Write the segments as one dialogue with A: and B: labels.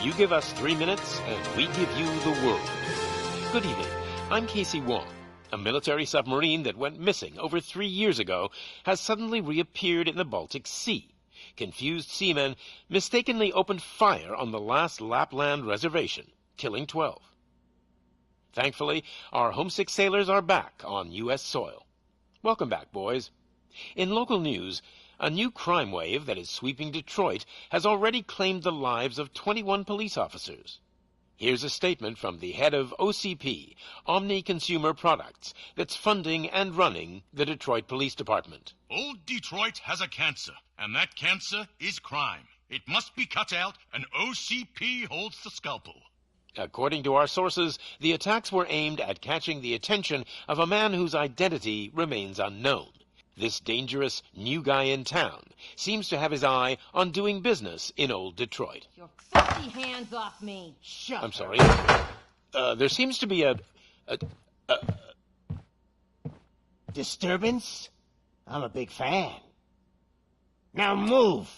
A: You give us 3 minutes, and we give you the world. Good evening. I'm Casey Wong. A military submarine that went missing over 3 years ago has suddenly reappeared in the Baltic Sea. Confused seamen mistakenly opened fire on the last Lapland reservation, killing 12. Thankfully, our homesick sailors are back on U.S. soil. Welcome back, boys. In local news, a new crime wave that is sweeping Detroit has already claimed the lives of 21 police officers. Here's a statement from the head of OCP, Omni Consumer Products, that's funding and running the Detroit Police Department.
B: Old Detroit has a cancer, and that cancer is crime. It must be cut out, and OCP holds the scalpel.
A: According to our sources, the attacks were aimed at catching the attention of a man whose identity remains unknown. This dangerous new guy in town seems to have his eye on doing business in old Detroit.
C: Your filthy hands off me. Shut
A: I'm sorry. There seems to be a
D: disturbance? I'm a big fan. Now move!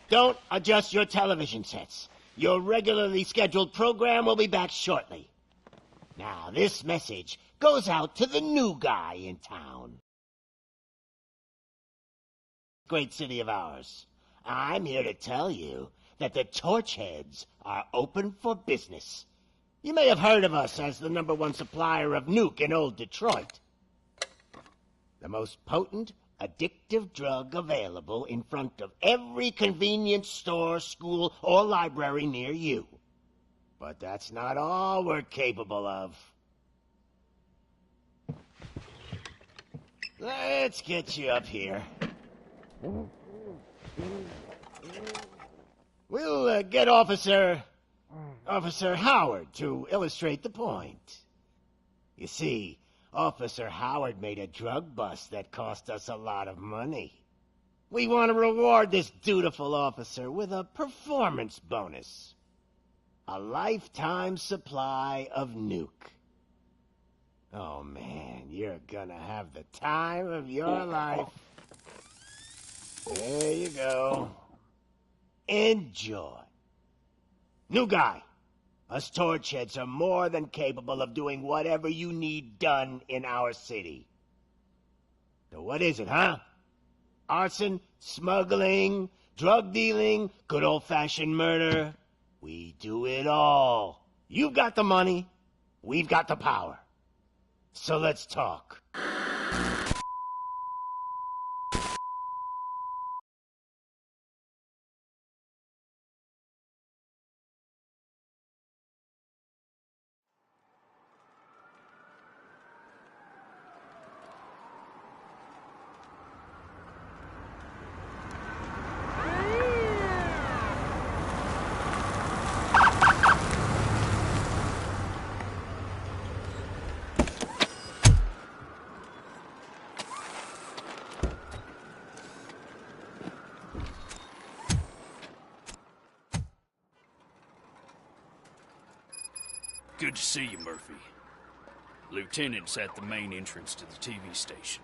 D: Don't adjust your television sets. Your regularly scheduled program will be back shortly. Now, this message goes out to the new guy in town. Great city of ours. I'm here to tell you that the Torchheads are open for business. You may have heard of us as the #1 supplier of nuke in old Detroit. The most potent, addictive drug available in front of every convenience store, school, or library near you. But that's not all we're capable of. Let's get you up here. We'll get Officer Howard to illustrate the point. You see, Officer Howard made a drug bust that cost us a lot of money. We want to reward this dutiful officer with a performance bonus. A lifetime supply of nuke. Oh man, you're gonna have the time of your life. There you go. Enjoy. New guy. Us Torchheads are more than capable of doing whatever you need done in our city. So what is it, huh? Arson, smuggling, drug dealing, good old-fashioned murder. We do it all. You've got the money, we've got the power. So let's talk.
E: Good to see you, Murphy. Lieutenant's at the main entrance to the TV station.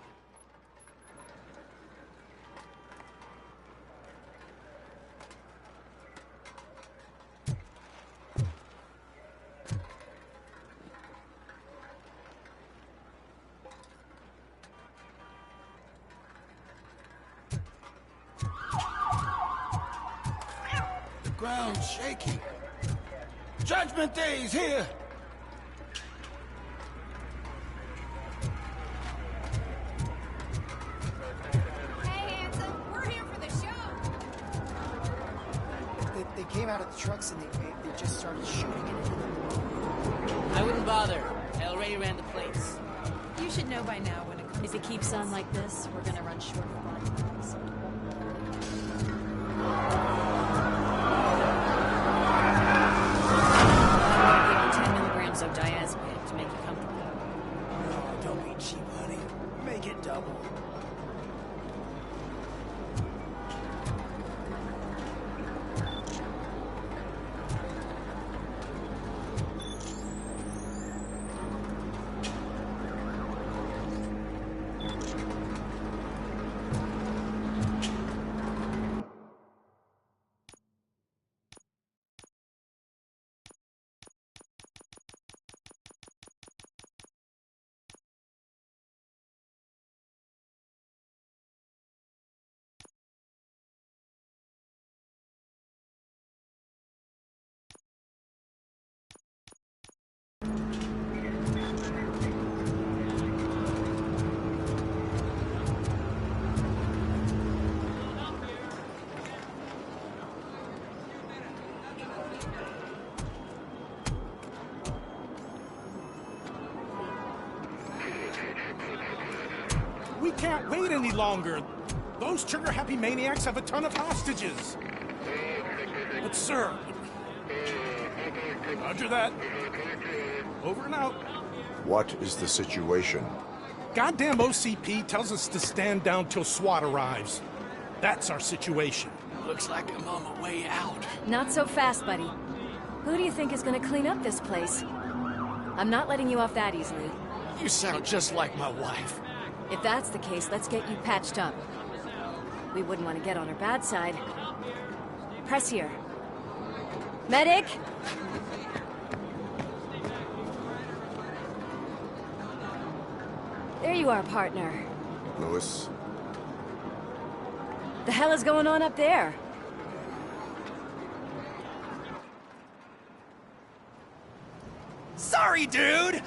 F: The ground's shaking. Judgment Day's here!
G: They came out of the trucks and they just started shooting into them.
H: I wouldn't bother. El Rey ran the place.
I: You should know by now when it comes. If it keeps on like this, we're gonna run short of bodies. Give you 10 milligrams of diazepam to make you comfortable.
F: No, don't be cheap, honey. Make it double.
J: We can't wait any longer. Those trigger-happy maniacs have a ton of hostages. But, sir... Roger that. Over and out.
K: What is the situation?
J: Goddamn OCP tells us to stand down till SWAT arrives. That's our situation.
E: Looks like I'm on my way out.
I: Not so fast, buddy. Who do you think is gonna clean up this place? I'm not letting you off that easily.
E: You sound just like my wife.
I: If that's the case, let's get you patched up. We wouldn't want to get on her bad side. Press here. Medic! There you are, partner.
K: Lewis?
I: The hell is going on up there?
F: Sorry, dude!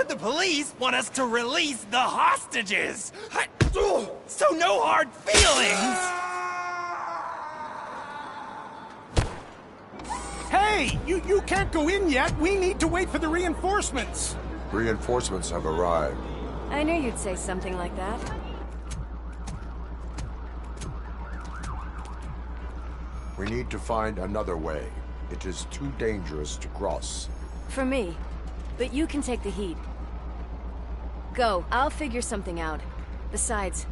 F: The police want us to release the hostages! So no hard feelings!
J: Hey! You can't go in yet! We need to wait for the reinforcements!
K: Reinforcements have arrived.
I: I knew you'd say something like that.
K: We need to find another way. It is too dangerous to cross.
I: For me. But you can take the heat. Go. I'll figure something out. Besides,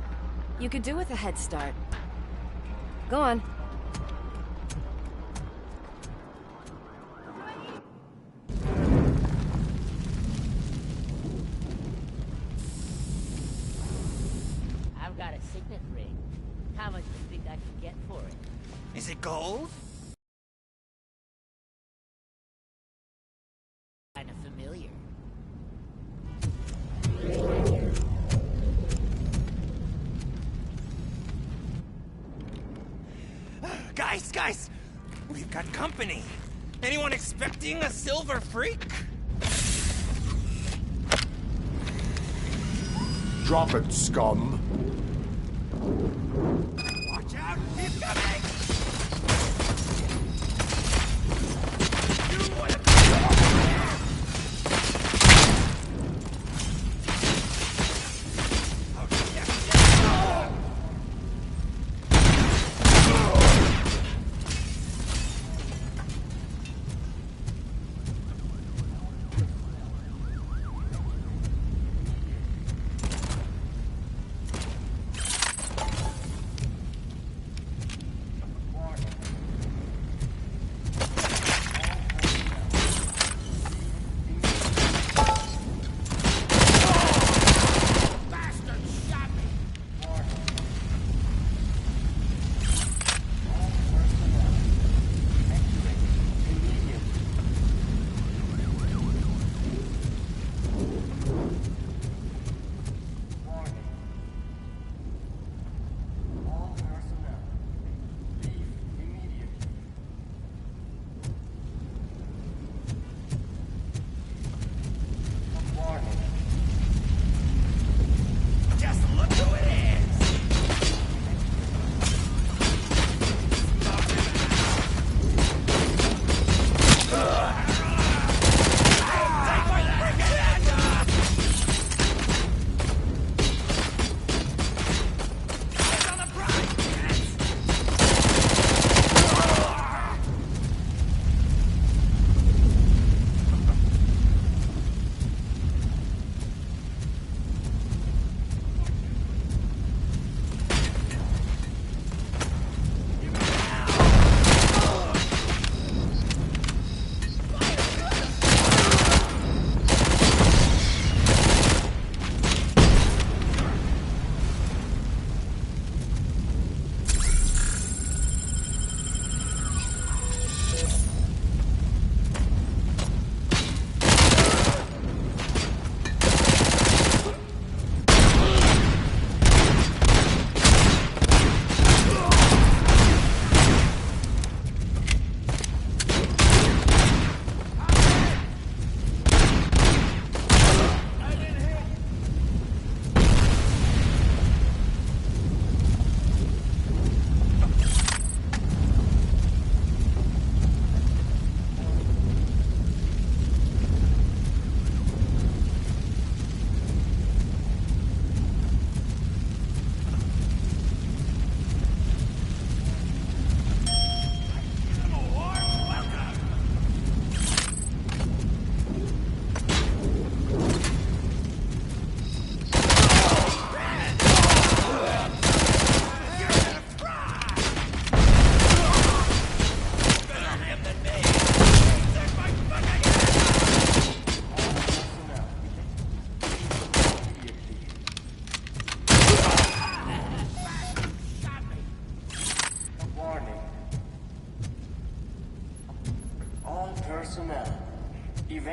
I: you could do with a head start. Go on.
H: I've got a signet ring. How much do you think I can get for it?
F: Is it gold?
H: Kinda familiar.
F: Guys! We've got company. Anyone expecting a silver freak?
K: Drop it, scum.
F: Watch out! He's coming! You wanna...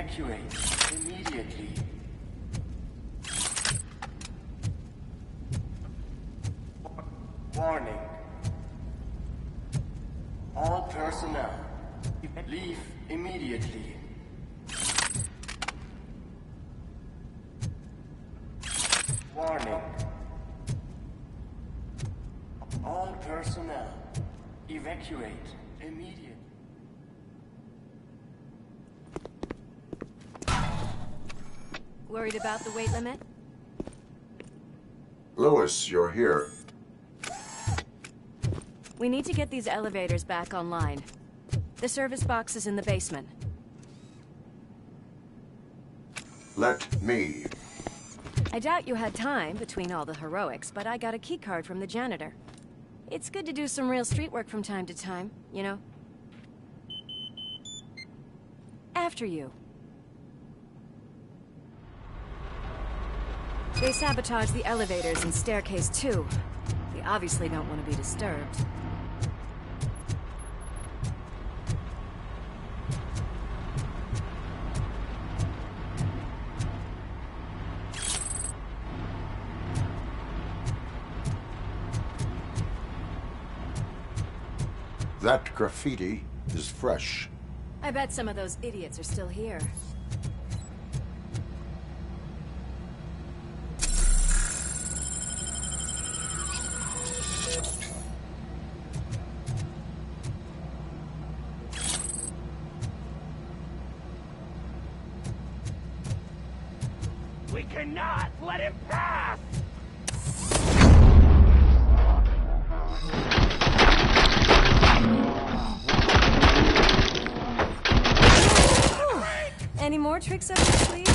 L: Evacuate immediately. Warning. All personnel, leave immediately. Warning. All personnel, evacuate immediately.
I: Worried about the weight limit?
K: Lewis, you're here.
I: We need to get these elevators back online. The service box is in the basement.
K: Let me.
I: I doubt you had time between all the heroics, but I got a keycard from the janitor. It's good to do some real street work from time to time, you know? After you. They sabotaged the elevators and staircase too. They obviously don't want to be disturbed.
K: That graffiti is fresh.
I: I bet some of those idiots are still here.
F: We cannot let him pass!
I: Any more tricks up your sleeve?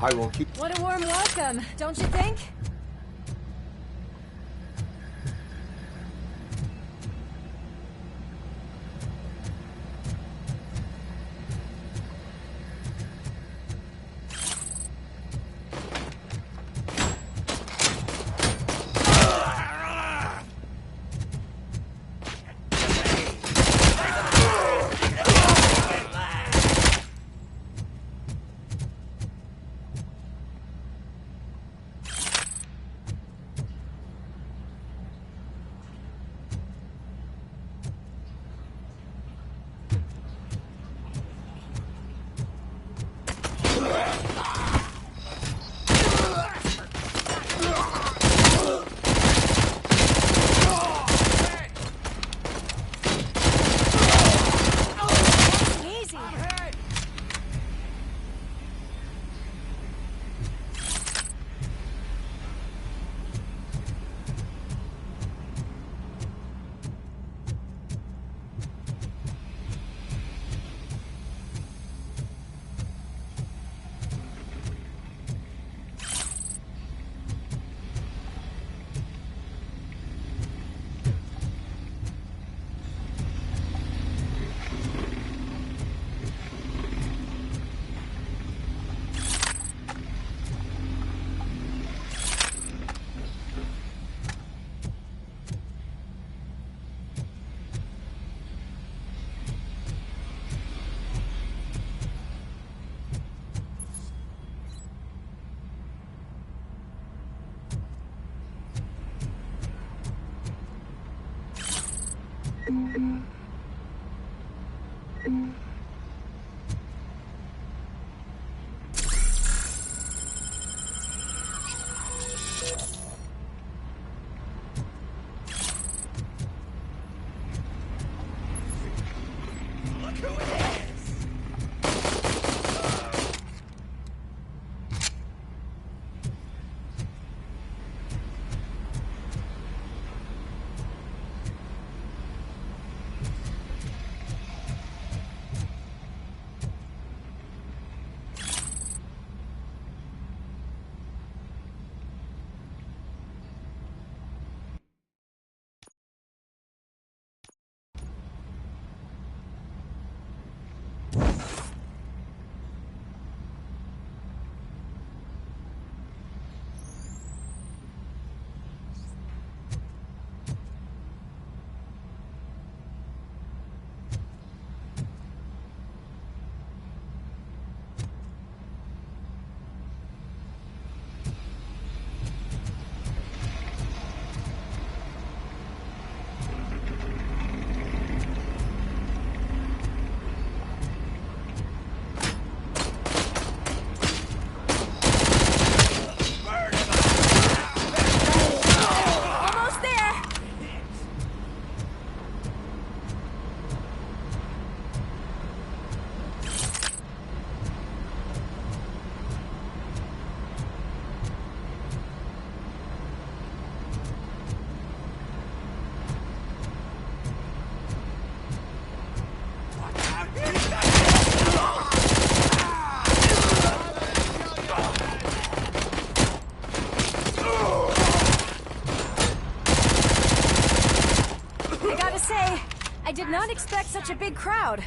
K: I will keep...
I: What a warm welcome, don't you think? I did not expect such a big crowd.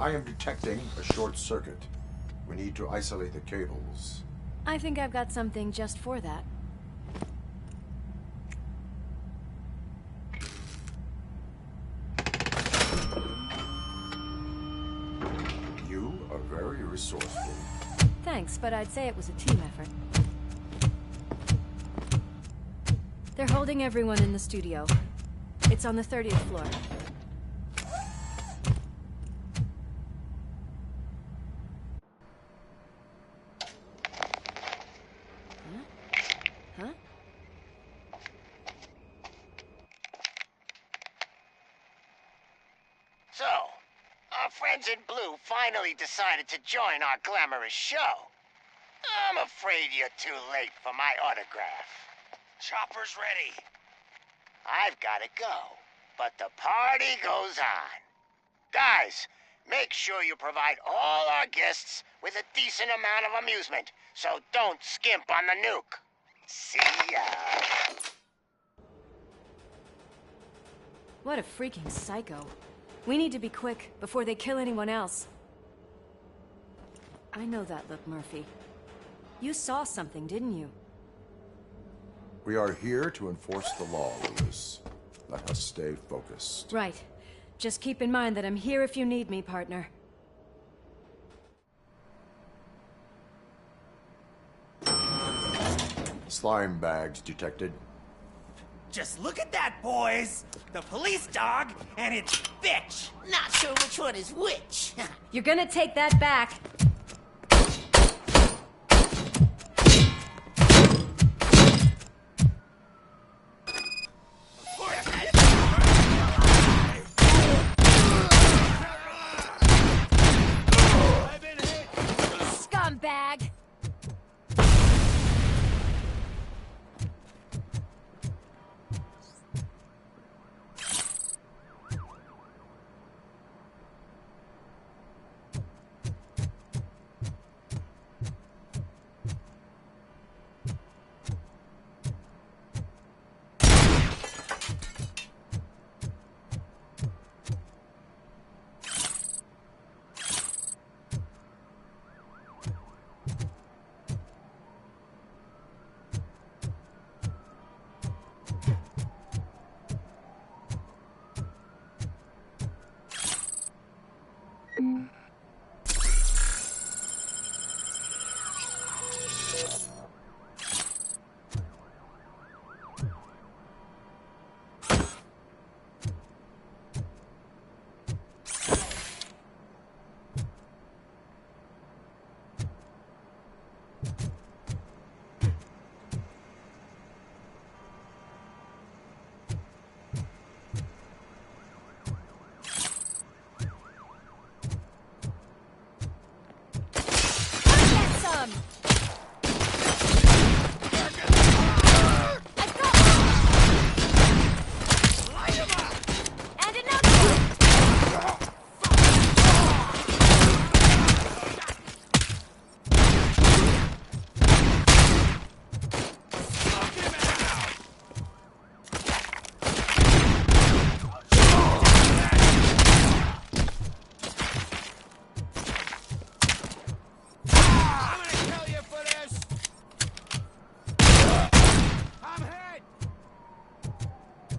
K: I am detecting a short circuit. We need to isolate the cables.
I: I think I've got something just for that.
K: You are very resourceful.
I: Thanks, but I'd say it was a team effort. They're holding everyone in the studio. It's on the 30th floor.
D: in blue finally decided to join our glamorous show. I'm afraid you're too late for my autograph.
F: Chopper's ready.
D: I've got to go, but the party goes on. Guys, make sure you provide all our guests with a decent amount of amusement, so don't skimp on the nuke. See ya.
I: What a freaking psycho. We need to be quick before they kill anyone else. I know that look, Murphy. You saw something, didn't you?
K: We are here to enforce the law, Lewis. Let us stay focused.
I: Right. Just keep in mind that I'm here if you need me, partner.
K: Slime bags detected.
F: Just look at that, boys! The police dog and its bitch!
H: Not sure which one is which.
I: You're gonna take that back. Scumbag!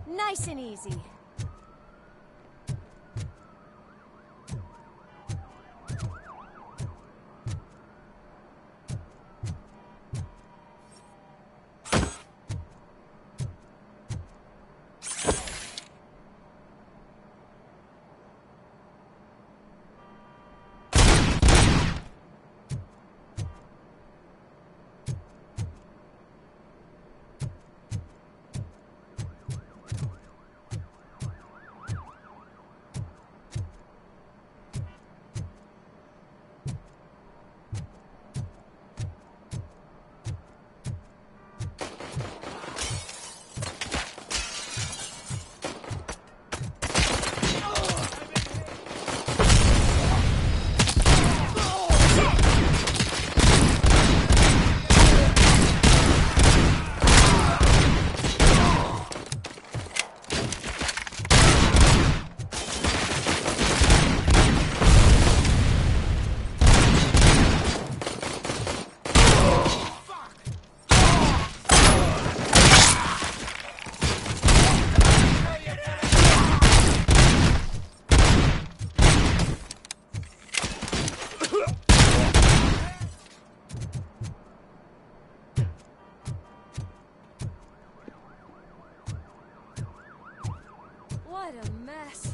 I: Nice and easy. What a mess.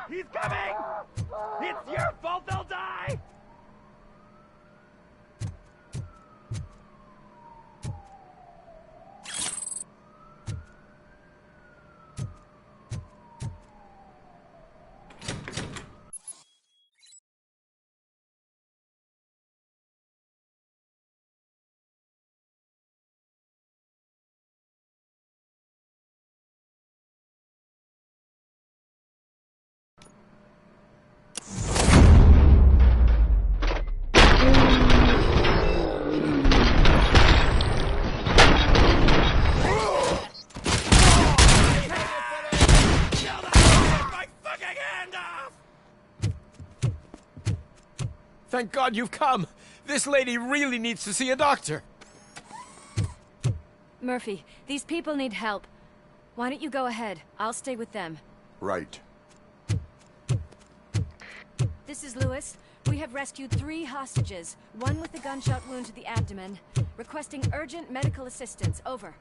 F: He's coming! It's your fault they'll die!
M: Thank God you've come! This lady really needs to see a doctor!
I: Murphy, these people need help. Why don't you go ahead? I'll stay with them.
K: Right.
I: This is Lewis. We have rescued 3 hostages, one with a gunshot wound to the abdomen. Requesting urgent medical assistance. Over.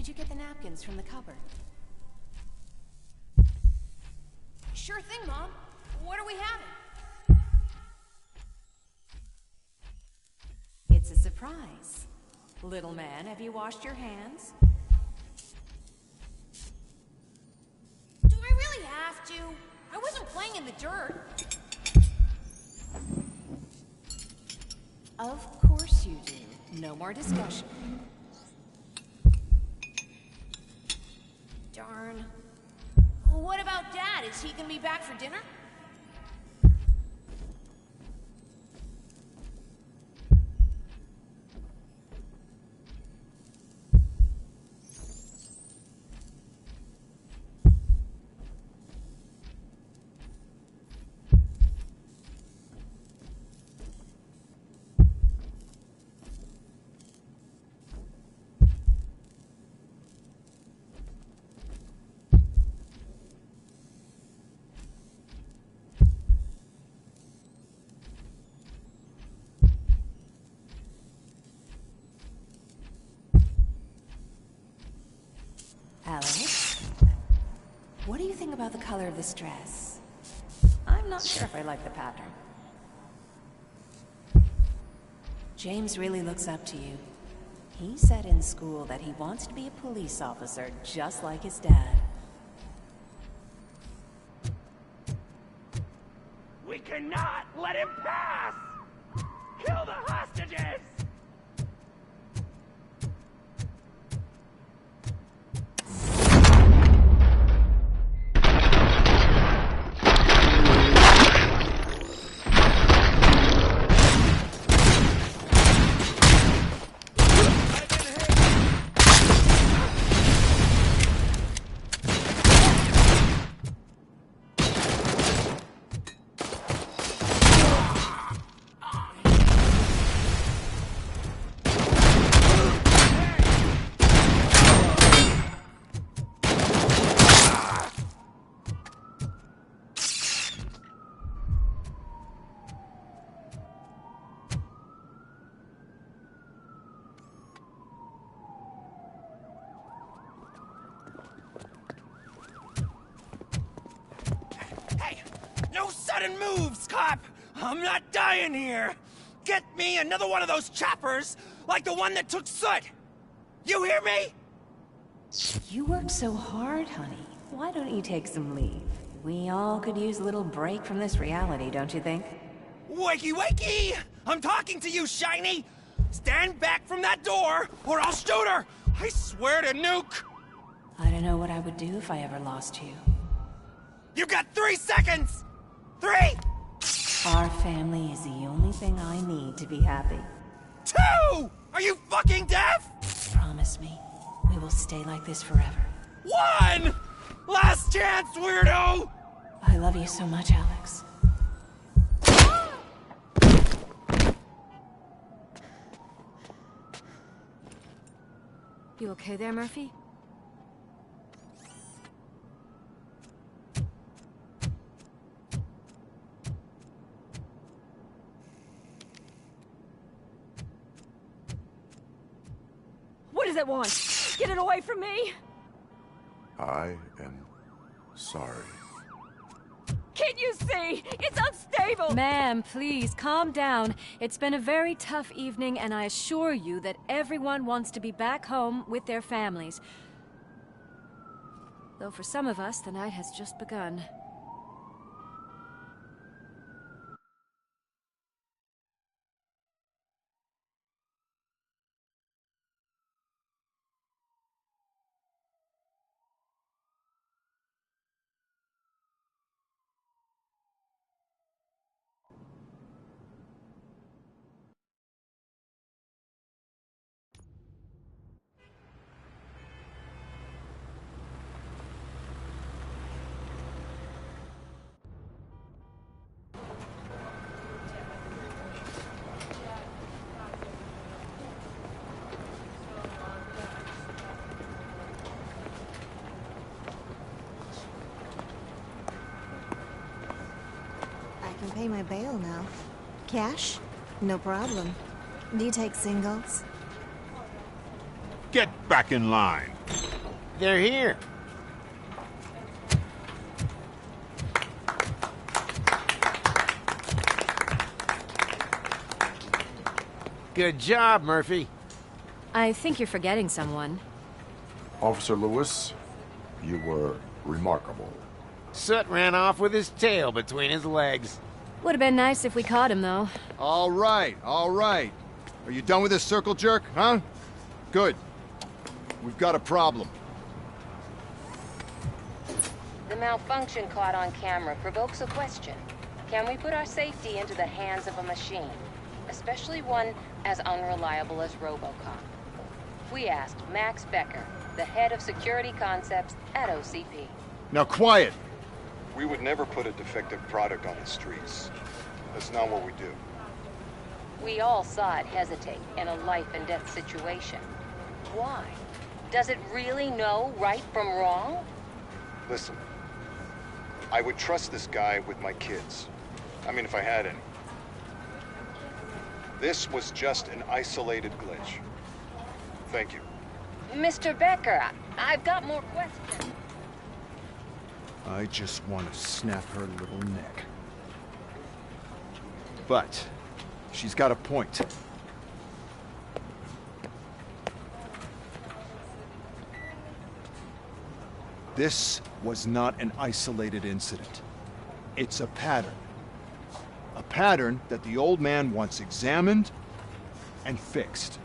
I: Did you get the napkins from the cupboard?
C: Sure thing, Mom. What are we having?
I: It's a surprise. Little man, have you washed your hands?
C: Do I really have to? I wasn't playing in the dirt.
I: Of course you do. No more discussion.
C: Darn. What about Dad? Is he gonna be back for dinner?
I: Alex, what do you think about the color of this dress? I'm not sure if I like the pattern. James really looks up to you. He said in school that he wants to be a police officer just like his dad.
F: We cannot let him pass! Kill the hostages! No sudden moves, cop! I'm not dying here! Get me another one of those choppers, like the one that took Soot! You hear me?
I: You worked so hard, honey. Why don't you take some leave? We all could use a little break from this reality, don't you think?
F: Wakey, wakey! I'm talking to you, Shiny! Stand back from that door, or I'll shoot her! I swear to nuke!
I: I don't know what I would do if I ever lost you.
F: You got 3 seconds! 3!
I: Our family is the only thing I need to be happy.
F: 2! Are you fucking deaf?
I: Promise me, we will stay like this forever.
F: 1! Last chance, weirdo!
I: I love you so much, Alex. You okay there, Murphy?
C: What does it want? Get it away from me!
K: I am sorry.
C: Can't you see? It's unstable!
I: Ma'am, please, calm down. It's been a very tough evening, and I assure you that everyone wants to be back home with their families. Though for some of us, the night has just begun.
N: I can pay my bail now. Cash? No problem. Do you take singles?
O: Get back in line.
D: They're here. Good job, Murphy.
I: I think you're forgetting someone.
K: Officer Lewis, you were remarkable.
D: Soot ran off with his tail between his legs.
I: Would have been nice if we caught him, though.
O: All right, all right. Are you done with this circle jerk, huh? Good. We've got a problem.
P: The malfunction caught on camera provokes a question. Can we put our safety into the hands of a machine? Especially one as unreliable as Robocop. We asked Max Becker, the head of security concepts at OCP.
O: Now quiet!
Q: We would never put a defective product on the streets. That's not what we do.
P: We all saw it hesitate in a life-and-death situation. Why? Does it really know right from wrong?
Q: Listen, I would trust this guy with my kids. I mean, if I had any. This was just an isolated glitch. Thank you.
P: Mr. Becker, I've got more questions.
O: I just want to snap her little neck. But she's got a point. This was not an isolated incident. It's a pattern. A pattern that the old man wants examined and fixed.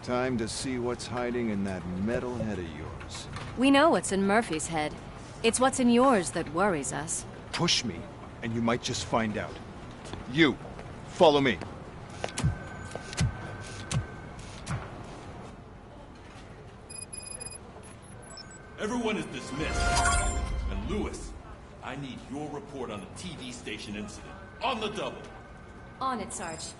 O: Time to see what's hiding in that metal head of yours.
I: We know what's in Murphy's head. It's what's in yours that worries us.
O: Push me, and you might just find out. You, follow me.
R: Everyone is dismissed. And Lewis, I need your report on the TV station incident. On the double.
I: On it, Sarge.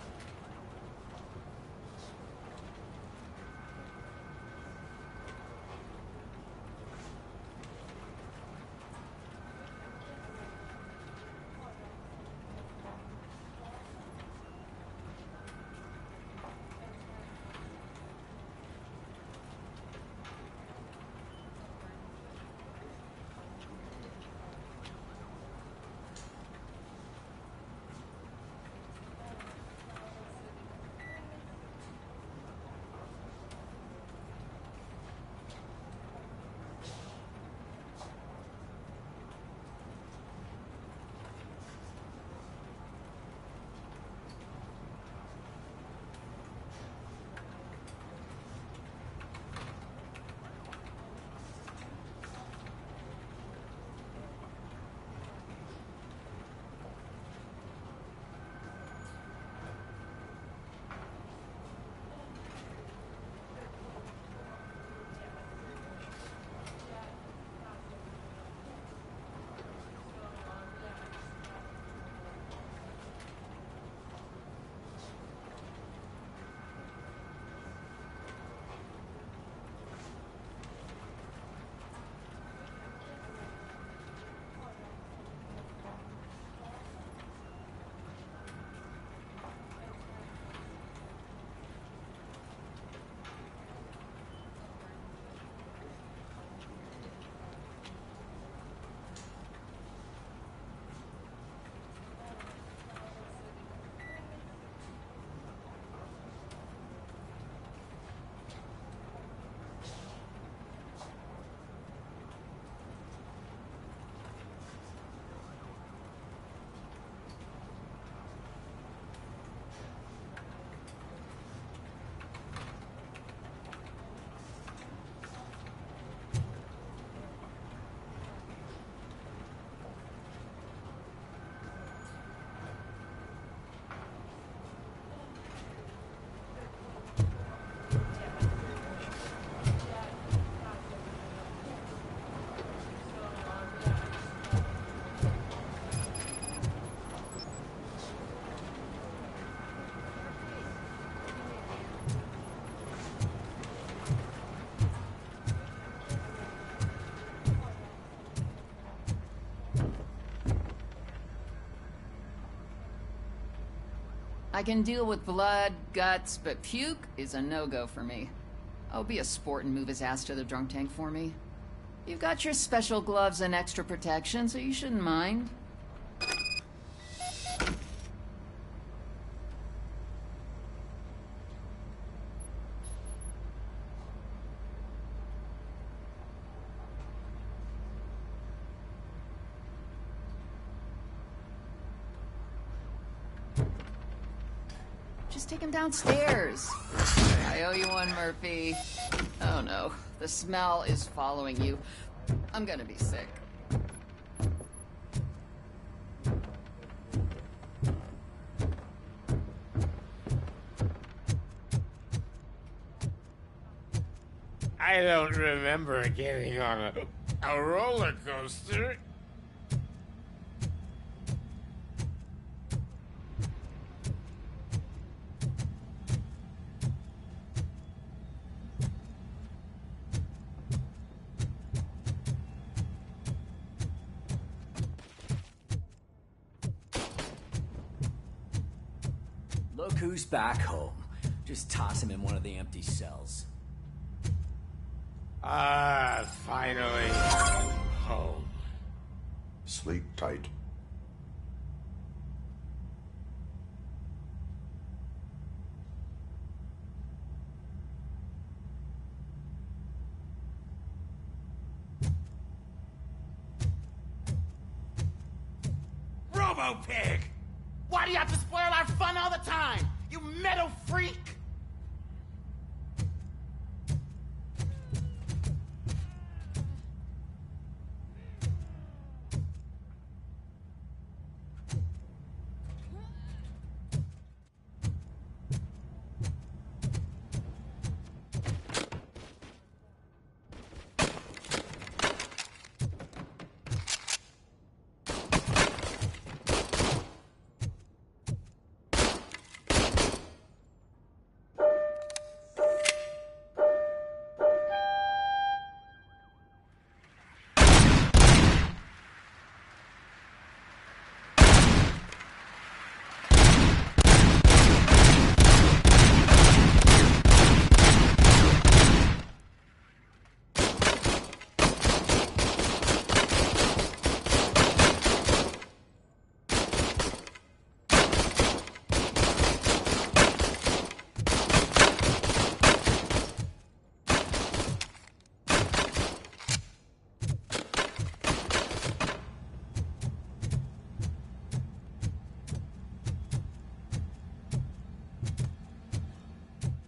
S: I can deal with blood, guts, but puke is a no-go for me. I'll be a sport and move his ass to the drunk tank for me. You've got your special gloves and extra protection, so you shouldn't mind. Just take him downstairs. I owe you one, Murphy. Oh no, the smell is following you. I'm gonna be sick.
D: I don't remember getting on a roller coaster.
T: Look who's back home. Just toss him in one of the empty cells.
D: Ah, finally. Home.
K: Sleep tight.
F: Robo-Pig! Why do you have to spoil our fun all the time? You metal freak!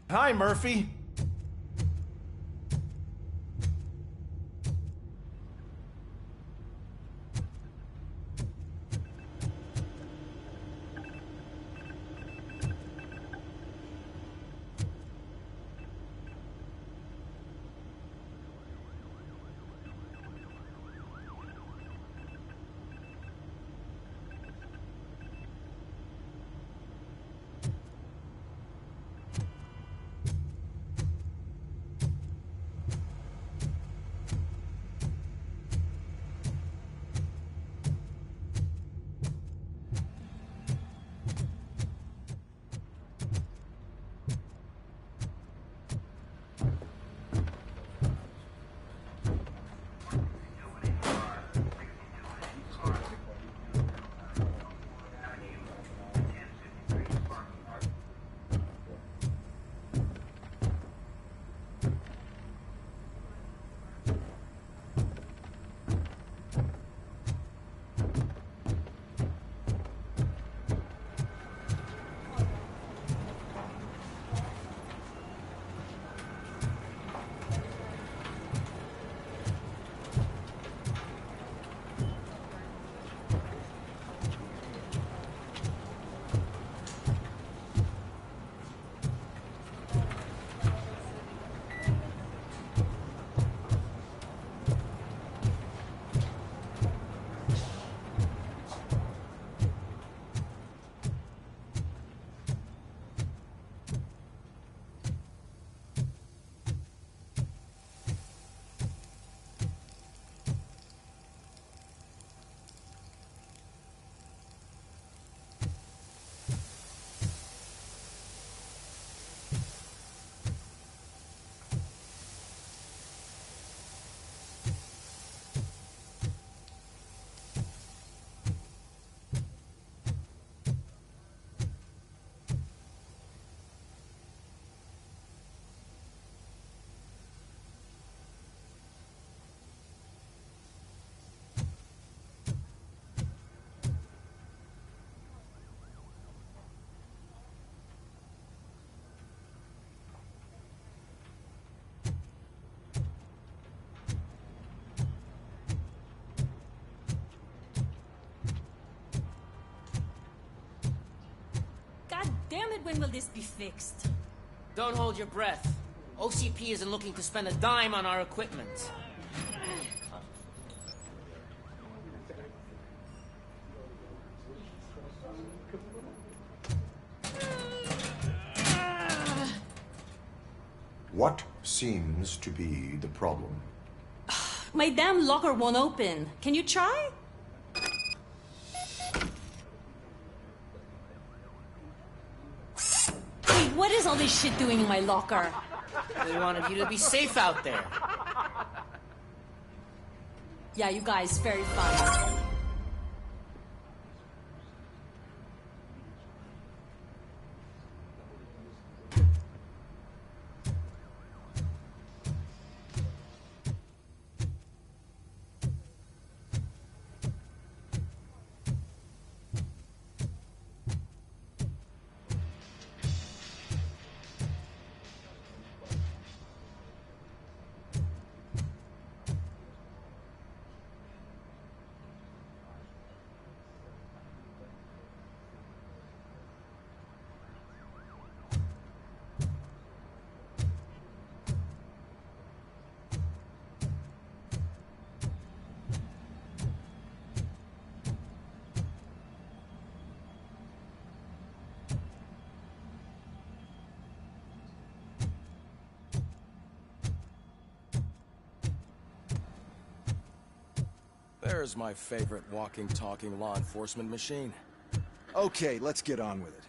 J: Hi, Murphy.
U: when will this be fixed?
V: Don't hold your breath. OCP isn't looking to spend a dime on our equipment.
K: What seems to be the problem?
U: My damn locker won't open. Can you try? Wait, what is all this shit doing in my locker?
V: They wanted you to be safe out there.
U: Yeah, you guys, very fun.
W: There's my favorite walking, talking law enforcement machine.
O: Okay, let's get on with it.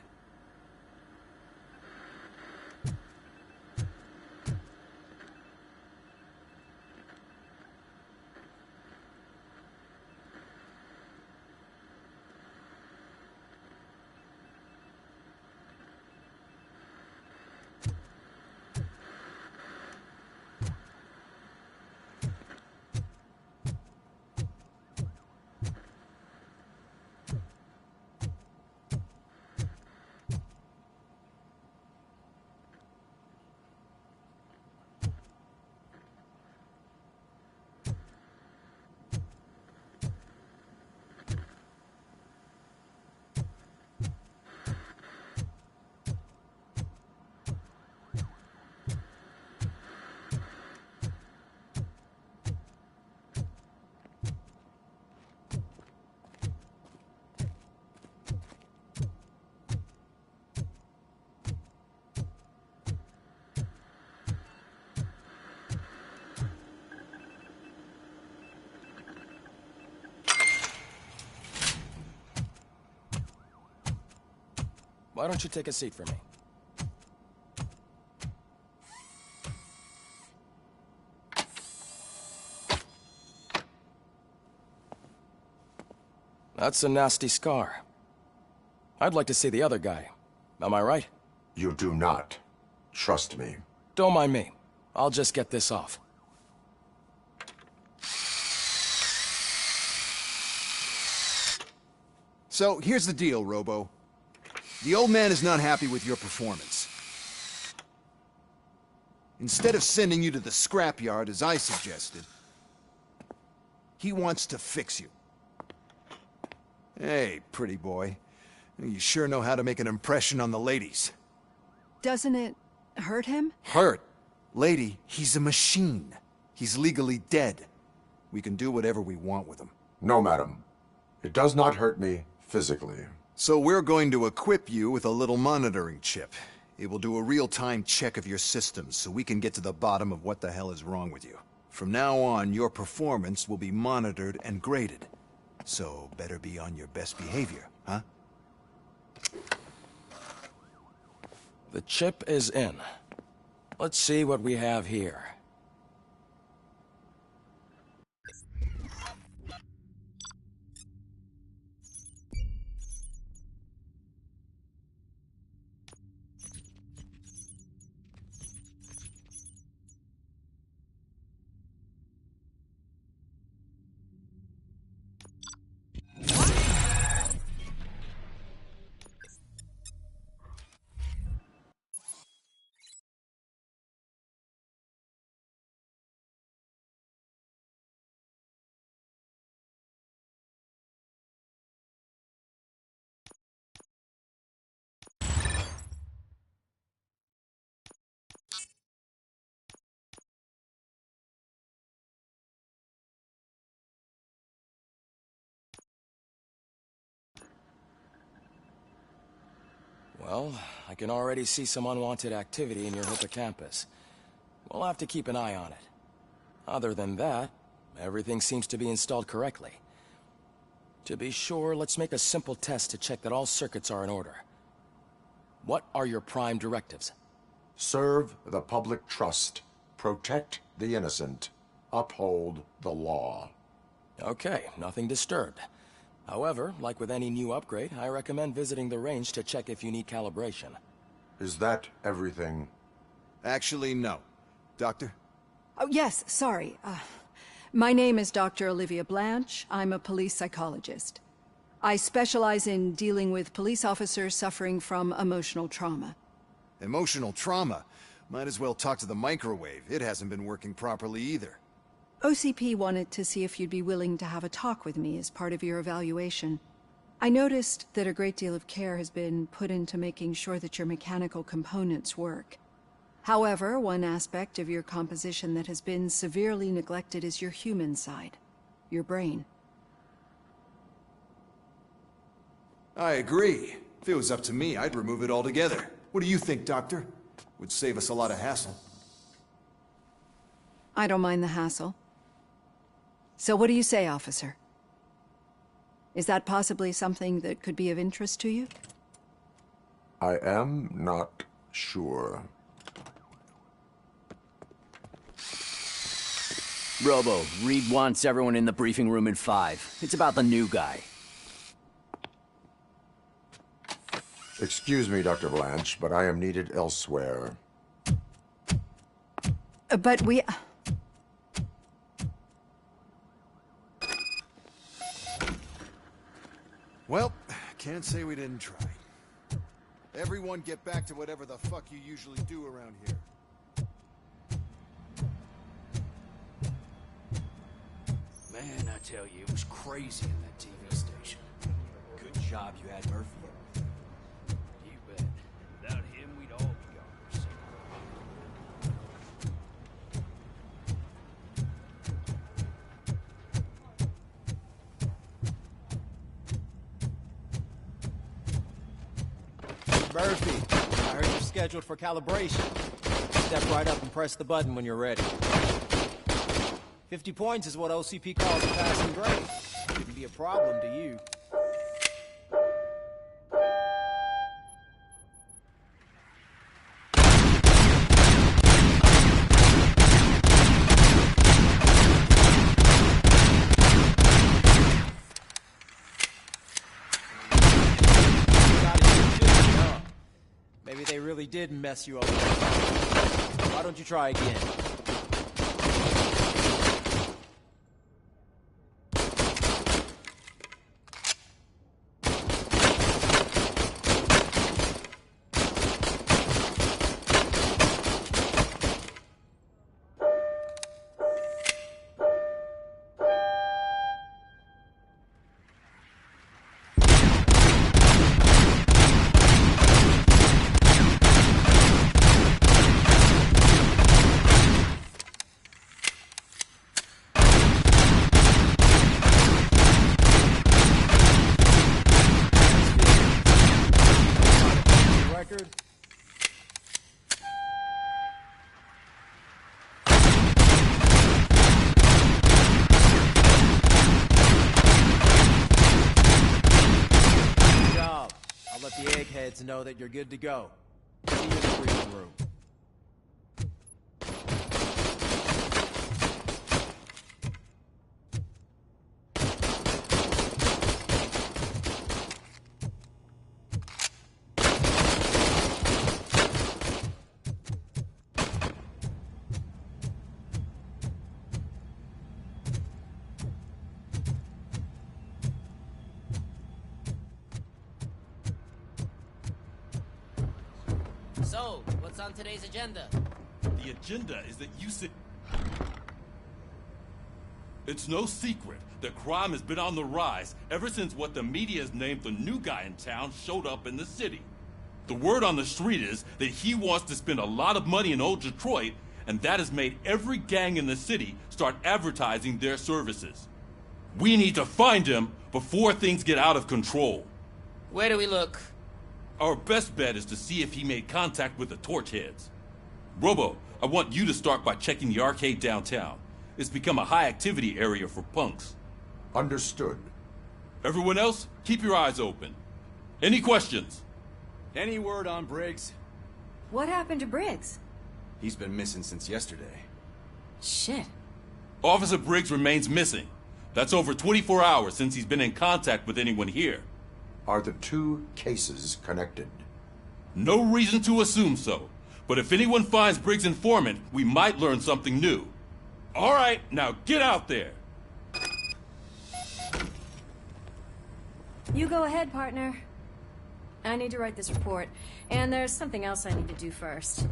W: Why don't you take a seat for me? That's a nasty scar. I'd like to see the other guy. Am I right?
K: You do not. Trust me.
W: Don't mind me. I'll just get this off.
O: So, here's the deal, Robo. The old man is not happy with your performance. Instead of sending you to the scrapyard, as I suggested, he wants to fix you. Hey, pretty boy. You sure know how to make an impression on the ladies.
I: Doesn't it hurt him?
O: Hurt? Lady, he's a machine. He's legally dead. We can do whatever we want with him.
K: No, madam. It does not hurt me physically.
O: So we're going to equip you with a little monitoring chip. It will do a real-time check of your systems so we can get to the bottom of what the hell is wrong with you. From now on, your performance will be monitored and graded. So better be on your best behavior, huh?
W: The chip is in. Let's see what we have here. Well, I can already see some unwanted activity in your hippocampus. We'll have to keep an eye on it. Other than that, everything seems to be installed correctly. To be sure, let's make a simple test to check that all circuits are in order. What are your prime directives?
K: Serve the public trust. Protect the innocent. Uphold the law.
W: Okay, nothing disturbed. However, like with any new upgrade, I recommend visiting the range to check if you need calibration.
K: Is that everything?
O: Actually, no. Doctor?
A: Oh, yes, sorry. My name is Dr. Olivia Blanche. I'm a police psychologist. I specialize in dealing with police officers suffering from emotional trauma.
O: Emotional trauma? Might as well talk to the microwave. It hasn't been working properly either.
A: OCP wanted to see if you'd be willing to have a talk with me as part of your evaluation. I noticed that a great deal of care has been put into making sure that your mechanical components work. However, one aspect of your composition that has been severely neglected is your human side, your brain.
O: I agree. If it was up to me, I'd remove it altogether. What do you think, Doctor? Would save us a lot of hassle.
A: I don't mind the hassle. So what do you say, officer? Is that possibly something that could be of interest to you?
K: I am not sure.
T: Robo, Reed wants everyone in the briefing room in 5. It's about the new guy.
K: Excuse me, Dr. Blanche, but I am needed elsewhere.
A: But we...
O: Well, can't say we didn't try. Everyone get back to whatever the fuck you usually do around here.
E: Man, I tell you, it was crazy in that TV station.
T: Good job you had Murphy.
E: You bet. Without him, we'd all be gone.
B: Murphy, I heard you're scheduled for calibration. Step right up and press the button when you're ready. 50 points is what OCP calls a passing grade. Shouldn't be a problem to you. Maybe they really did mess you up. Why don't you try again? To know that you're good to go. See you in the briefing room.
V: So, what's on today's agenda?
R: The agenda is that you sit... It's no secret that crime has been on the rise ever since what the media has named the new guy in town showed up in the city. The word on the street is that he wants to spend a lot of money in old Detroit, and that has made every gang in the city start advertising their services. We need to find him before things get out of control.
V: Where do we look?
R: Our best bet is to see if he made contact with the Torchheads. Robo, I want you to start by checking the arcade downtown. It's become a high-activity area for punks.
K: Understood.
R: Everyone else, keep your eyes open. Any questions?
B: Any word on Briggs?
I: What happened to Briggs?
B: He's been missing since yesterday.
I: Shit.
R: Officer Briggs remains missing. That's over 24 hours since he's been in contact with anyone here.
K: Are the two cases connected?
R: No reason to assume so. But if anyone finds Briggs' informant, we might learn something new. All right, now get out there.
I: You go ahead, partner. I need to write this report, and there's something else I need to do first.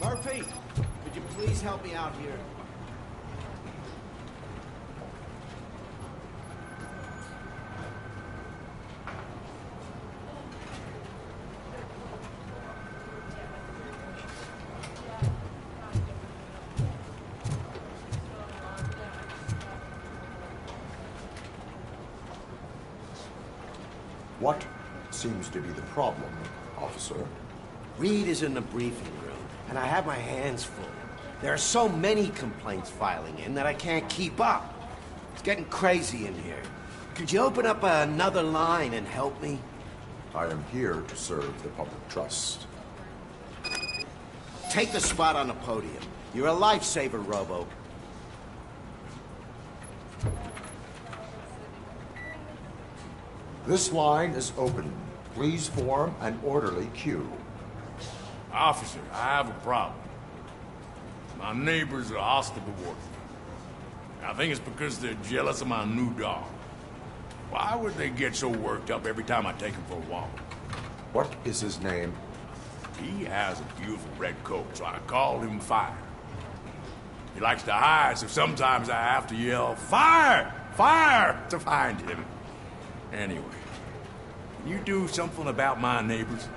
F: Murphy, could you please help me out here?
K: What seems to be the problem, officer?
F: Reed is in the briefing room, and I have my hands full. There are so many complaints filing in that I can't keep up. It's getting crazy in here. Could you open up another line and help me?
K: I am here to serve the public trust.
F: Take the spot on the podium. You're a lifesaver, Robo.
K: This line is open. Please form an orderly queue.
G: Officer, I have a problem. My neighbors are hostile towards me. I think it's because they're jealous of my new dog. Why would they get so worked up every time I take him for a walk?
K: What is his name?
G: He has a beautiful red coat, so I called him Fire. He likes to hide, so sometimes I have to yell, "Fire! Fire!" to find him. Anyway, can you do something about my neighbors?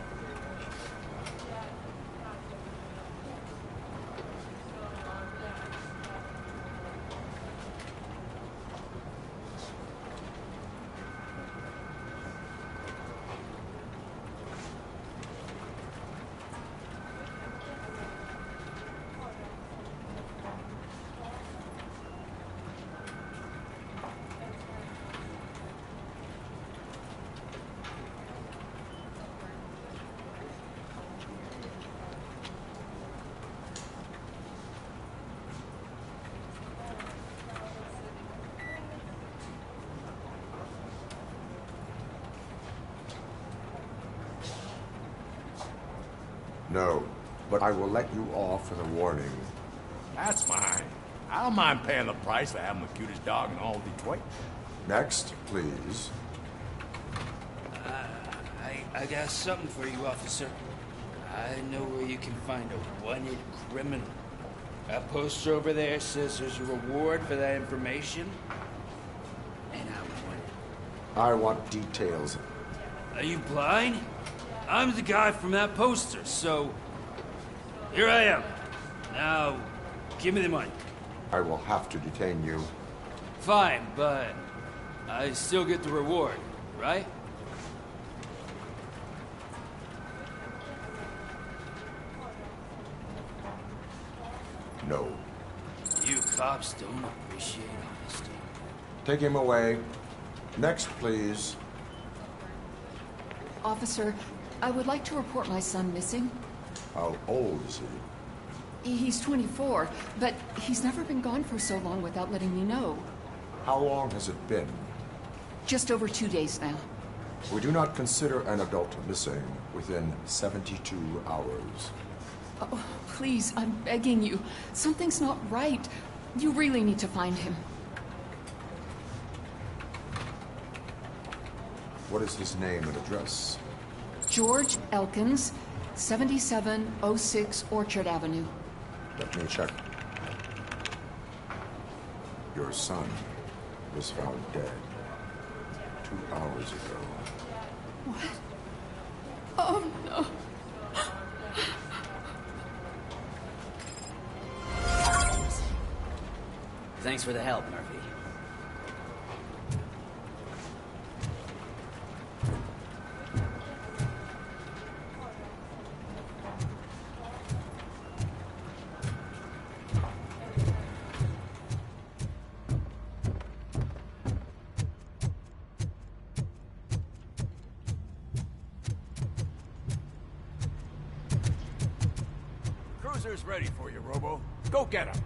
K: No, but I will let you off with a warning.
G: That's fine. I don't mind paying the price for having the cutest dog in all Detroit.
K: Next, please.
H: I got something for you, officer. I know where you can find a wanted criminal. That poster over there says there's a reward for that information. And
K: I want details.
H: Are you blind? I'm the guy from that poster, so... Here I am. Now, give me the money.
K: I will have to detain you.
H: Fine, but... I still get the reward, right?
K: No.
H: You cops don't appreciate honesty.
K: Take him away. Next, please.
S: Officer, I would like to report my son missing.
K: How old is he?
S: He's 24, but he's never been gone for so long without letting me know.
K: How long has it been?
S: Just over 2 days now.
K: We do not consider an adult missing within 72 hours.
S: Oh, please, I'm begging you. Something's not right. You really need to find him.
K: What is his name and address?
S: George Elkins, 7706 Orchard Avenue.
K: Let me check. Your son was found dead 2 hours ago.
S: What? Oh, no.
T: Thanks for the help, Murphy.
G: Cruiser's ready for you, Robo. Go get him.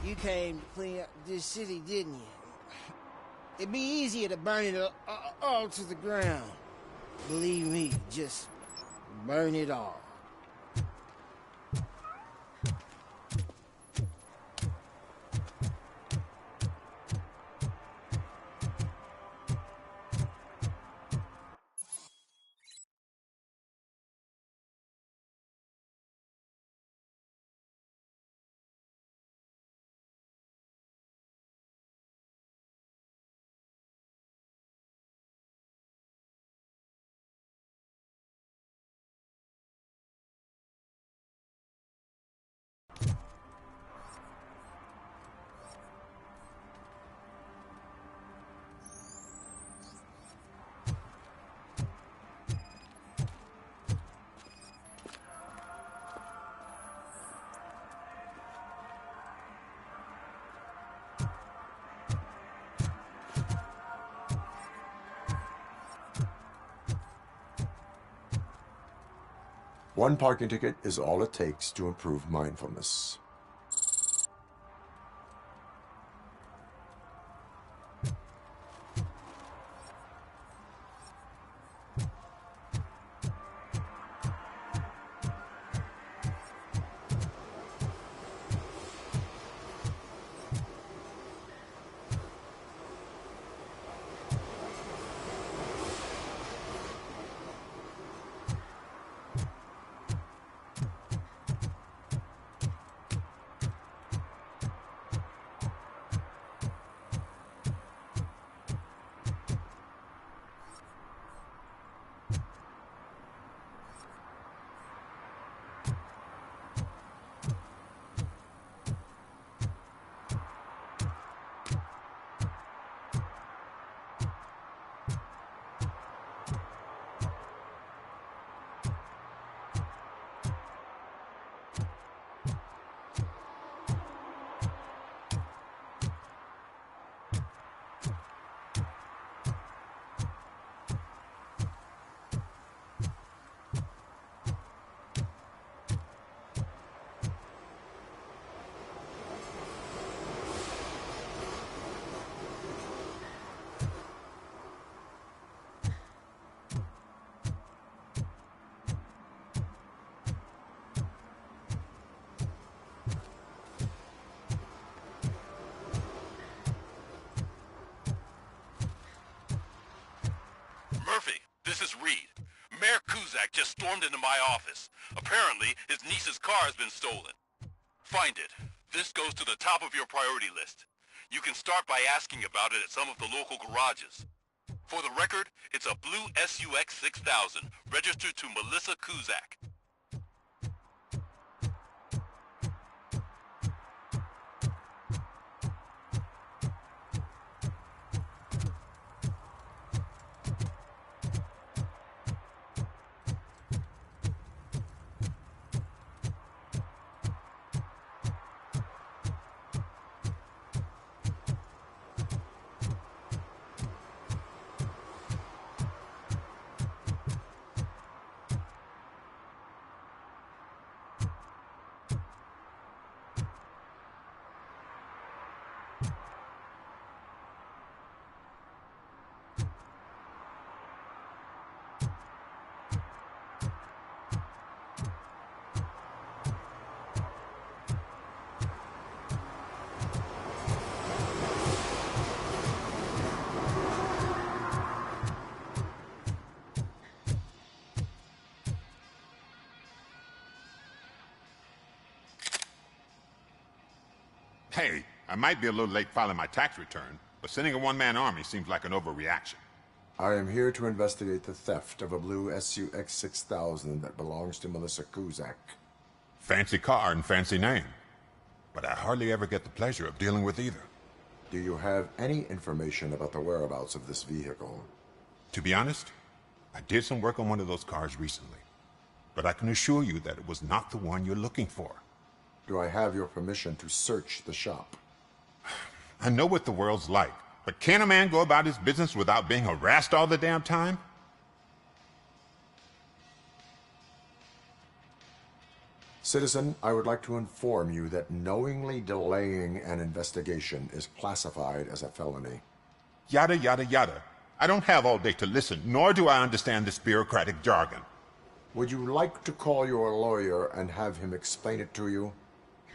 V: You came to clean up this city, didn't you? It'd be easier to burn it all to the ground. Believe me, just burn it all.
K: One parking ticket is all it takes to improve mindfulness.
C: Murphy, this is Reed. Mayor Kuzak just stormed into my office. Apparently, his niece's car has been stolen. Find it. This goes to the top of your priority list. You can start by asking about it at some of the local garages. For the record, it's a blue SUX 6000, registered to Melissa Kuzak.
L: Hey, I might be a little late filing my tax return, but sending a one-man army seems like an overreaction.
K: I am here to investigate the theft of a blue SUX 6000 that belongs to Melissa Kuzak.
L: Fancy car and fancy name. But I hardly ever get the pleasure of dealing with either.
K: Do you have any information about the whereabouts of this vehicle?
L: To be honest, I did some work on one of those cars recently. But I can assure you that it was not the one you're looking for.
K: Do I have your permission to search the shop?
L: I know what the world's like, but can a man go about his business without being harassed all the damn time?
K: Citizen, I would like to inform you that knowingly delaying an investigation is classified as a felony.
L: Yada, yada, yada. I don't have all day to listen, nor do I understand this bureaucratic jargon.
K: Would you like to call your lawyer and have him explain it to you?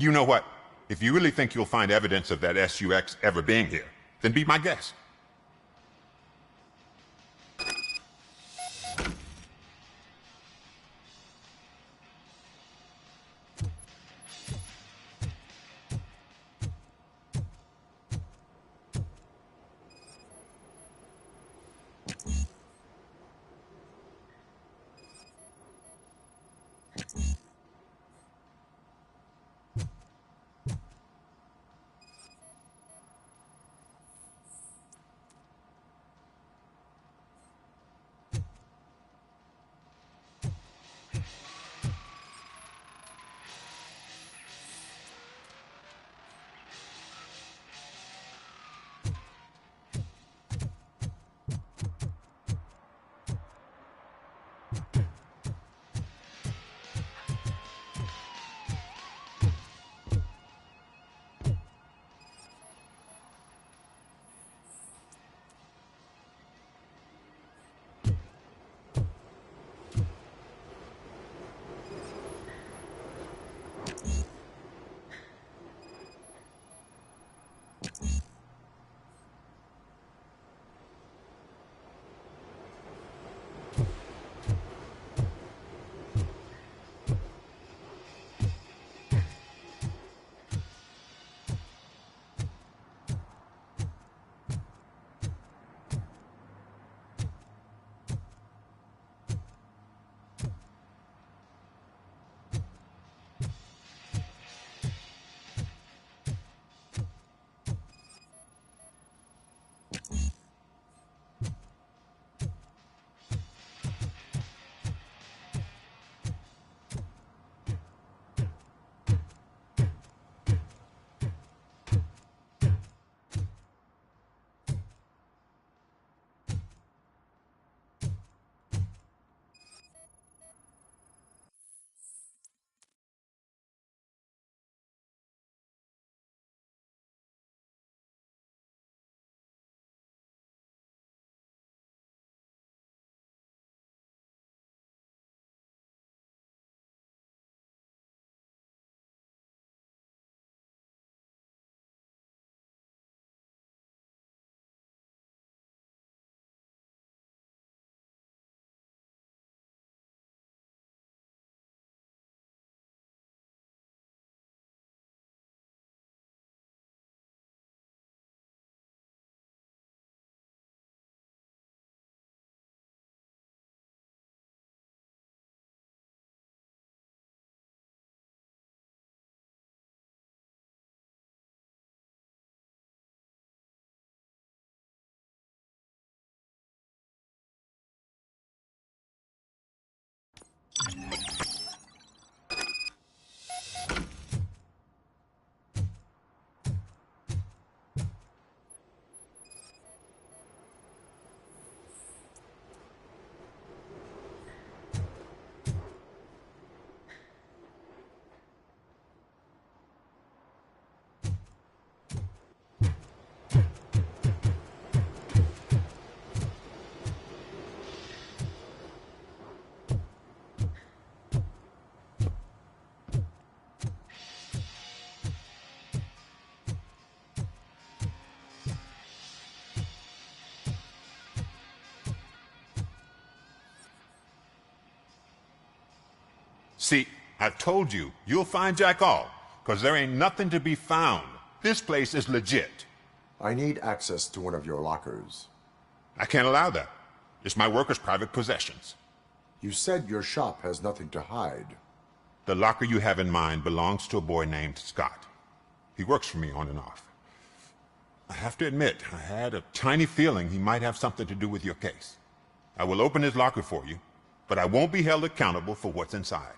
L: You know what? If you really think you'll find evidence of that SUX ever being here, then be my guest. See, I told you, you'll find Jack all, because there ain't nothing to be found. This place is legit.
K: I need access to one of your lockers.
L: I can't allow that. It's my workers' private possessions.
K: You said your shop has nothing to hide.
L: The locker you have in mind belongs to a boy named Scott. He works for me on and off. I have to admit, I had a tiny feeling he might have something to do with your case. I will open his locker for you, but I won't be held accountable for what's inside.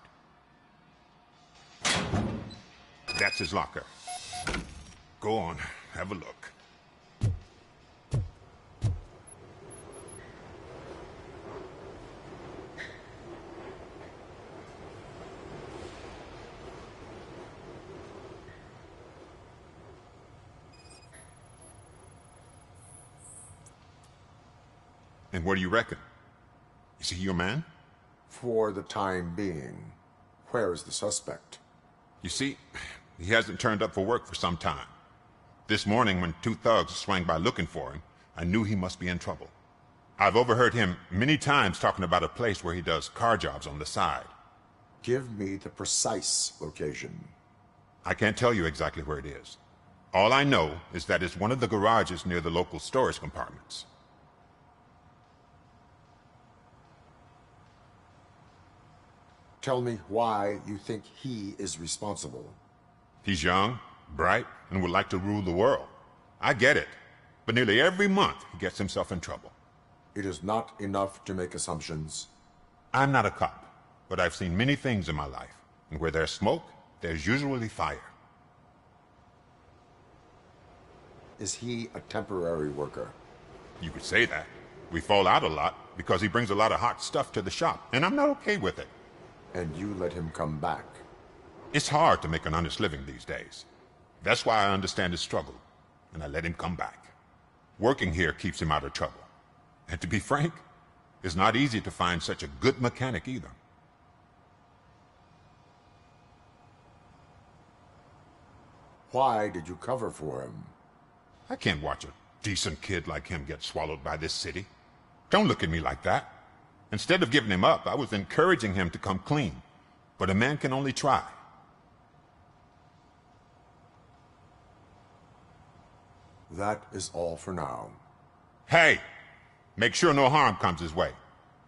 L: That's his locker. Go on, have a look. And what do you reckon? Is he your man?
K: For the time being. Where is the suspect?
L: You see, he hasn't turned up for work for some time. This morning, when two thugs swang by looking for him, I knew he must be in trouble. I've overheard him many times talking about a place where he does car jobs on the side.
K: Give me the precise location.
L: I can't tell you exactly where it is. All I know is that it's one of the garages near the local storage compartments.
K: Tell me why you think he is responsible.
L: He's young, bright, and would like to rule the world. I get it. But nearly every month, he gets himself in trouble.
K: It is not enough to make assumptions.
L: I'm not a cop, but I've seen many things in my life. And where there's smoke, there's usually fire.
K: Is he a temporary worker?
L: You could say that. We fall out a lot because he brings a lot of hot stuff to the shop, and I'm not okay with it.
K: And you let him come back?
L: It's hard to make an honest living these days. That's why I understand his struggle, and I let him come back. Working here keeps him out of trouble. And to be frank, it's not easy to find such a good mechanic either.
K: Why did you cover for him?
L: I can't watch a decent kid like him get swallowed by this city. Don't look at me like that. Instead of giving him up, I was encouraging him to come clean. But a man can only try.
K: That is all for now.
L: Hey! Make sure no harm comes his way.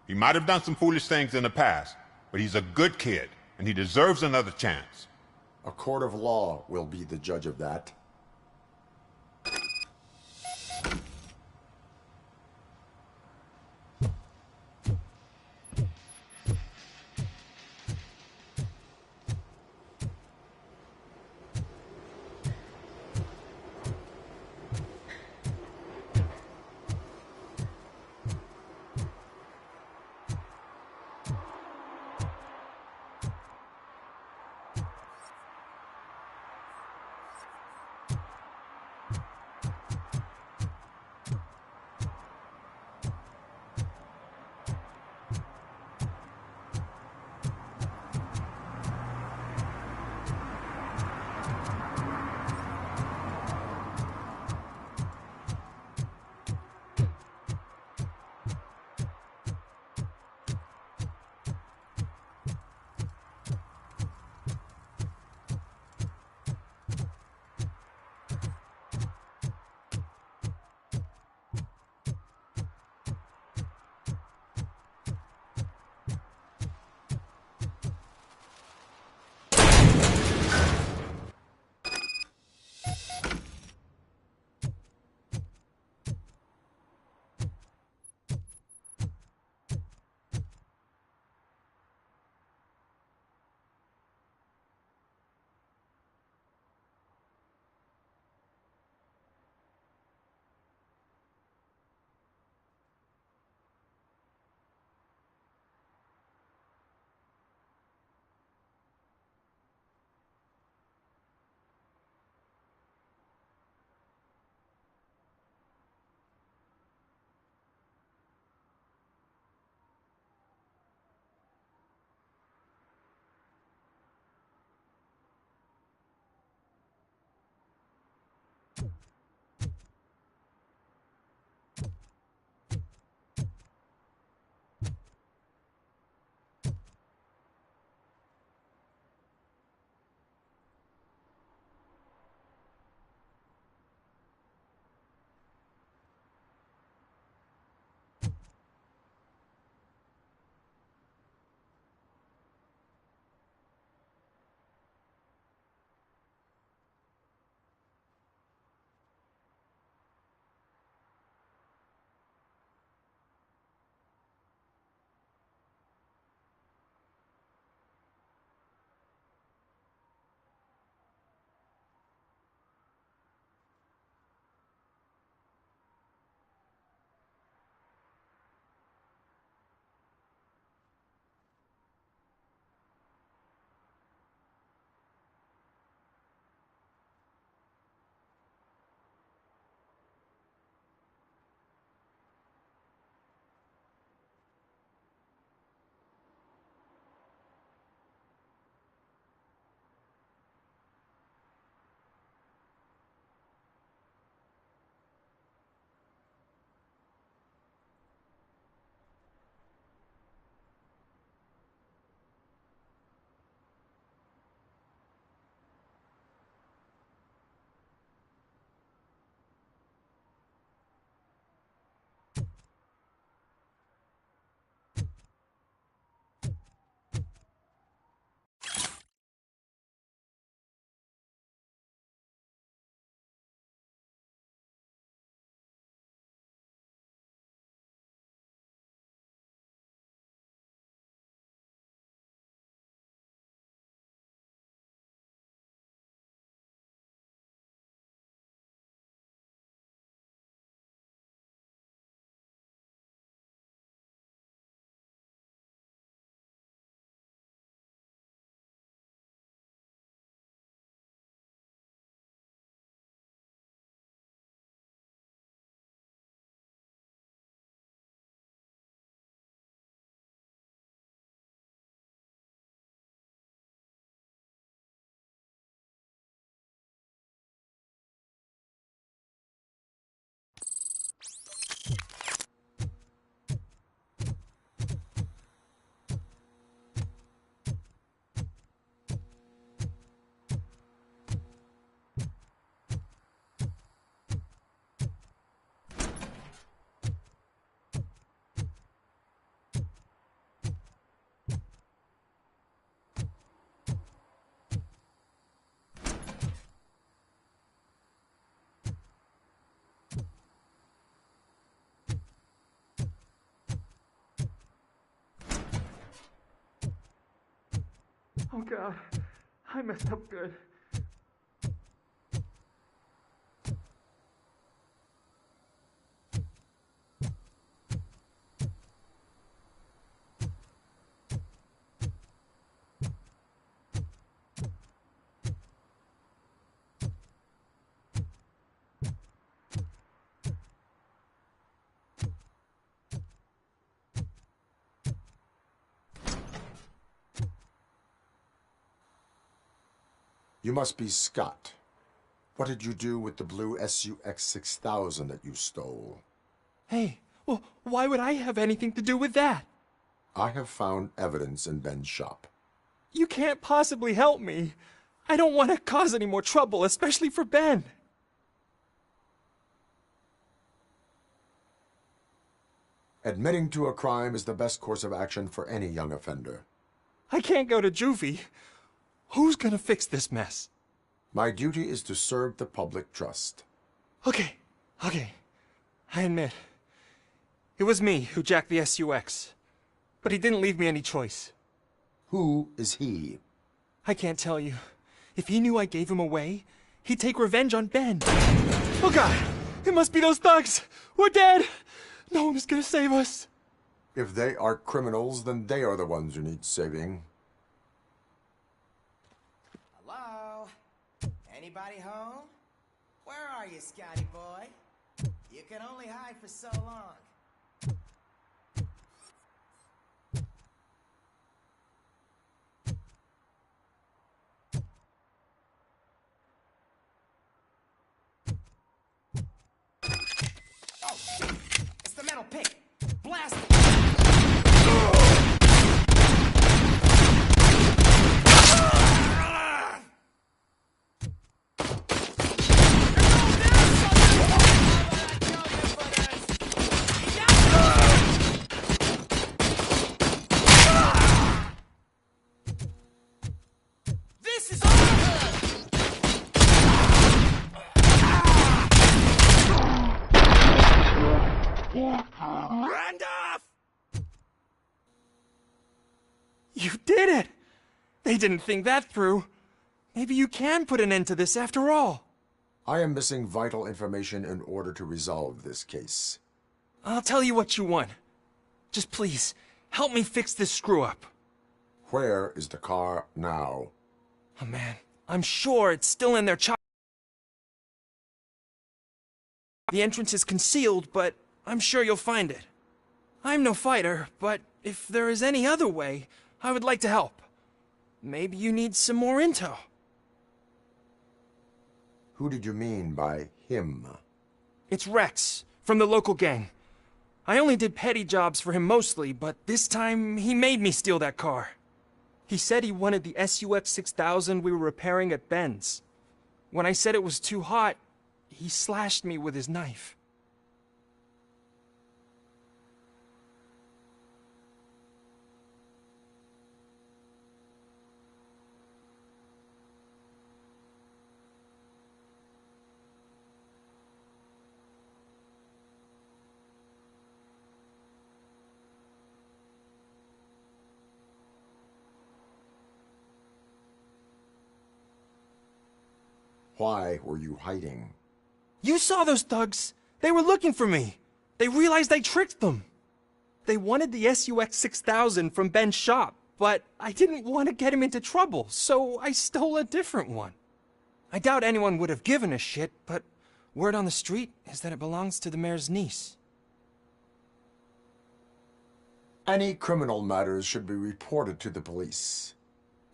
L: He might have done some foolish things in the past, but he's a good kid, and he deserves another chance.
K: A court of law will be the judge of that.
M: Oh God, I messed up good.
K: You must be Scott. What did you do with the blue SUX 6000 that you stole?
M: Hey, well, why would I have anything to do with that?
K: I have found evidence in Ben's shop.
M: You can't possibly help me. I don't want to cause any more trouble, especially for Ben.
K: Admitting to a crime is the best course of action for any young offender.
M: I can't go to juvie. Who's gonna fix this mess?
K: My duty is to serve the public trust.
M: Okay. I admit. It was me who jacked the SUX. But he didn't leave me any choice.
K: Who is he?
M: I can't tell you. If he knew I gave him away, he'd take revenge on Ben. Oh God! It must be those thugs! We're dead! No one is gonna save us.
K: If they are criminals, then they are the ones who need saving.
V: Hello? Anybody home? Where are you, Scotty boy? You can only hide for so long. Oh, shit! It's the metal pick! Blast it!
M: You did it! They didn't think that through. Maybe you can put an end to this after all.
K: I am missing vital information in order to resolve this case.
M: I'll tell you what you want. Just please, help me fix this screw-up.
K: Where is the car now?
M: Oh man, I'm sure it's still in their The entrance is concealed, but I'm sure you'll find it. I'm no fighter, but if there is any other way, I would like to help. Maybe you need some more intel.
K: Who did you mean by him?
M: It's Rex, from the local gang. I only did petty jobs for him mostly, but this time he made me steal that car. He said he wanted the SUX 6000 we were repairing at Ben's. When I said it was too hot, he slashed me with his knife.
K: Why were you hiding?
M: You saw those thugs! They were looking for me! They realized I tricked them! They wanted the SUX 6000 from Ben's shop, but I didn't want to get him into trouble, so I stole a different one. I doubt anyone would have given a shit, but word on the street is that it belongs to the mayor's niece.
K: Any criminal matters should be reported to the police.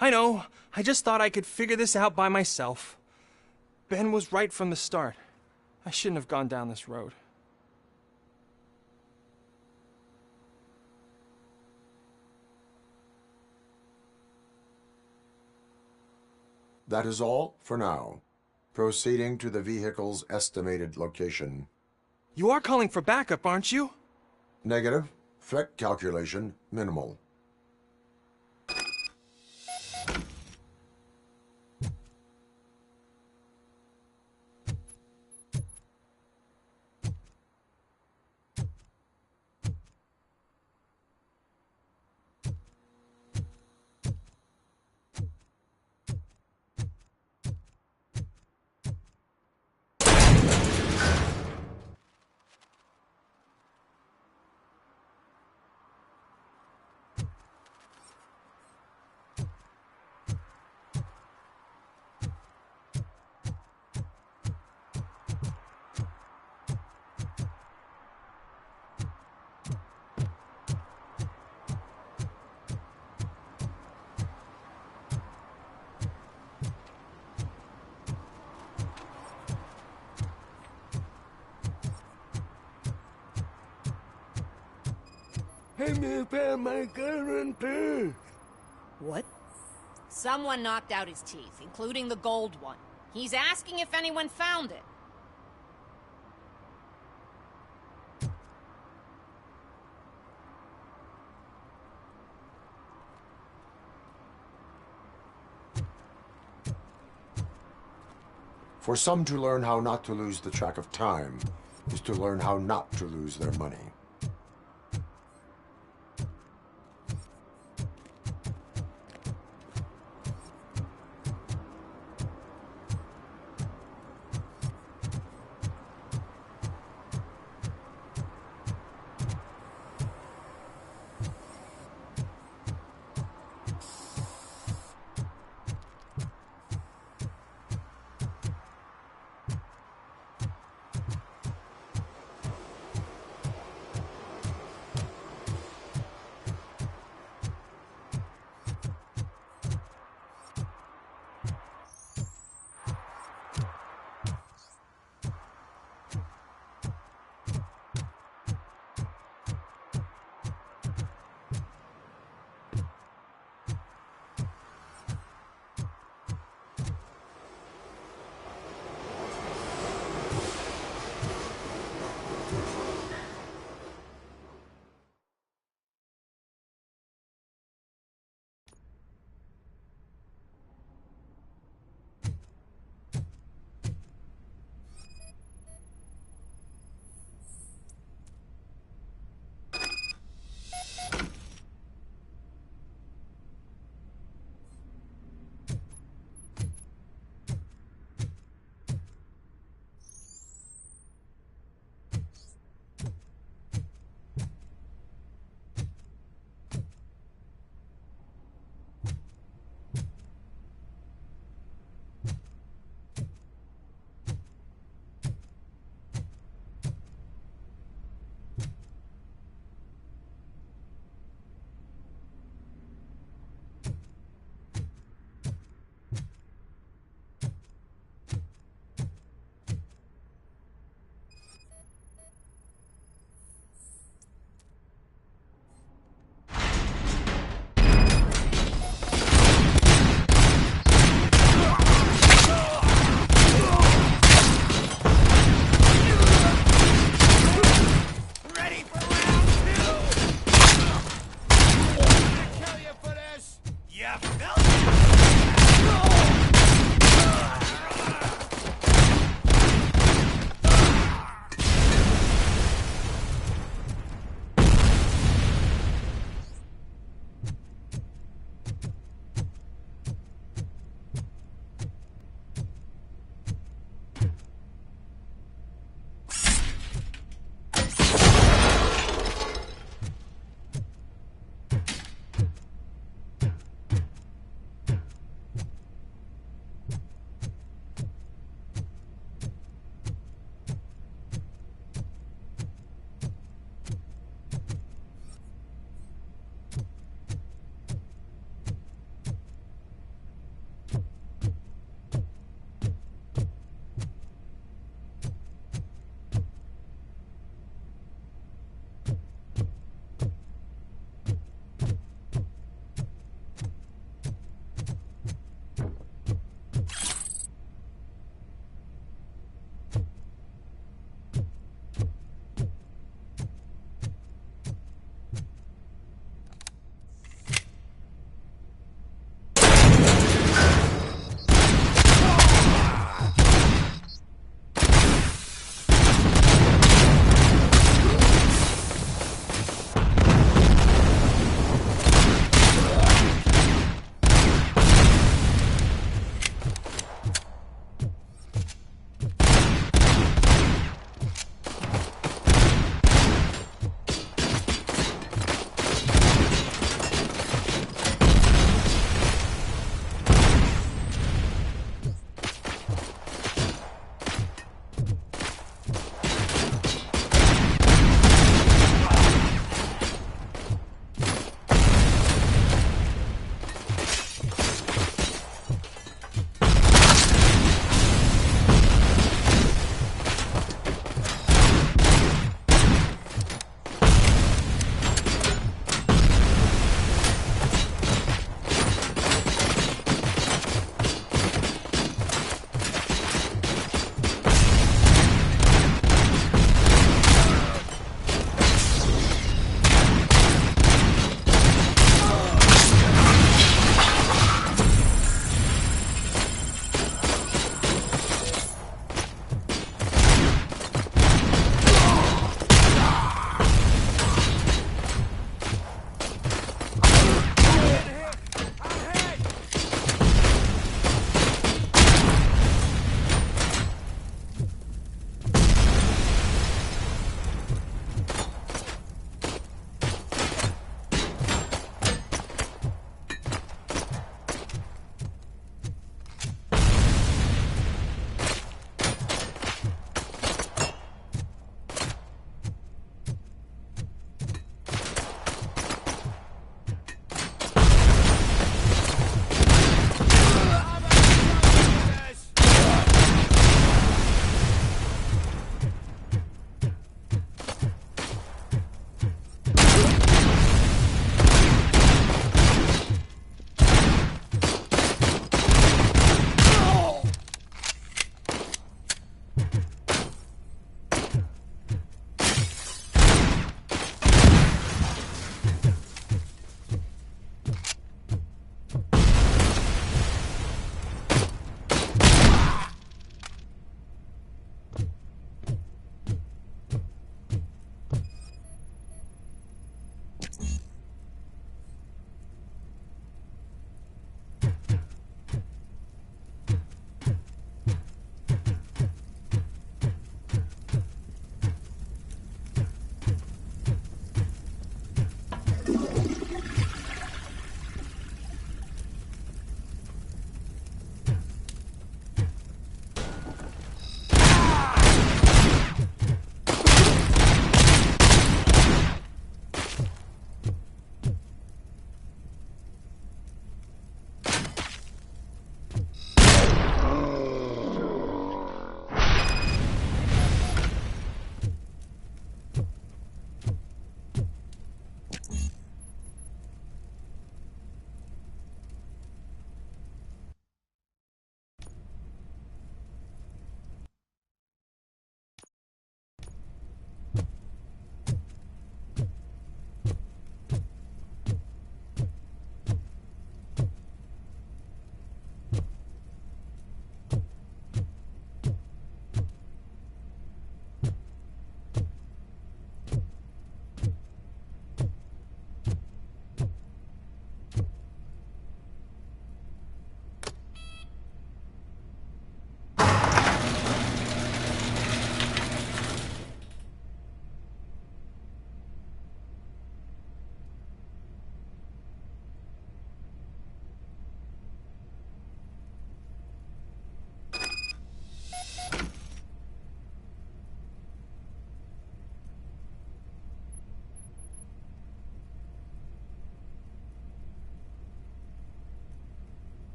M: I know. I just thought I could figure this out by myself. Ben was right from the start. I shouldn't have gone down this road.
K: That is all for now. Proceeding to the vehicle's estimated location.
M: You are calling for backup, aren't you?
K: Negative. Threat calculation minimal.
N: me found my gun and purse.
P: What? Someone knocked out his teeth, including the gold one. He's asking if anyone found it.
K: For some to learn how not to lose the track of time is to learn how not to lose their money.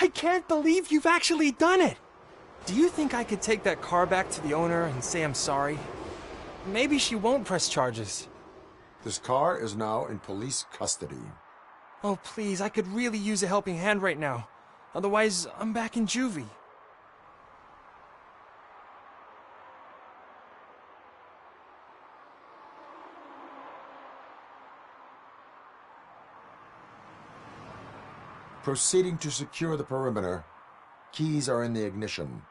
M: I can't believe you've actually done it! Do you think I could take that car back to the owner and say I'm sorry? Maybe she won't press charges.
K: This car is now in police custody.
M: Oh, please, I could really use a helping hand right now. Otherwise, I'm back in juvie.
K: Proceeding to secure the perimeter. Keys are in the ignition.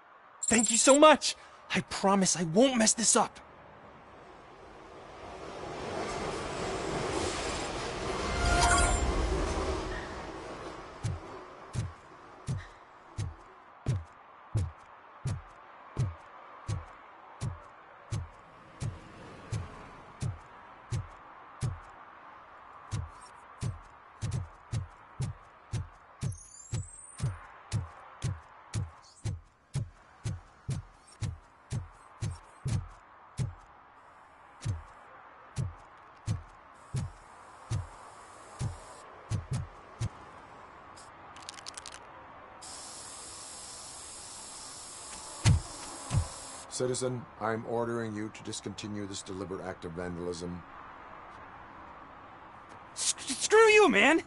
M: Thank you so much! I promise I won't mess this up.
K: Citizen, I'm ordering you to discontinue this deliberate act of vandalism.
M: Screw you, man!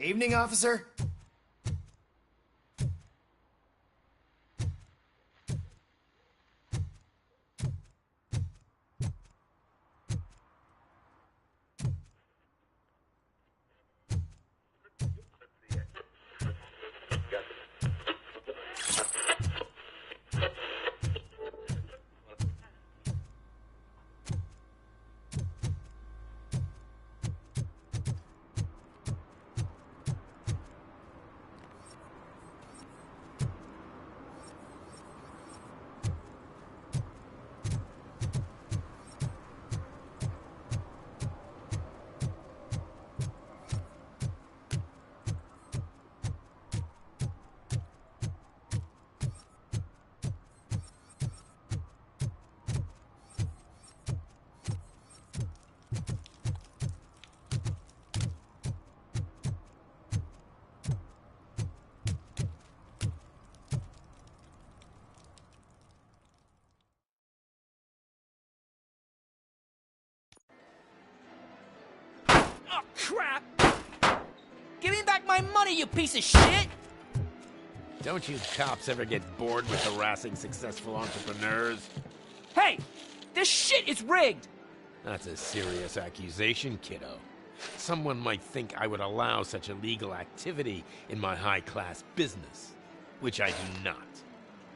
D: Evening, officer.
H: crap! Give me back my money, you piece of shit!
D: Don't you cops ever get bored with harassing successful entrepreneurs?
H: Hey! This shit is rigged!
D: That's a serious accusation, kiddo. Someone might think I would allow such illegal activity in my high-class business, which I do not.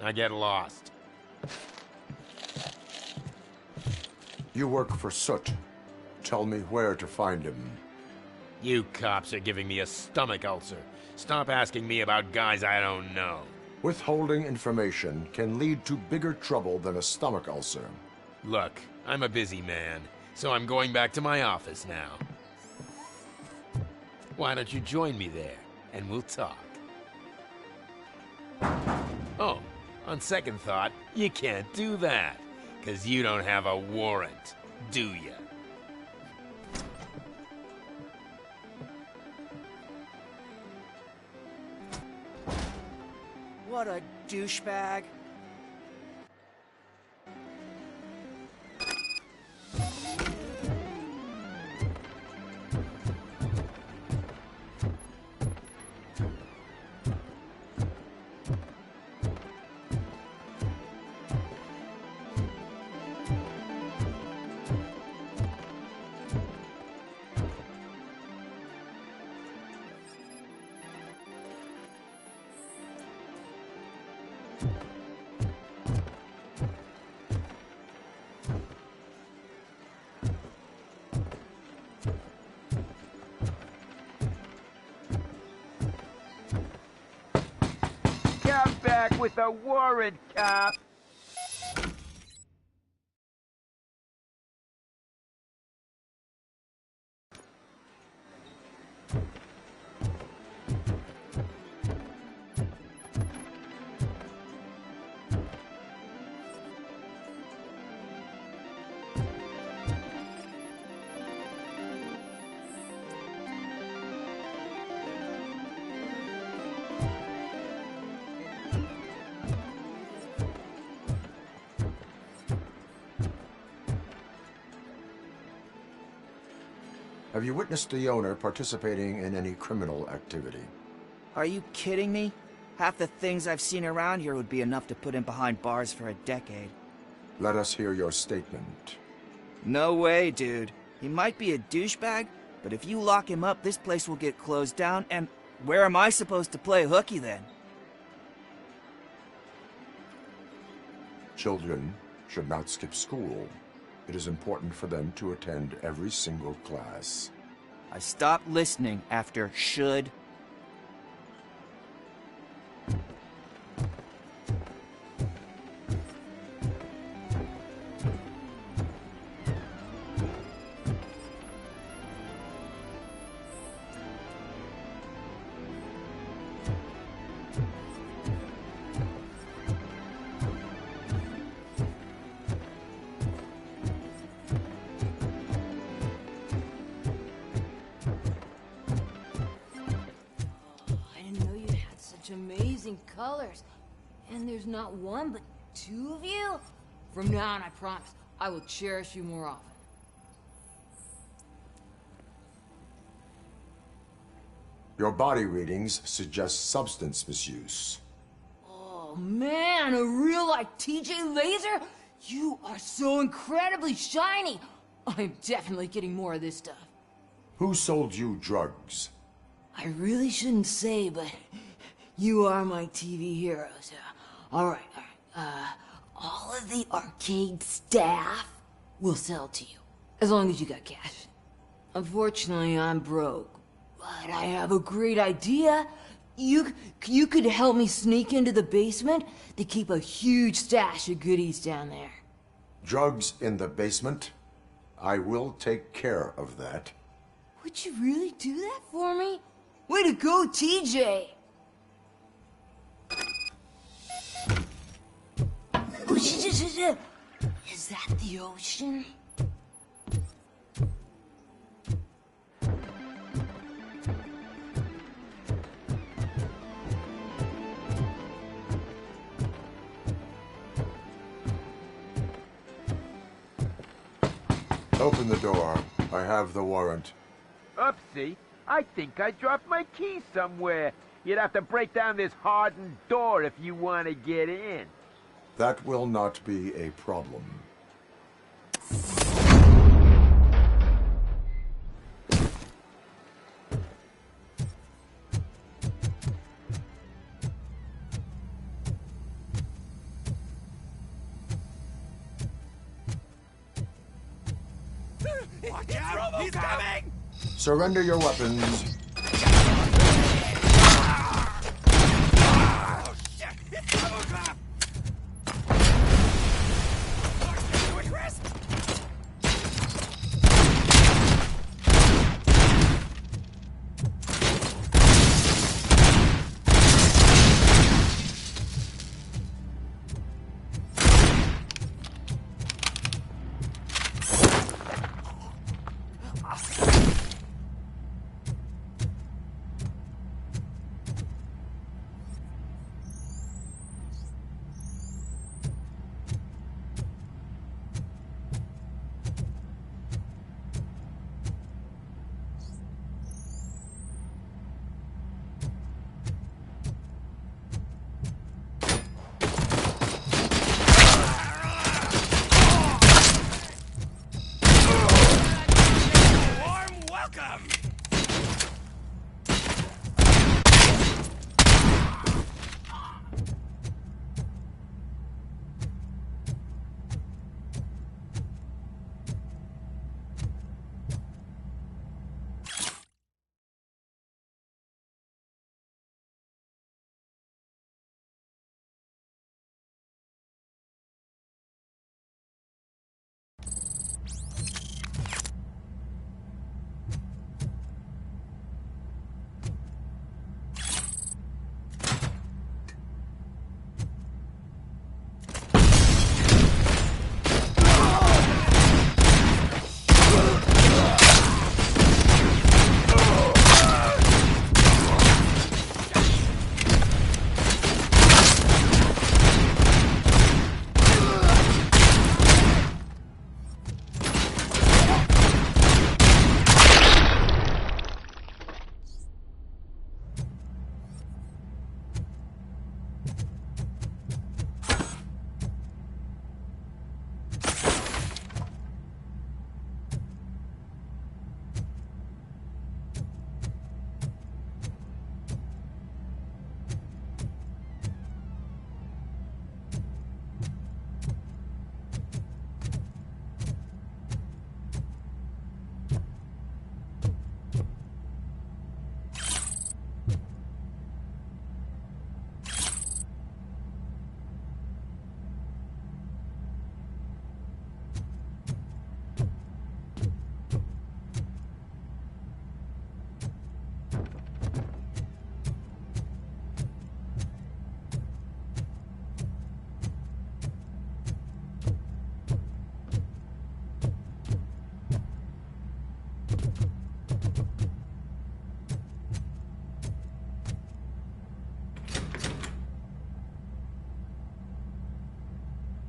D: I get lost.
K: You work for Soot. Tell me where to find him.
D: You cops are giving me a stomach ulcer. Stop asking me about guys I don't know.
K: Withholding information can lead to bigger trouble than a stomach ulcer.
D: Look, I'm a busy man, so I'm going back to my office now. Why don't you join me there, and we'll talk. Oh, on second thought, you can't do that, 'cause you don't have a warrant, do ya?
B: What a douchebag.
H: Come back with a warrant, cop!
K: Have you witnessed the owner participating in any criminal activity?
B: Are you kidding me? Half the things I've seen around here would be enough to put him behind bars for a decade.
K: Let us hear your statement.
B: No way, dude. He might be a douchebag, but if you lock him up, this place will get closed down, and where am I supposed to play hooky then?
K: Children should not skip school. It is important for them to attend every single class.
B: I stopped listening after should.
J: Amazing colors. And there's not one, but two of you? From now on, I promise, I will cherish you more often.
K: Your body readings suggest substance misuse.
J: Oh man, a real like TJ Laser? You are so incredibly shiny. I'm definitely getting more of this stuff.
K: Who sold you drugs?
J: I really shouldn't say, but you are my TV heroes. All right. All of the arcade staff will sell to you, as long as you got cash. Unfortunately, I'm broke, but I have a great idea. You could help me sneak into the basement to keep a huge stash of goodies down there.
K: Drugs in the basement? I will take care of that.
J: Would you really do that for me? Way to go, TJ! Is that the ocean?
K: Open the door. I have the warrant.
Q: Oopsie. I think I dropped my keys somewhere. You'd have to break down this hardened door if you want to get in.
K: That will not be a problem.
Q: Watch out! He's coming!
K: Surrender your weapons.
Q: Oh, shit! It's Robocop!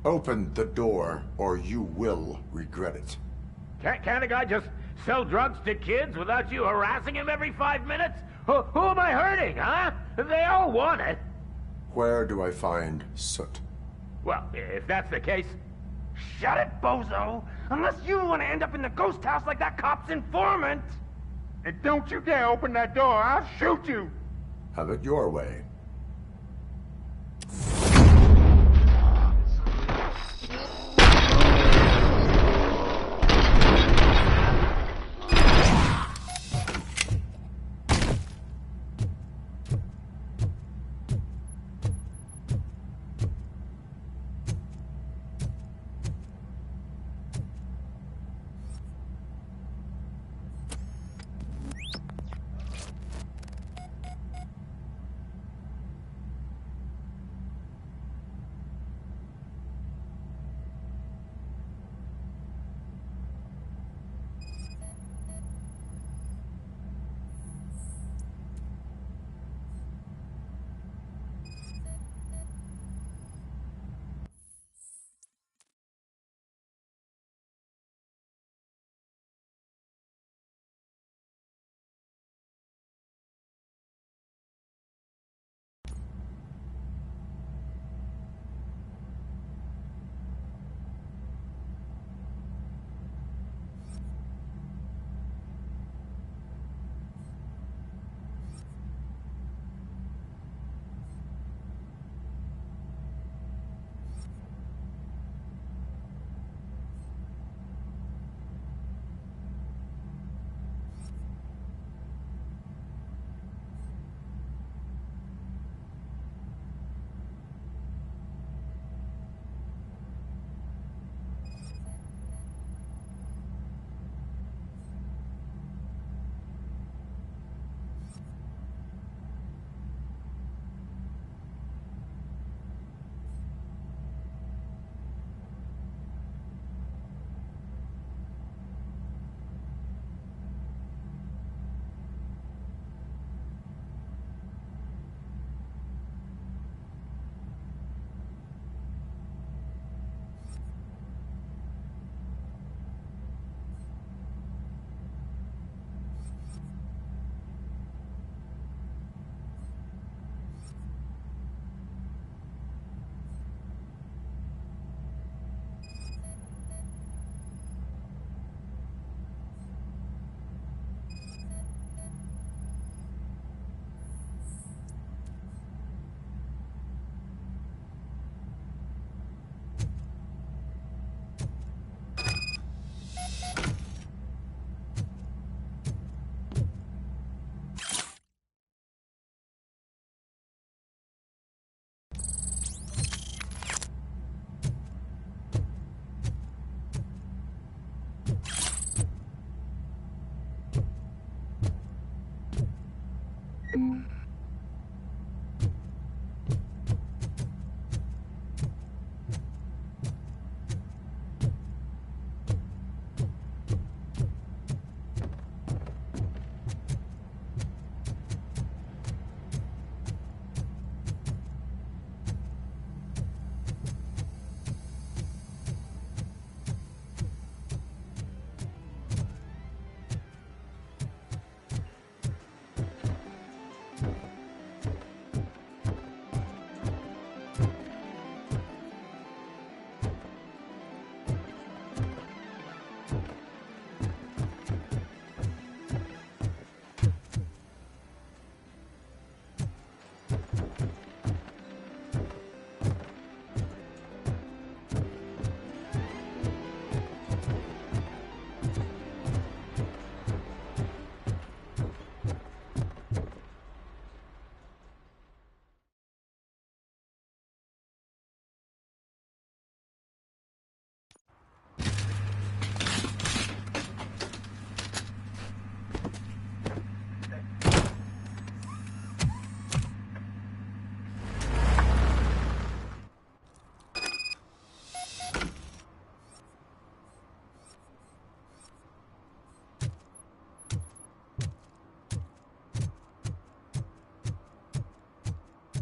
K: Open the door, or you will regret it.
Q: Can't a guy just sell drugs to kids without you harassing him every 5 minutes? Who am I hurting, huh? They all want it.
K: Where do I find Soot?
Q: Well, if that's the case, shut it, bozo! Unless you want to end up in the ghost house like that cop's informant! And don't you dare open that door, I'll shoot you!
K: Have it your way.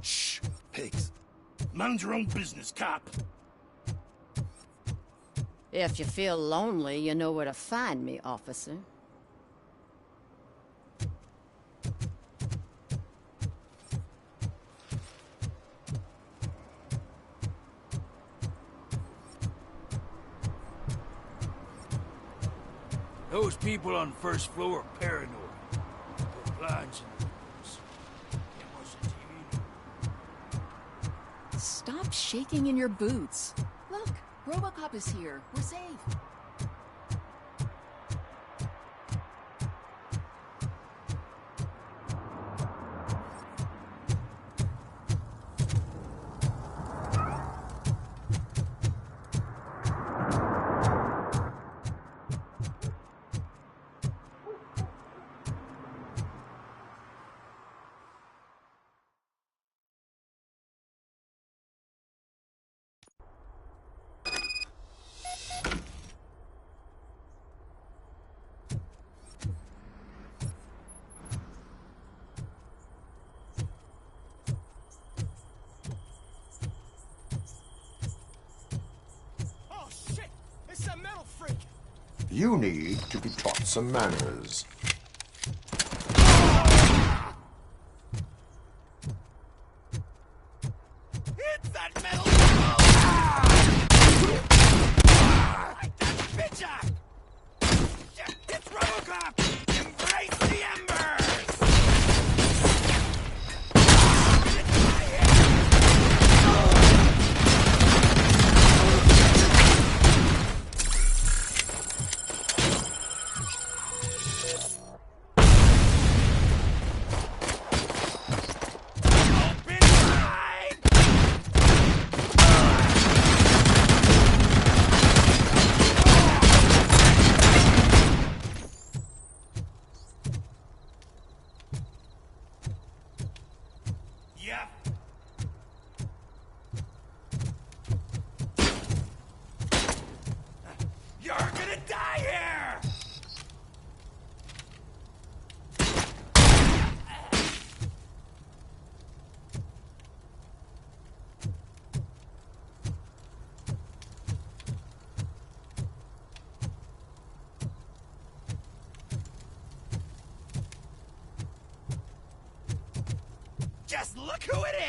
N: Shh, pigs. Mind your own business, cop.
P: If you feel lonely, you know where to find me, officer.
E: Those people on the first floor are paranoid. Put blinds in the windows. Can't watch the TV.
S: Stop shaking in your boots. Look, Robocop is here. We're safe.
K: You need to be taught some manners.
N: It's that metal! Like that bitch! Shit, it's Robocop! Embrace the embers! You're gonna die here! Just look who it is!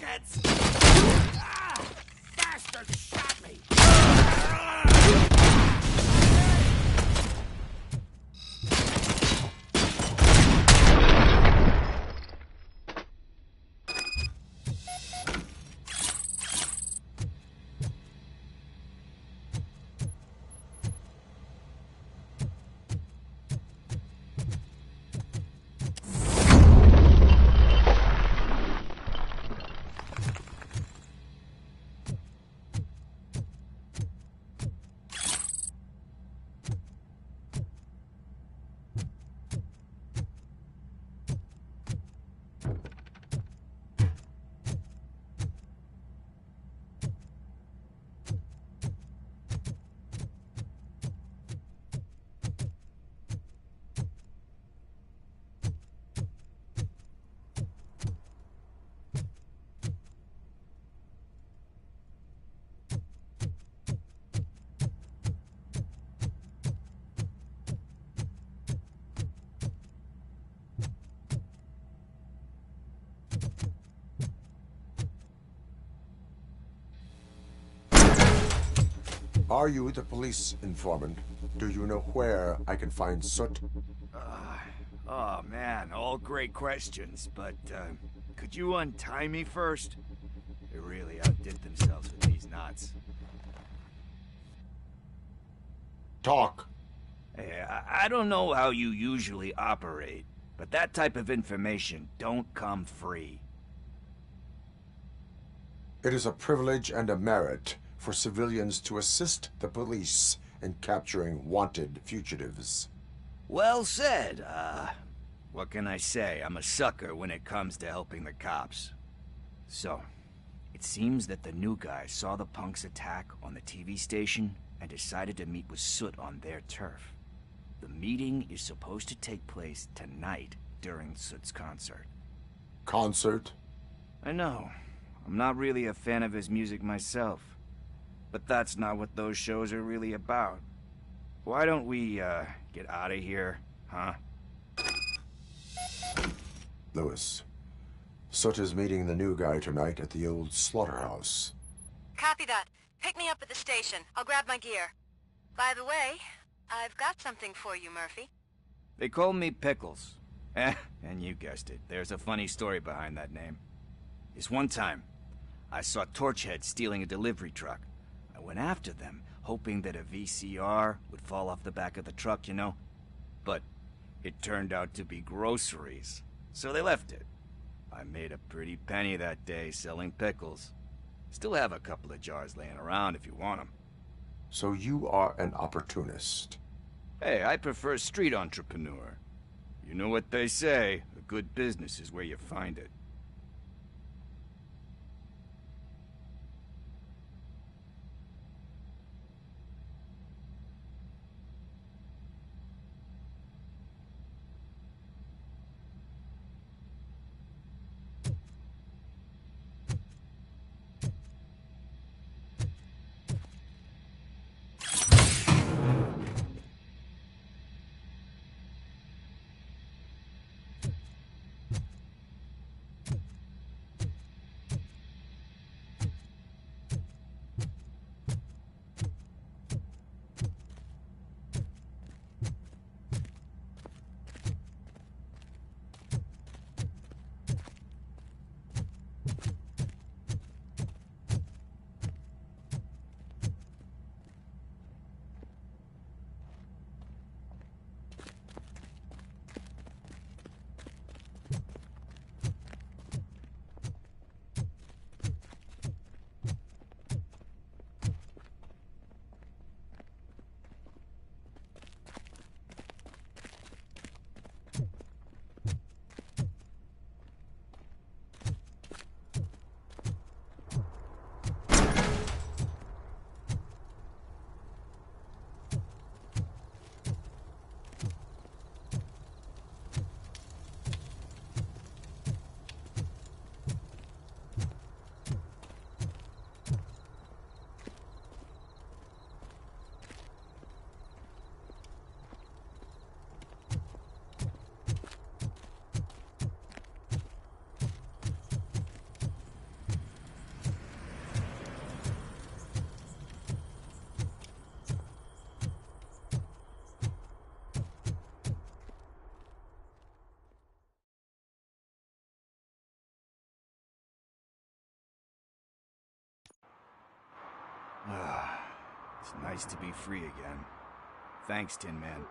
N: dickheads! Ah! Bastard shot me!
K: Are you the police informant? Do you know where I can find Soot?
A: Oh man, all great questions, but could you untie me first? They really outdid themselves with these knots.
K: Talk.
A: Hey, I don't know how you usually operate, but that type of information don't come free.
K: It is a privilege and a merit for civilians to assist the police in capturing wanted fugitives.
A: Well said. What can I say? I'm a sucker when it comes to helping the cops. So, it seems that the new guy saw the punks' attack on the TV station and decided to meet with Soot on their turf. The meeting is supposed to take place tonight during Soot's concert.
K: Concert?
A: I know. I'm not really a fan of his music myself. But that's not what those shows are really about. Why don't we, get out of here, huh?
K: Lewis, Soot is meeting the new guy tonight at the old slaughterhouse.
I: Copy that. Pick me up at the station. I'll grab my gear. By the way, I've got something for you, Murphy.
A: They call me Pickles. And you guessed it, there's a funny story behind that name. This one time, I saw Torchhead stealing a delivery truck. I went after them, hoping that a VCR would fall off the back of the truck, you know? But it turned out to be groceries, so they left it. I made a pretty penny that day selling pickles. Still have a couple of jars laying around if you want them.
K: So you are an opportunist.
A: Hey, I prefer street entrepreneur. You know what they say, a good business is where you find it. It's nice to be free again. Thanks, Tin Man.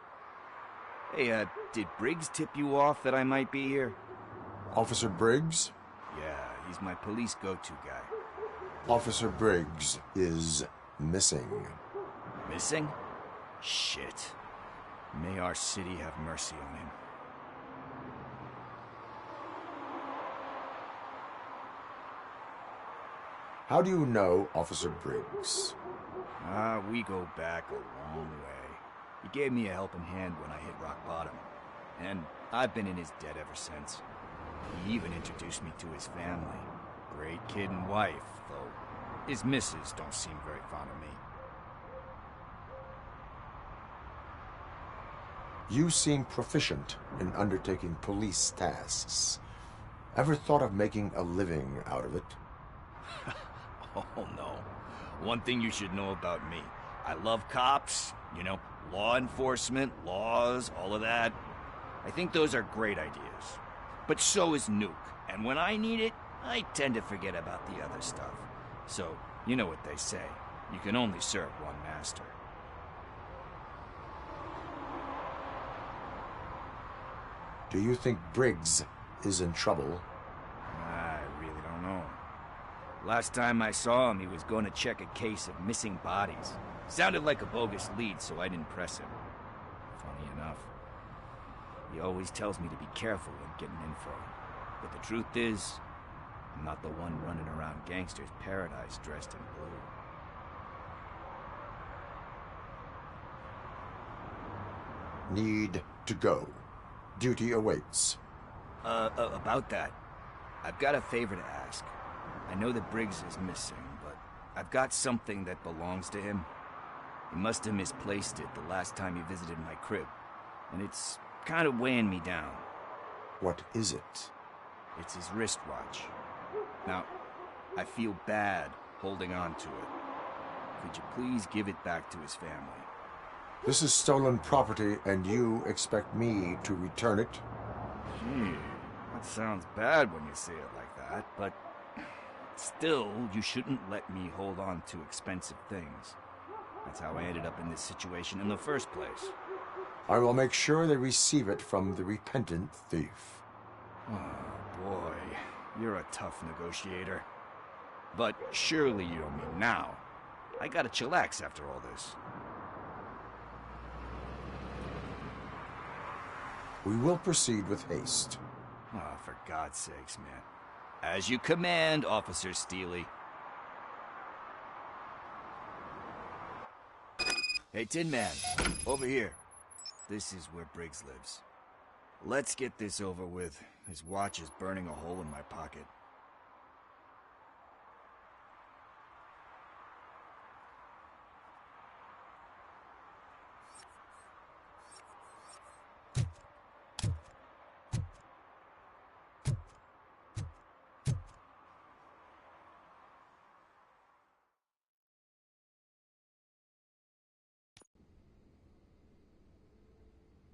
A: Hey, did Briggs tip you off that I might be here?
K: Officer Briggs?
A: Yeah, he's my police go-to guy.
K: Officer Briggs is missing.
A: Missing? Shit. May our city have mercy on him.
K: How do you know Officer Briggs?
A: We go back a long way. He gave me a helping hand when I hit rock bottom. And I've been in his debt ever since. He even introduced me to his family. Great kid and wife, though his missus don't seem very fond of me.
K: You seem proficient in undertaking police tasks. Ever thought of making a living out of it?
A: Oh, no. One thing you should know about me. I love cops, you know, law enforcement, laws, all of that. I think those are great ideas. But so is Nuke, and when I need it, I tend to forget about the other stuff. So, you know what they say. You can only serve one master.
K: Do you think Briggs is in trouble?
A: I really don't know. Last time I saw him, he was going to check a case of missing bodies. Sounded like a bogus lead, so I didn't press him. Funny enough. He always tells me to be careful when getting info. But the truth is, I'm not the one running around gangster's paradise dressed in blue.
K: Need to go. Duty awaits.
A: About that, I've got a favor to ask. I know that Briggs is missing, but I've got something that belongs to him. He must have misplaced it the last time he visited my crib, and it's kind of weighing me down.
K: What is it?
A: It's his wristwatch. Now, I feel bad holding on to it. Could you please give it back to his family?
K: This is stolen property, and you expect me to return it?
A: Gee, that sounds bad when you say it like that, but still, you shouldn't let me hold on to expensive things. That's how I ended up in this situation in the first place.
K: I will make sure they receive it from the repentant thief.
A: Oh, boy. You're a tough negotiator. But surely you don't mean now. I gotta chillax after all this.
K: We will proceed with haste.
A: Oh, for God's sakes, man. As you command, Officer Steely. Hey, Tin Man, over here. This is where Briggs lives. Let's get this over with. His watch is burning a hole in my pocket.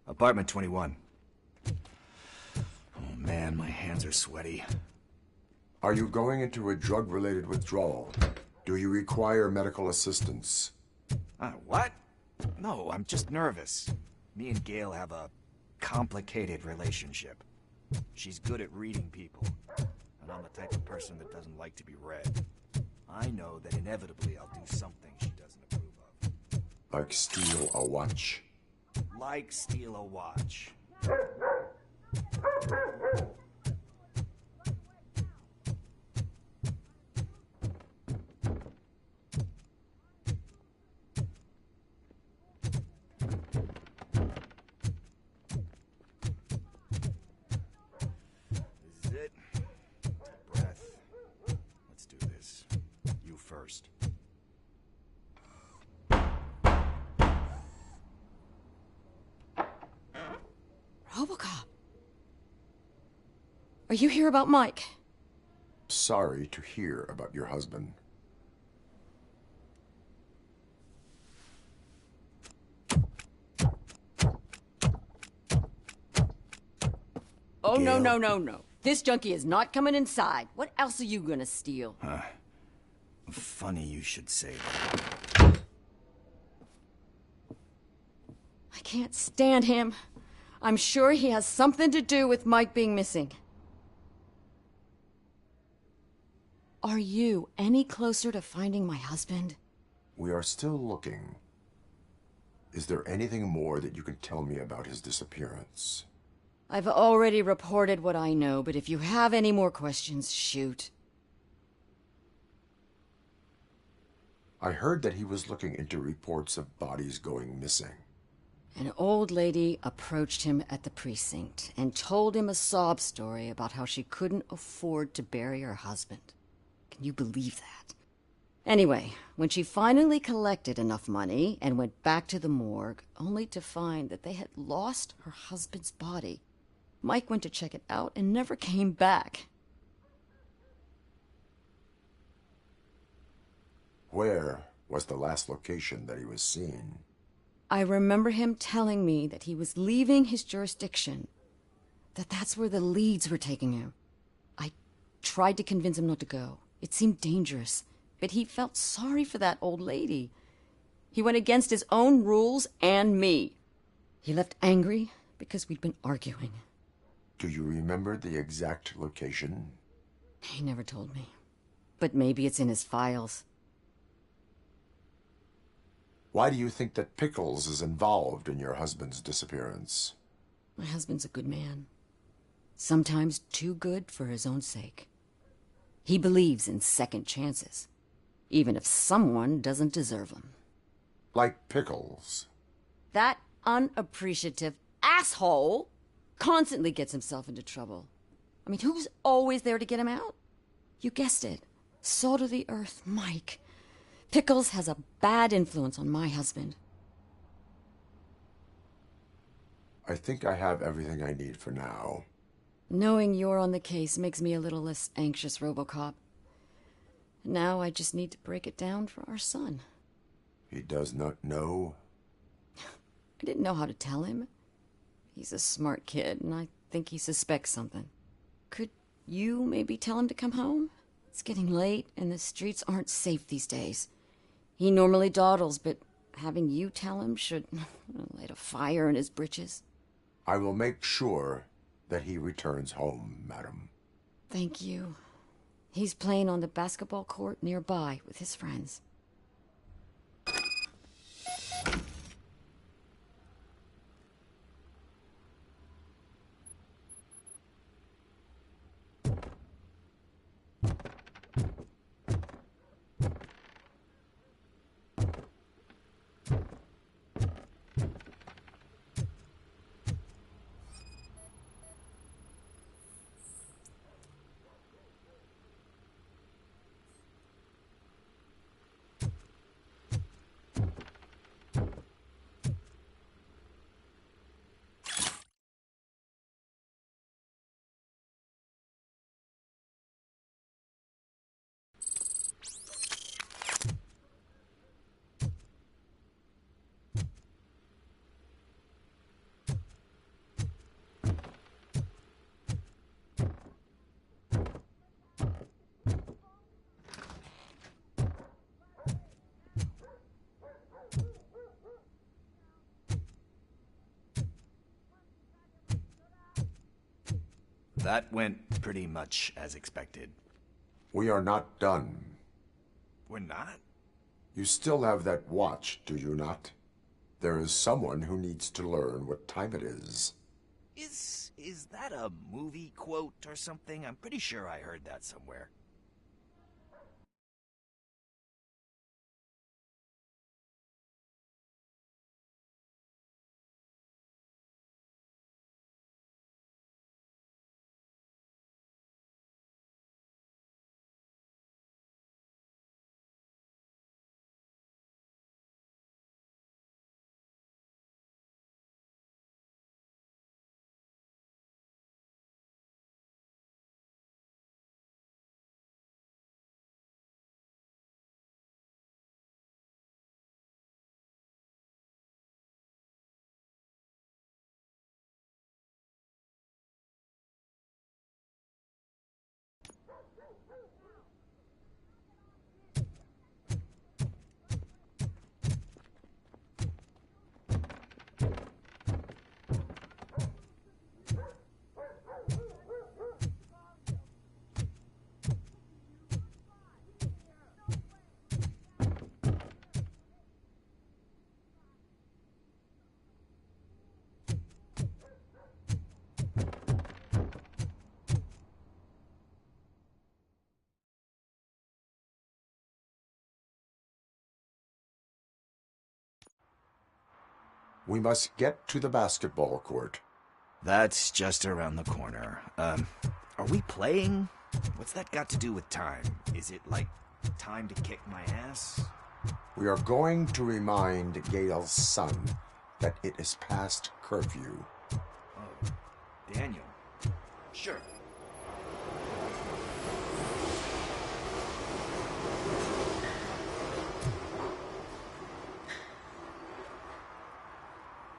A: Apartment 21. Oh man, my hands are sweaty.
K: Are you going into a drug-related withdrawal? Do you require medical assistance?
A: What? No, I'm just nervous. Me and Gail have a complicated relationship. She's good at reading people, and I'm the type of person that doesn't like to be read. I know that inevitably I'll do something she doesn't approve of.
K: Like steal a watch?
A: Like steal a watch. This is it. Deep breath. Let's do this. You first.
O: Robocop. Are you here about Mike?
K: Sorry to hear about your husband.
O: Oh, no, no, no, no. This junkie is not coming inside. What else are you gonna steal?
A: Funny you should say that.
O: I can't stand him. I'm sure he has something to do with Mike being missing. Are you any closer to finding my husband?
K: We are still looking. Is there anything more that you can tell me about his disappearance?
O: I've already reported what I know, but if you have any more questions, shoot.
K: I heard that he was looking into reports of bodies going missing.
O: An old lady approached him at the precinct and told him a sob story about how she couldn't afford to bury her husband. Can you believe that? Anyway, when she finally collected enough money and went back to the morgue, only to find that they had lost her husband's body, Mike went to check it out and never came back.
K: Where was the last location that he was seen?
O: I remember him telling me that he was leaving his jurisdiction, that's where the leads were taking him. I tried to convince him not to go. It seemed dangerous, but he felt sorry for that old lady. He went against his own rules and me. He left angry because we'd been arguing.
K: Do you remember the exact location?
O: He never told me, but maybe it's in his files.
K: Why do you think that Pickles is involved in your husband's disappearance?
O: My husband's a good man. Sometimes too good for his own sake. He believes in second chances, even if someone doesn't deserve them.
K: Like Pickles.
O: That unappreciative asshole constantly gets himself into trouble. I mean, who's always there to get him out? You guessed it. Salt of the earth, Mike. Pickles has a bad influence on my husband.
K: I think I have everything I need for now.
O: Knowing you're on the case makes me a little less anxious, Robocop. Now I just need to break it down for our son.
K: He does not know?
O: I didn't know how to tell him. He's a smart kid, and I think he suspects something. Could you maybe tell him to come home? It's getting late, and the streets aren't safe these days. He normally dawdles, but having you tell him should light a fire in his britches.
K: I will make sure that he returns home, madam.
O: Thank you. He's playing on the basketball court nearby with his friends.
A: That went pretty much as expected.
K: We are not done.
A: We're not?
K: You still have that watch, do you not? There is someone who needs to learn what time it is.
B: Is that a movie quote or something? I'm pretty sure I heard that somewhere.
K: We must get to the basketball court.
A: That's just around the corner. Are we playing? What's that got to do with time? Is it like time to kick my ass?
K: We are going to remind Gale's son that it is past curfew.
A: Oh, Daniel. Sure.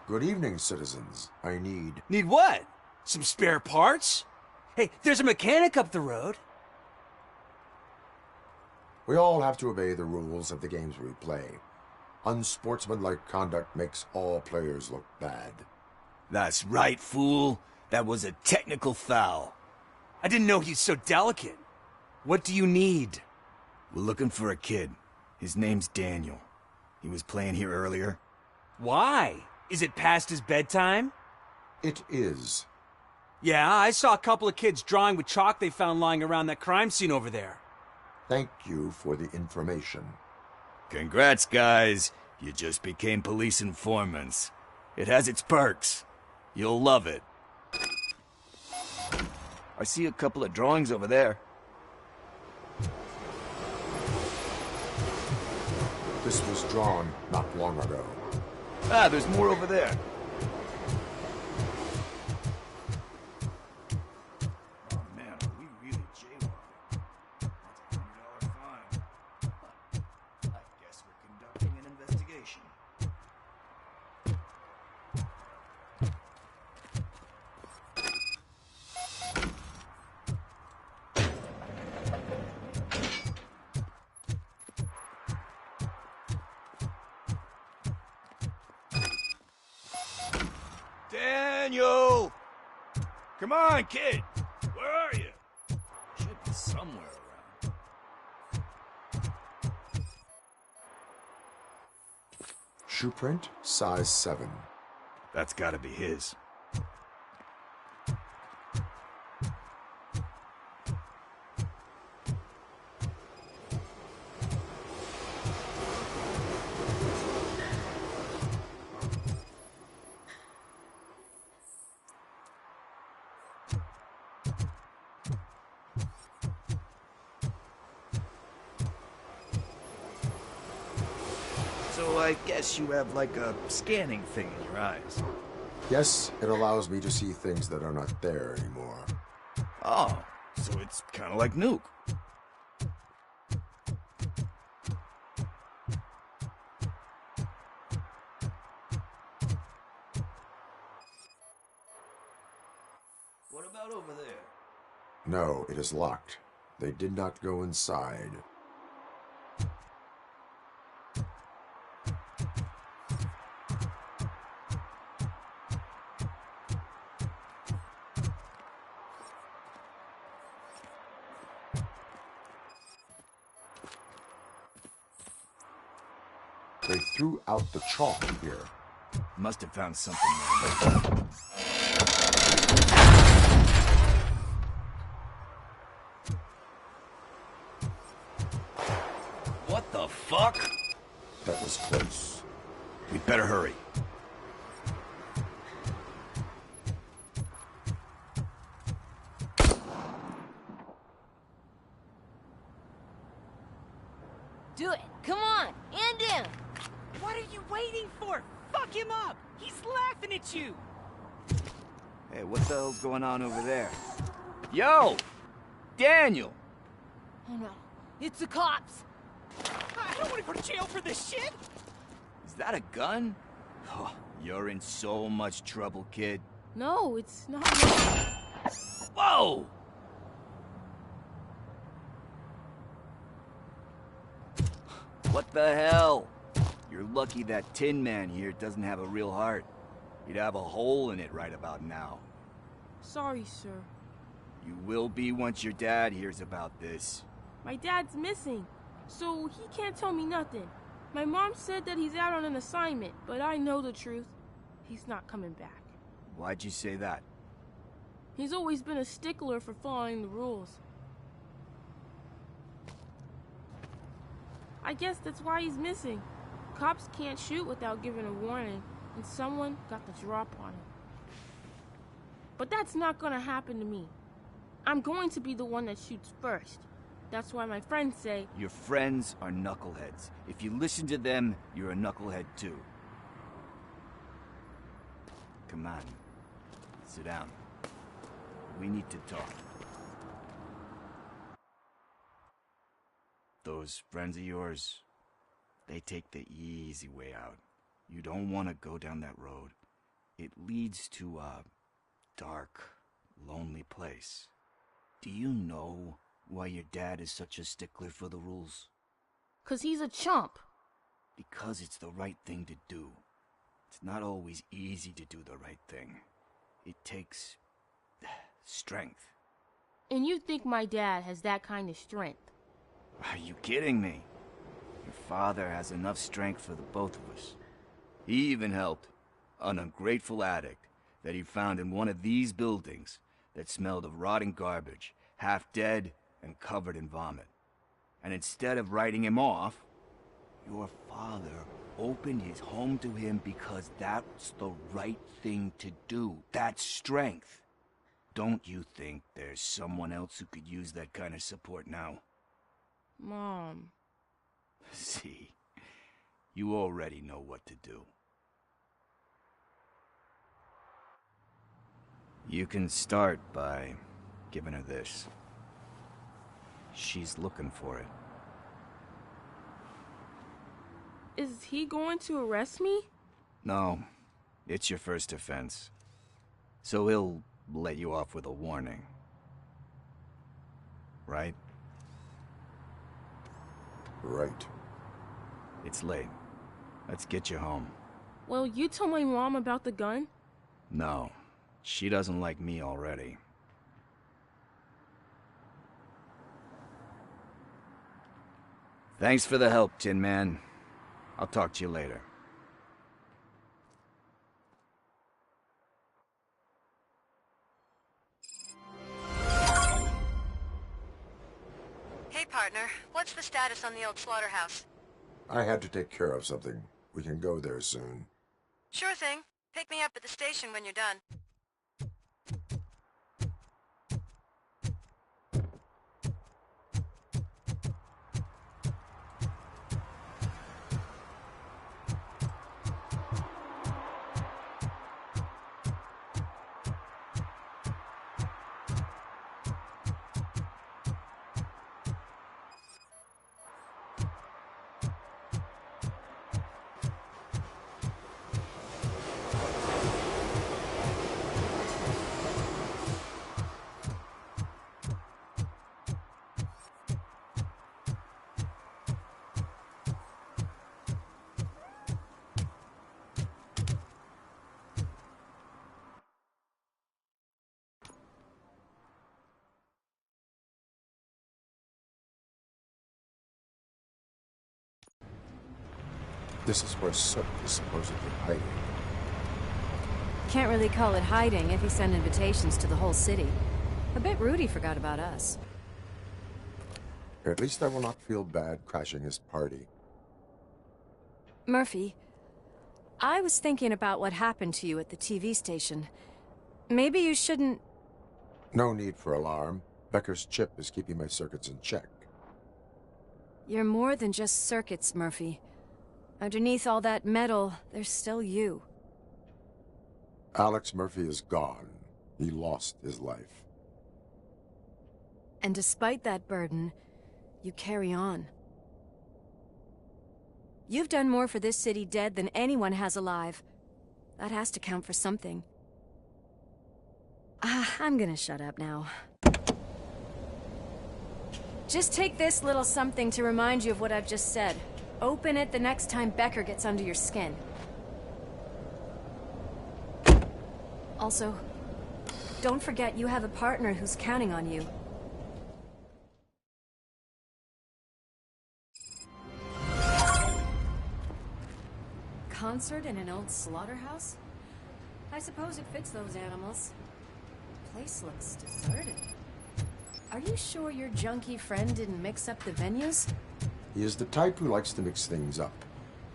K: Good evening, citizens. I need...
E: Need what? Some spare parts? Hey, there's a mechanic up the road.
K: We all have to obey the rules of the games we play. Unsportsmanlike conduct makes all players look bad.
A: That's right, fool. That was a technical foul.
E: I didn't know he's so delicate. What do you need?
A: We're looking for a kid. His name's Daniel. He was playing here earlier.
E: Why? Is it past his bedtime?
K: It is.
E: Yeah, I saw a couple of kids drawing with chalk they found lying around that crime scene over there.
K: Thank you for the information.
A: Congrats, guys. You just became police informants. It has its perks. You'll love it. I see a couple of drawings over there.
K: This was drawn not long ago.
A: Ah, there's more over there. Oh man, are we really jaywalking? That's a $100 fine. I guess we're conducting an investigation. Daniel! Come on, kid! Where are you? Should be somewhere around.
K: Shoe print, size 7.
A: That's gotta be his. So I guess you have like a scanning thing in your eyes.
K: Yes, it allows me to see things that are not there anymore.
A: Oh, so it's kind of like Nuke. What about over there?
K: No, it is locked. They did not go inside. They threw out the chalk here.
A: Must have found something there. What the fuck?
K: That was close.
A: We'd better hurry.
P: Do it. Come on. End him.
R: What are you waiting for? Fuck him up. He's laughing at you.
A: Hey, what the hell's going on over there? Yo! Daniel!
P: Oh no. It's the cops.
R: I don't want to go to jail for this shit.
A: Is that a gun? Oh, you're in so much trouble, kid.
I: No, it's not.
A: Whoa! What the hell? You're lucky that Tin Man here doesn't have a real heart. He'd have a hole in it right about now.
I: Sorry, sir.
A: You will be once your dad hears about this.
I: My dad's missing, so he can't tell me nothing. My mom said that he's out on an assignment, but I know the truth. He's not coming back.
A: Why'd you say that?
I: He's always been a stickler for following the rules. I guess that's why he's missing. Cops can't shoot without giving a warning.
F: and someone got the drop on him. But that's not gonna happen to me. I'm going to be the one that shoots first. That's why my friends say...
A: Your friends are knuckleheads. If you listen to them, you're a knucklehead too. Come on. Sit down. We need to talk. Those friends of yours, they take the easy way out. You don't want to go down that road. It leads to a dark, lonely place. Do you know why your dad is such a stickler for the rules?
F: 'Cause he's a chump.
A: Because it's the right thing to do. It's not always easy to do the right thing. It takes strength.
F: And you think my dad has that kind of strength?
A: Are you kidding me? Your father has enough strength for the both of us. He even helped an ungrateful addict that he found in one of these buildings that smelled of rotting garbage, half dead and covered in vomit. And instead of writing him off, your father opened his home to him because that's the right thing to do. That's strength. Don't you think there's someone else who could use that kind of support now?
F: Mom.
A: See, you already know what to do. You can start by giving her this. She's looking for it.
F: Is he going to arrest me?
A: No, it's your first offense. So he'll let you off with a warning. Right?
K: Right.
A: It's late. Let's get you home.
F: Well, you told my mom about the gun?
A: No, she doesn't like me already. Thanks for the help, Tin Man. I'll talk to you later.
U: Hey, partner. What's the status on the old slaughterhouse?
K: I had to take care of something. We can go there soon.
U: Sure thing. Pick me up at the station when you're done.
K: This is where Sook is supposedly hiding.
I: Can't really call it hiding if he sent invitations to the whole city. I bet Rudy forgot about us.
K: At least I will not feel bad crashing his party.
I: Murphy, I was thinking about what happened to you at the TV station. Maybe you shouldn't...
K: No need for alarm. Becker's chip is keeping my circuits in check.
I: You're more than just circuits, Murphy. Underneath all that metal, there's still you.
K: Alex Murphy is gone. He lost his life.
I: And despite that burden, you carry on. You've done more for this city dead than anyone has alive. That has to count for something. I'm gonna shut up now. Just take this little something to remind you of what I've just said. Open it the next time Becker gets under your skin. Also, don't forget you have a partner who's counting on you. Concert in an old slaughterhouse? I suppose it fits those animals. The place looks deserted. Are you sure your junkie friend didn't mix up the venues?
K: He is the type who likes to mix things up.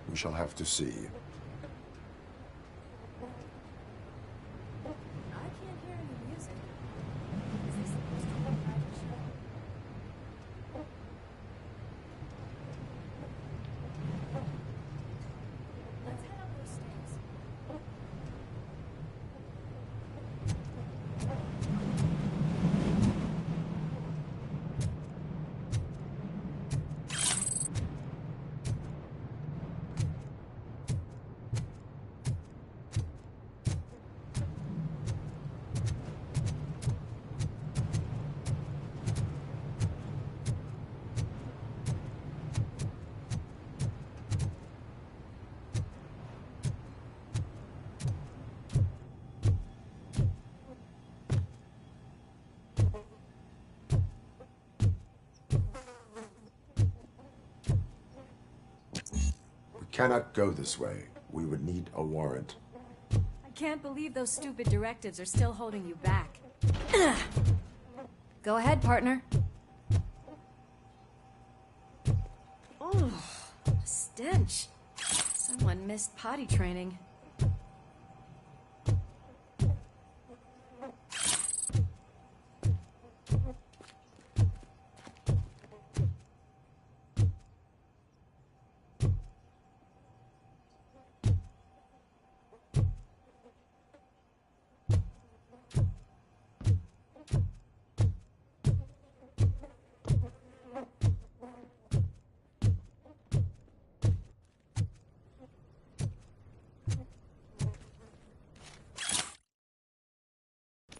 K: We shall have to see. cannot go this way. We would need a warrant.
I: I can't believe those stupid directives are still holding you back. Go ahead, partner. Oh, stench. Someone missed potty training.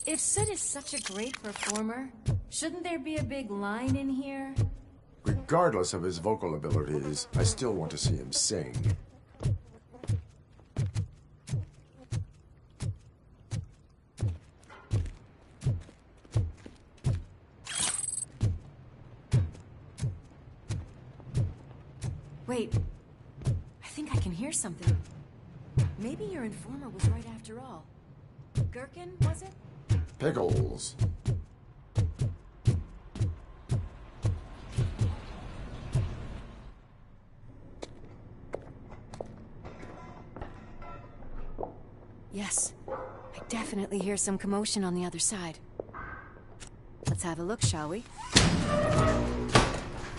I: If Sid is such a great performer, shouldn't there be a big line in here?
K: Regardless of his vocal abilities, I still want to see him sing.
I: Wait, I think I can hear something. Maybe your informer was right after all. Gherkin, was it?
K: Pickles.
I: Yes, I definitely hear some commotion on the other side. Let's have a look, shall we?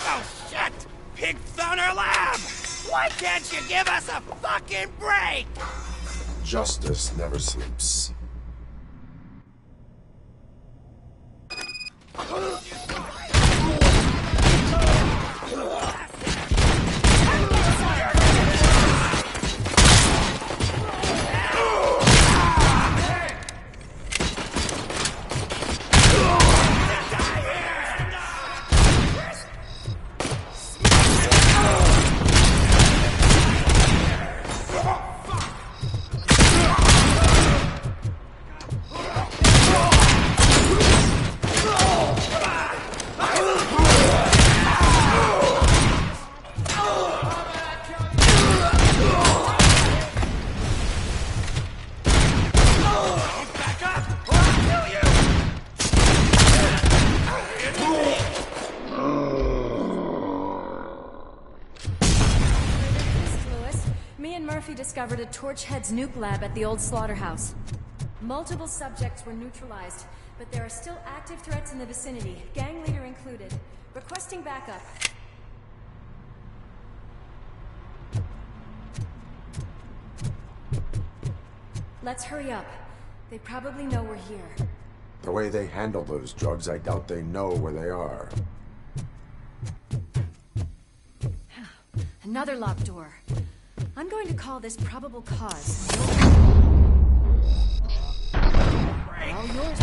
E: Oh, shit! Pig found our lab! Why can't you give us a fucking break?
K: Justice never sleeps.
I: Discovered a Torchhead's nuke lab at the old slaughterhouse. Multiple subjects were neutralized, but there are still active threats in the vicinity, gang leader included. Requesting backup. Let's hurry up. They probably know we're here.
K: The way they handle those drugs, I doubt they know where they are.
I: Another locked door. I'm going to call this probable cause. All yours.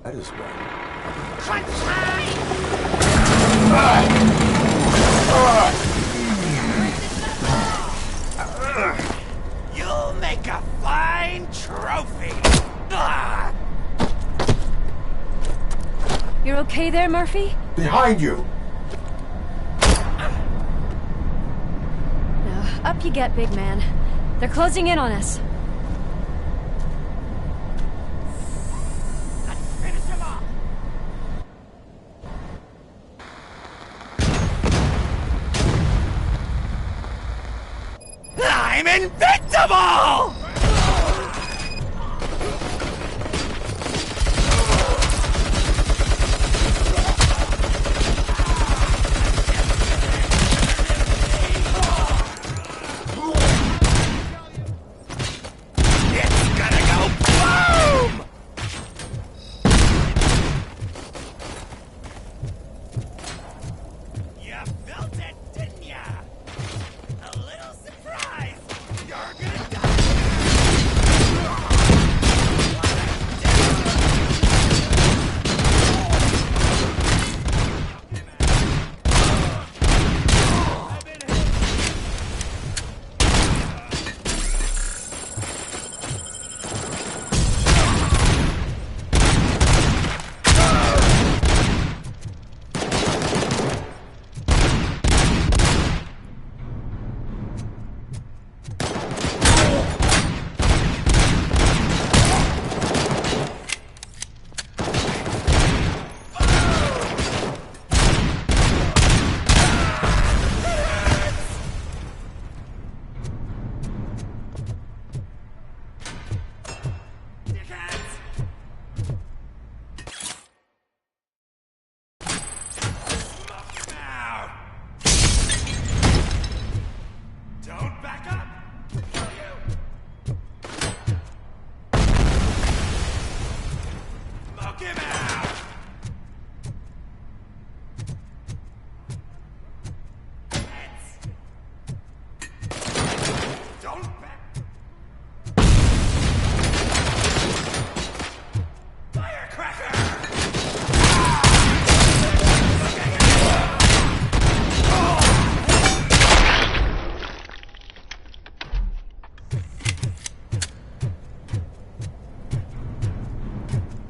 K: That is well.
E: You'll make a fine trophy.
I: You're okay there, Murphy?
K: Behind you!
I: No, up you get, big man. They're closing in on us.
E: Finish him off. I'm invincible!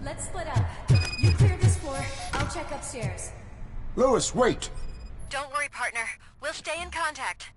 I: Let's split up. You clear this floor, I'll check upstairs.
K: Lewis, wait!
U: Don't worry, partner. We'll stay in contact.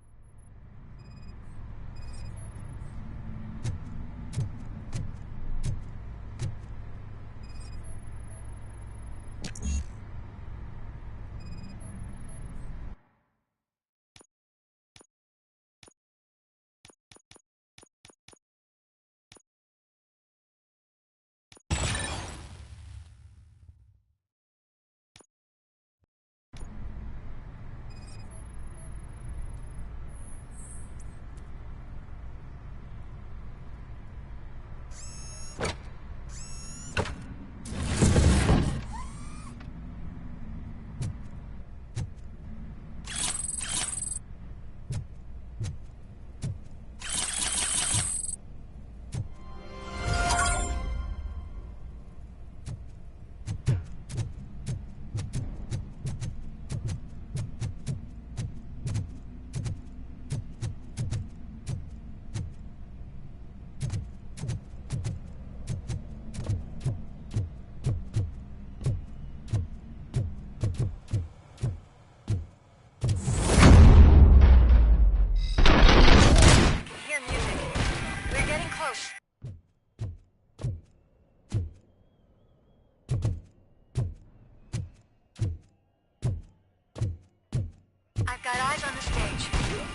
U: I've got eyes on the stage.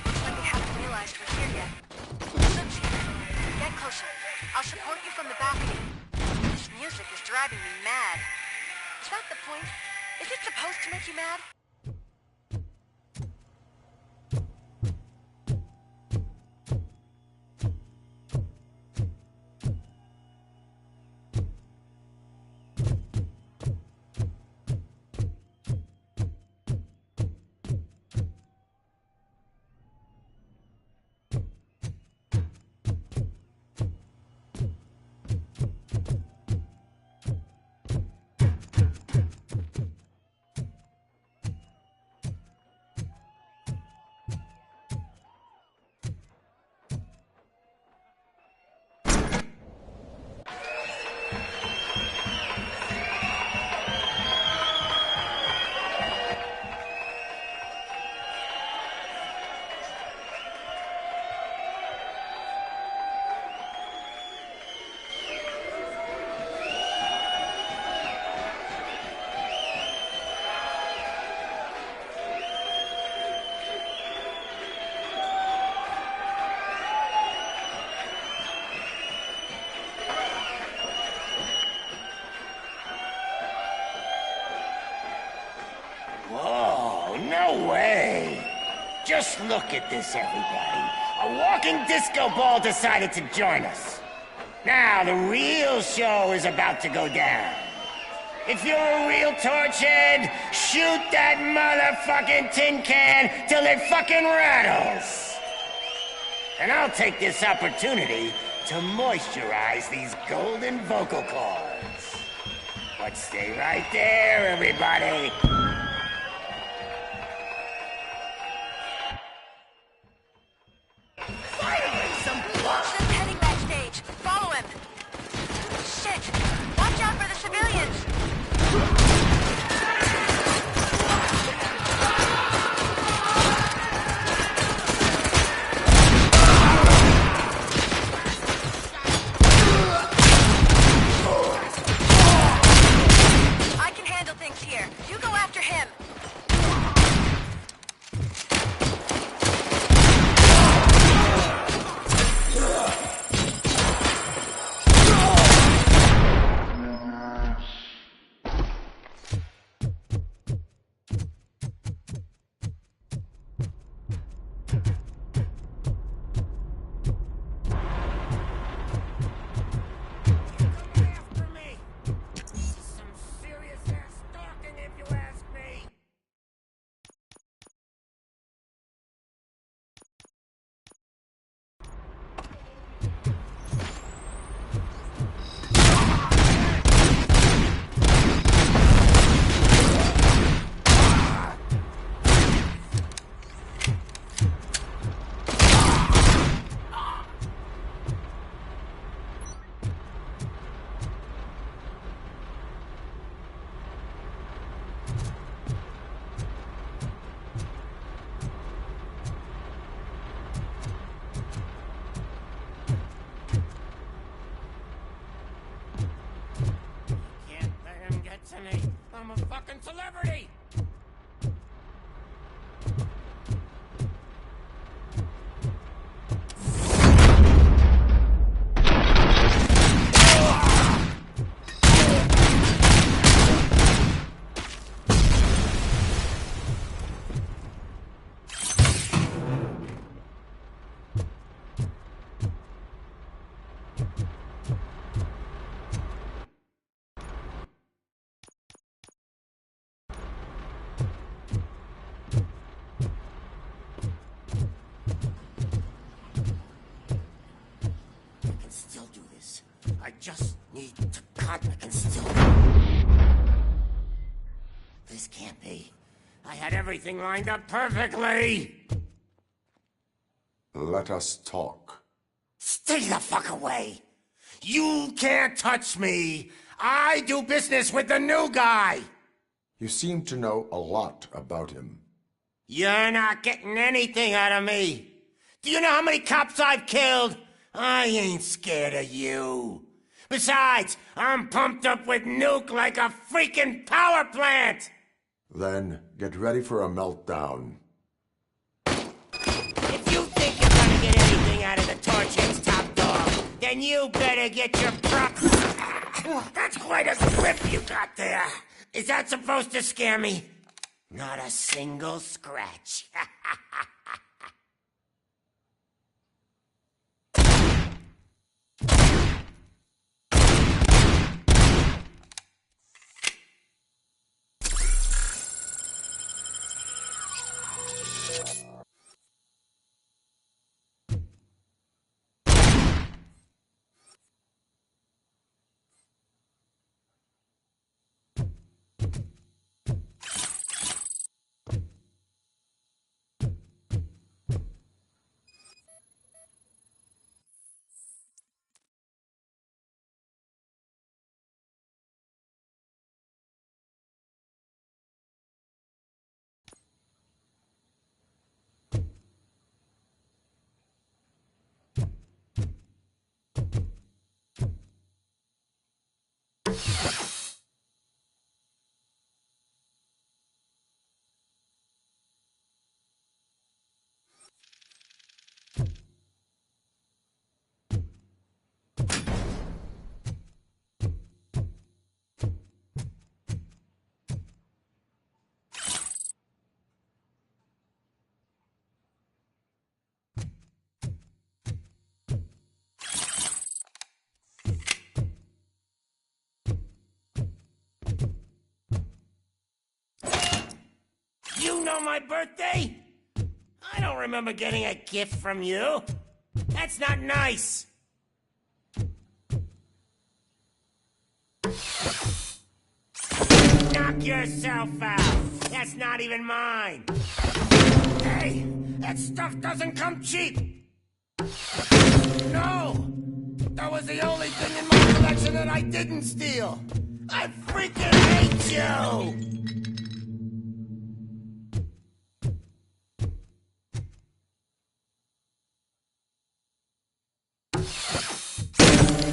U: Looks like they haven't realized we're here yet. Luke's here. Get closer. I'll support you from the balcony. This music is driving me mad. Is that the point? Is it supposed to make you mad?
G: Just look at this, everybody. A walking disco ball decided to join us. Now, the real show is about to go down. If you're a real torchhead, shoot that motherfucking tin can till it fucking rattles. And I'll take this opportunity to moisturize these golden vocal cords. But stay right there, everybody.
U: Finally, some blood! Just heading backstage. Follow him. Shit! Watch out for the civilians! I can handle things here. You go after him.
G: I'm a fucking celebrity! I just need to cut. I can still... This can't be. I had everything lined up perfectly!
K: Let us talk.
G: Stay the fuck away! You can't touch me! I do business with the new guy!
K: You seem to know a lot about him.
G: You're not getting anything out of me! Do you know how many cops I've killed? I ain't scared of you. Besides, I'm pumped up with nuke like a freaking power plant!
K: Then get ready for a meltdown.
G: If you think you're gonna get anything out of the Torchhead's top dog, then you better get your prop... That's quite a grip you got there. Is that supposed to scare me? Not a single scratch. know my birthday? I don't remember getting a gift from you. That's not nice. Knock yourself out. That's not even mine. Hey, that stuff doesn't come cheap. No, that was the only thing in my collection that I didn't steal. I freaking hate you!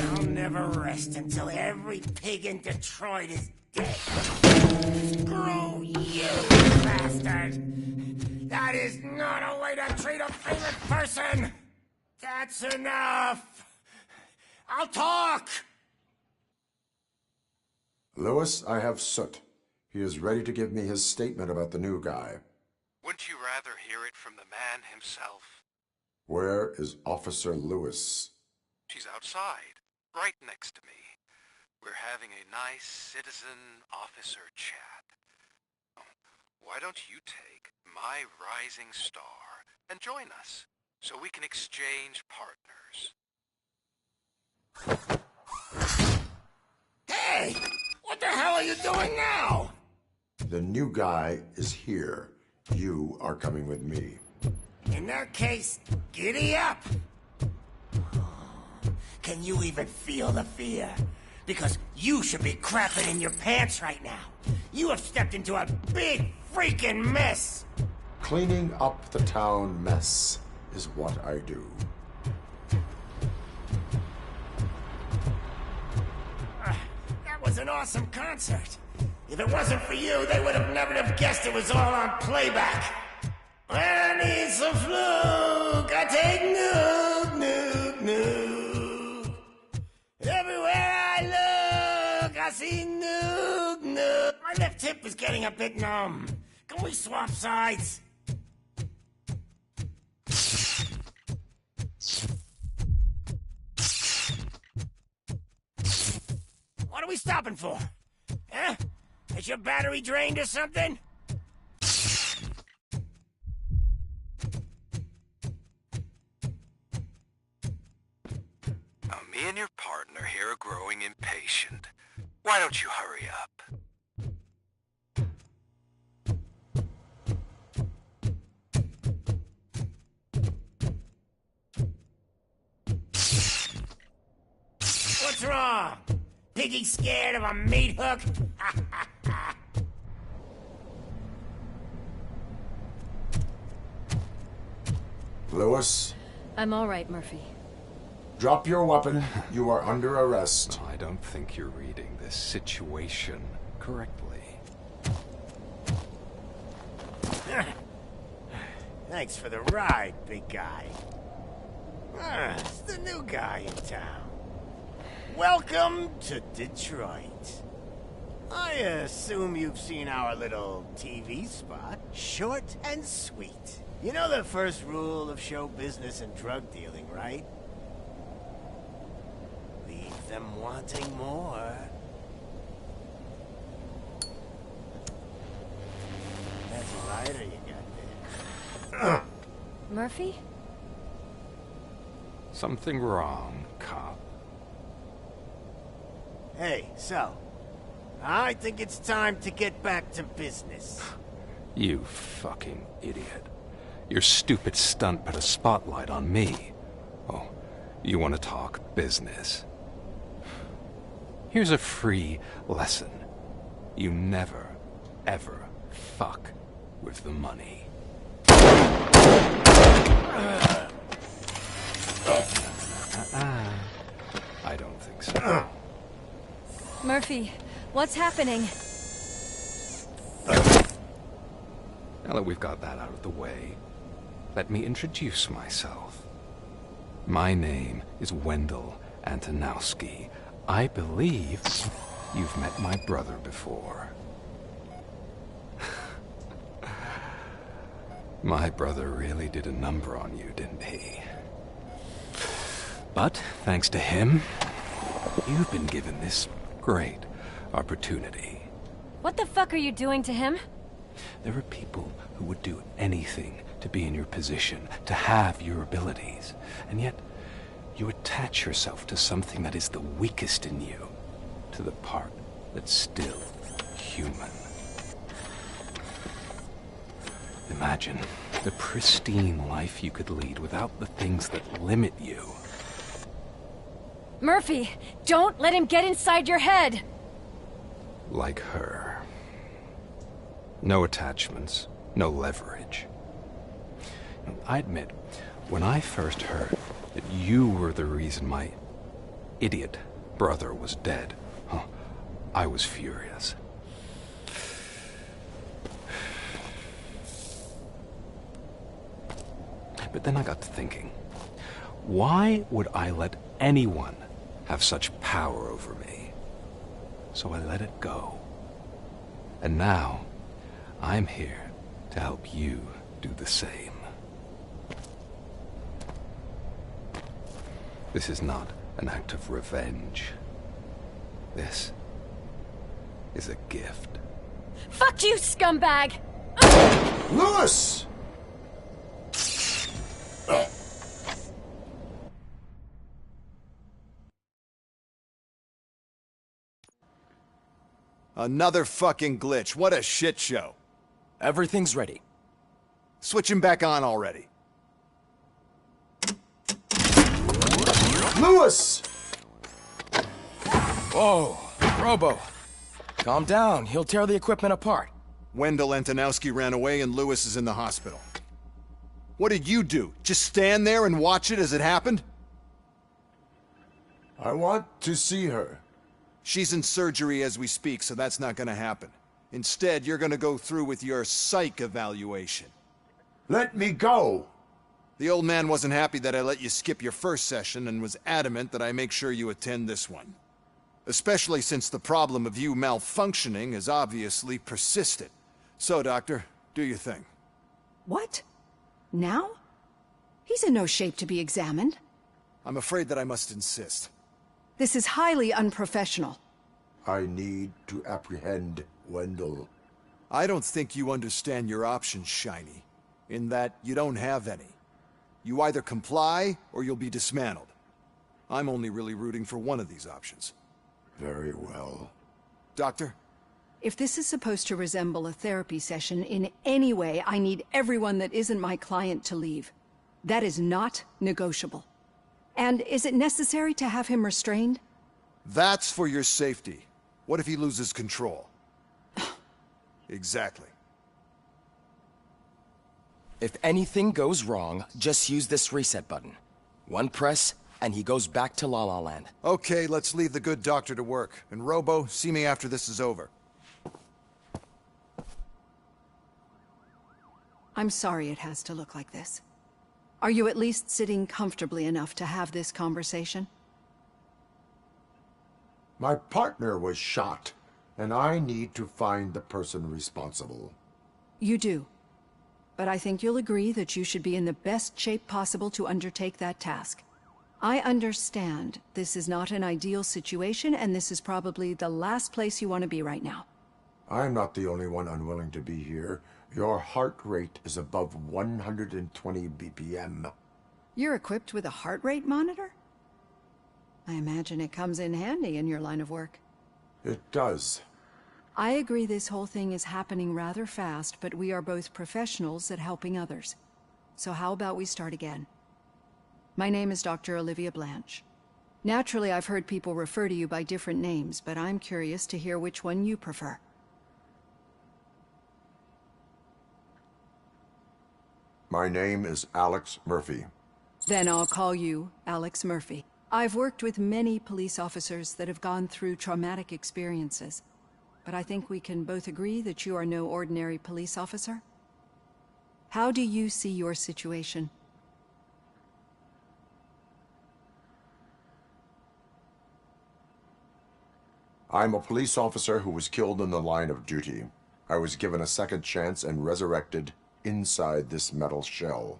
G: I'll never rest until every pig in Detroit is dead. Screw you, bastard! That is not a way to treat a favorite person! That's enough! I'll talk!
K: Lewis, I have Soot. He is ready to give me his statement about the new guy.
C: Wouldn't you rather hear it from the man himself?
K: Where is Officer Lewis?
C: She's outside, right next to me. We're having a nice citizen-officer chat. Why don't you take my rising star and join us, so we can exchange partners?
G: Hey! What the hell are you doing now?
K: The new guy is here. You are coming with me.
G: In that case, giddy up! Can you even feel the fear? Because you should be crapping in your pants right now. You have stepped into a big freaking mess!
K: Cleaning up the town mess is what I do.
G: That was an awesome concert. If it wasn't for you, they would have never have guessed it was all on playback. I need some fluke. I take nuke, nuke, nuke. Everywhere I look, I see nuke, nuke. My left hip is getting a bit numb. Can we swap sides? What are we stopping for? Huh? Is your battery drained or something?
C: Now, me and your partner here are growing impatient. Why don't you hurry up?
G: What's wrong? Piggy scared of a meat hook?
K: Lewis?
I: I'm all right, Murphy.
K: Drop your weapon. You are under arrest.
T: I don't think you're reading this situation correctly.
G: Thanks for the ride, big guy. It's the new guy in town. Welcome to Detroit. I assume you've seen our little TV spot. Short and sweet. You know the first rule of show business and drug dealing, right? Leave them wanting more. That's a lighter you got there.
I: Murphy?
T: Something wrong, cop.
G: Hey, so, I think it's time to get back to business.
T: You fucking idiot. Your stupid stunt put a spotlight on me. Oh, you want to talk business? Here's a free lesson. You never, ever fuck with the money. I don't think so.
I: Murphy, what's happening?
T: Now that we've got that out of the way, let me introduce myself. My name is Wendell Antonowski. I believe you've met my brother before. My brother really did a number on you, didn't he? But, thanks to him, you've been given this great opportunity.
I: What the fuck are you doing to him?
T: There are people who who would do anything to be in your position, to have your abilities. And yet, you attach yourself to something that is the weakest in you, to the part that's still human. Imagine the pristine life you could lead without the things that limit you.
I: Murphy, don't let him get inside your head!
T: Like her. No attachments, no leverage. I admit, when I first heard that you were the reason my idiot brother was dead, I was furious. But then I got to thinking, why would I let anyone have such power over me? So I let it go. And now, I'm here to help you do the same. This is not an act of revenge. This is a gift.
I: Fuck you, scumbag!
K: Lewis!
A: Another fucking glitch. What a shit show.
L: Everything's ready.
A: Switch him back on already.
K: Lewis!
L: Whoa, Robo. Calm down. He'll tear the equipment apart.
A: Wendell Antonowski ran away and Lewis is in the hospital. What did you do? Just stand there and watch it as it happened?
K: I want to see her.
A: She's in surgery as we speak, so that's not gonna happen. Instead, you're gonna go through with your psych evaluation.
K: Let me go!
A: The old man wasn't happy that I let you skip your first session and was adamant that I make sure you attend this one. Especially since the problem of you malfunctioning has obviously persisted. So, Doctor, do your thing.
V: What? Now? He's in no shape to be examined.
A: I'm afraid that I must insist.
V: This is highly unprofessional.
K: I need to apprehend Wendell.
A: I don't think you understand your options, Shiny. In that you don't have any. You either comply, or you'll be dismantled. I'm only really rooting for one of these options.
K: Very well.
A: Doctor?
V: If this is supposed to resemble a therapy session in any way, I need everyone that isn't my client to leave. That is not negotiable. And is it necessary to have him restrained?
A: That's for your safety. What if he loses control? Exactly.
L: If anything goes wrong, just use this reset button. One press, and he goes back to La La Land.
A: Okay, let's leave the good doctor to work. And Robo, see me after this is over.
V: I'm sorry it has to look like this. Are you at least sitting comfortably enough to have this conversation?
K: My partner was shot, and I need to find the person responsible.
V: You do. But I think you'll agree that you should be in the best shape possible to undertake that task. I understand this is not an ideal situation, and this is probably the last place you want to be right now.
K: I'm not the only one unwilling to be here. Your heart rate is above 120 BPM.
V: You're equipped with a heart rate monitor? I imagine it comes in handy in your line of work.
K: It does.
V: I agree this whole thing is happening rather fast, but we are both professionals at helping others. So how about we start again? My name is Dr. Olivia Blanche. Naturally, I've heard people refer to you by different names, but I'm curious to hear which one you prefer.
K: My name is Alex Murphy.
V: Then I'll call you Alex Murphy. I've worked with many police officers that have gone through traumatic experiences, but I think we can both agree that you are no ordinary police officer. How do you see your situation?
K: I'm a police officer who was killed in the line of duty. I was given a second chance and resurrected inside this metal shell.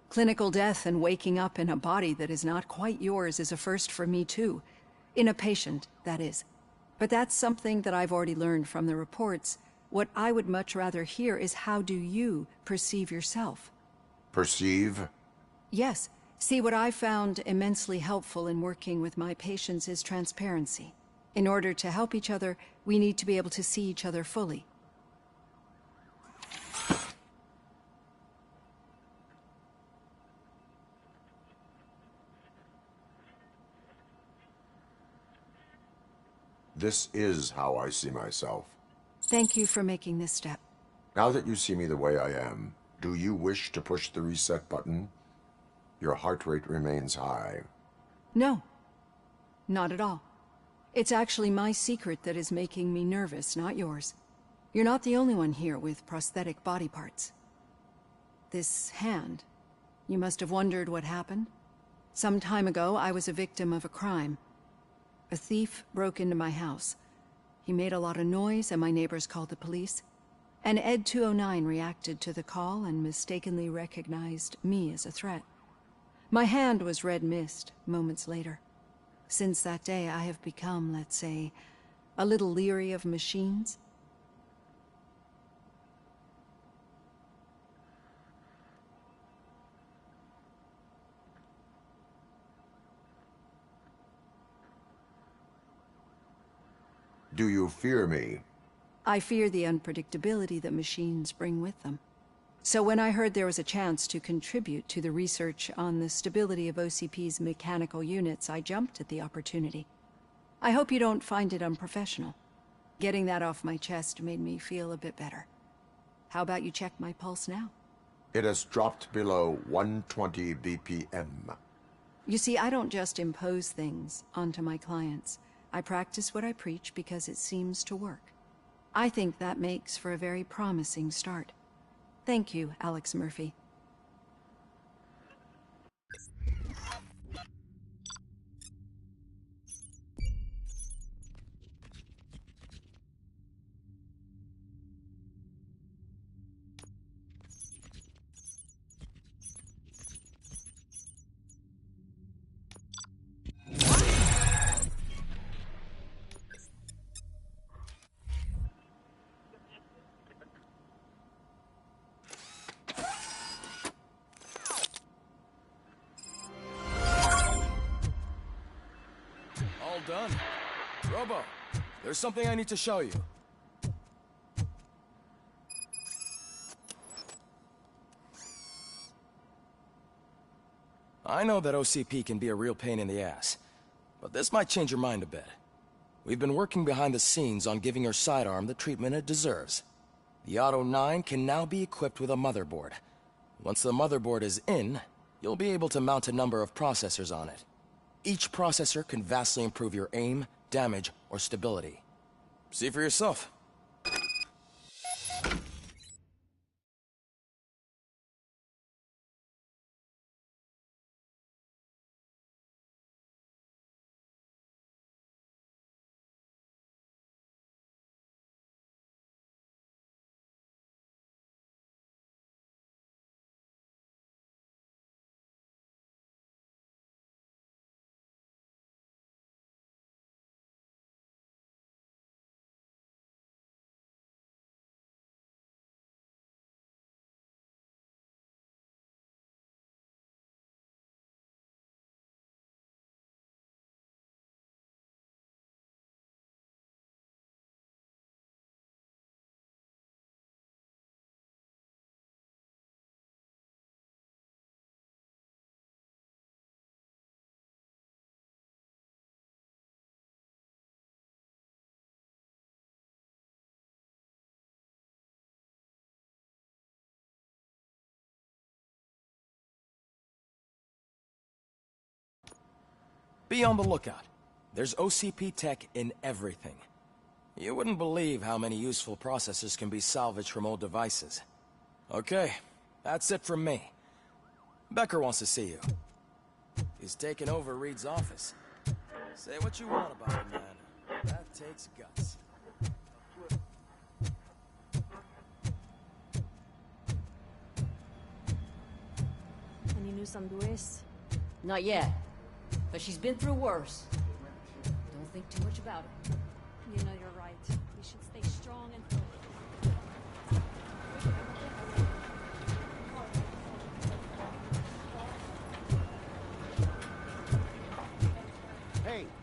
V: Clinical death and waking up in a body that is not quite yours is a first for me too. In a patient, that is. But that's something that I've already learned from the reports. What I would much rather hear is how do you perceive yourself?
K: Perceive?
V: Yes. See, what I found immensely helpful in working with my patients is transparency. In order to help each other, we need to be able to see each other fully.
K: This is how I see myself.
V: Thank you for making this step.
K: Now that you see me the way I am, do you wish to push the reset button? Your heart rate remains high.
V: No, not at all. It's actually my secret that is making me nervous, not yours. You're not the only one here with prosthetic body parts. This hand, you must have wondered what happened. Some time ago, I was a victim of a crime. A thief broke into my house. He made a lot of noise and my neighbors called the police. And Ed 209 reacted to the call and mistakenly recognized me as a threat. My hand was red mist moments later. Since that day, I have become, let's say, a little leery of machines.
K: Do you fear me?
V: I fear the unpredictability that machines bring with them. So when I heard there was a chance to contribute to the research on the stability of OCP's mechanical units, I jumped at the opportunity. I hope you don't find it unprofessional. Getting that off my chest made me feel a bit better. How about you check my pulse now?
K: It has dropped below 120 BPM.
V: You see, I don't just impose things onto my clients. I practice what I preach because it seems to work. I think that makes for a very promising start. Thank you, Alex Murphy.
L: All done. Robo, there's something I need to show you. I know that OCP can be a real pain in the ass, but this might change your mind a bit. We've been working behind the scenes on giving your sidearm the treatment it deserves. The Auto 9 can now be equipped with a motherboard. Once the motherboard is in, you'll be able to mount a number of processors on it. Each processor can vastly improve your aim, damage, or stability. See for yourself. Be on the lookout. There's OCP tech in everything. You wouldn't believe how many useful processors can be salvaged from old devices. Okay, that's it from me. Becker wants to see you. He's taken over Reed's office. Say what you want about him, man. That takes guts.
I: Any news on Luis? Not yet. But she's been through worse. Don't think too much about it.
V: You know you're right. We should stay strong and focused.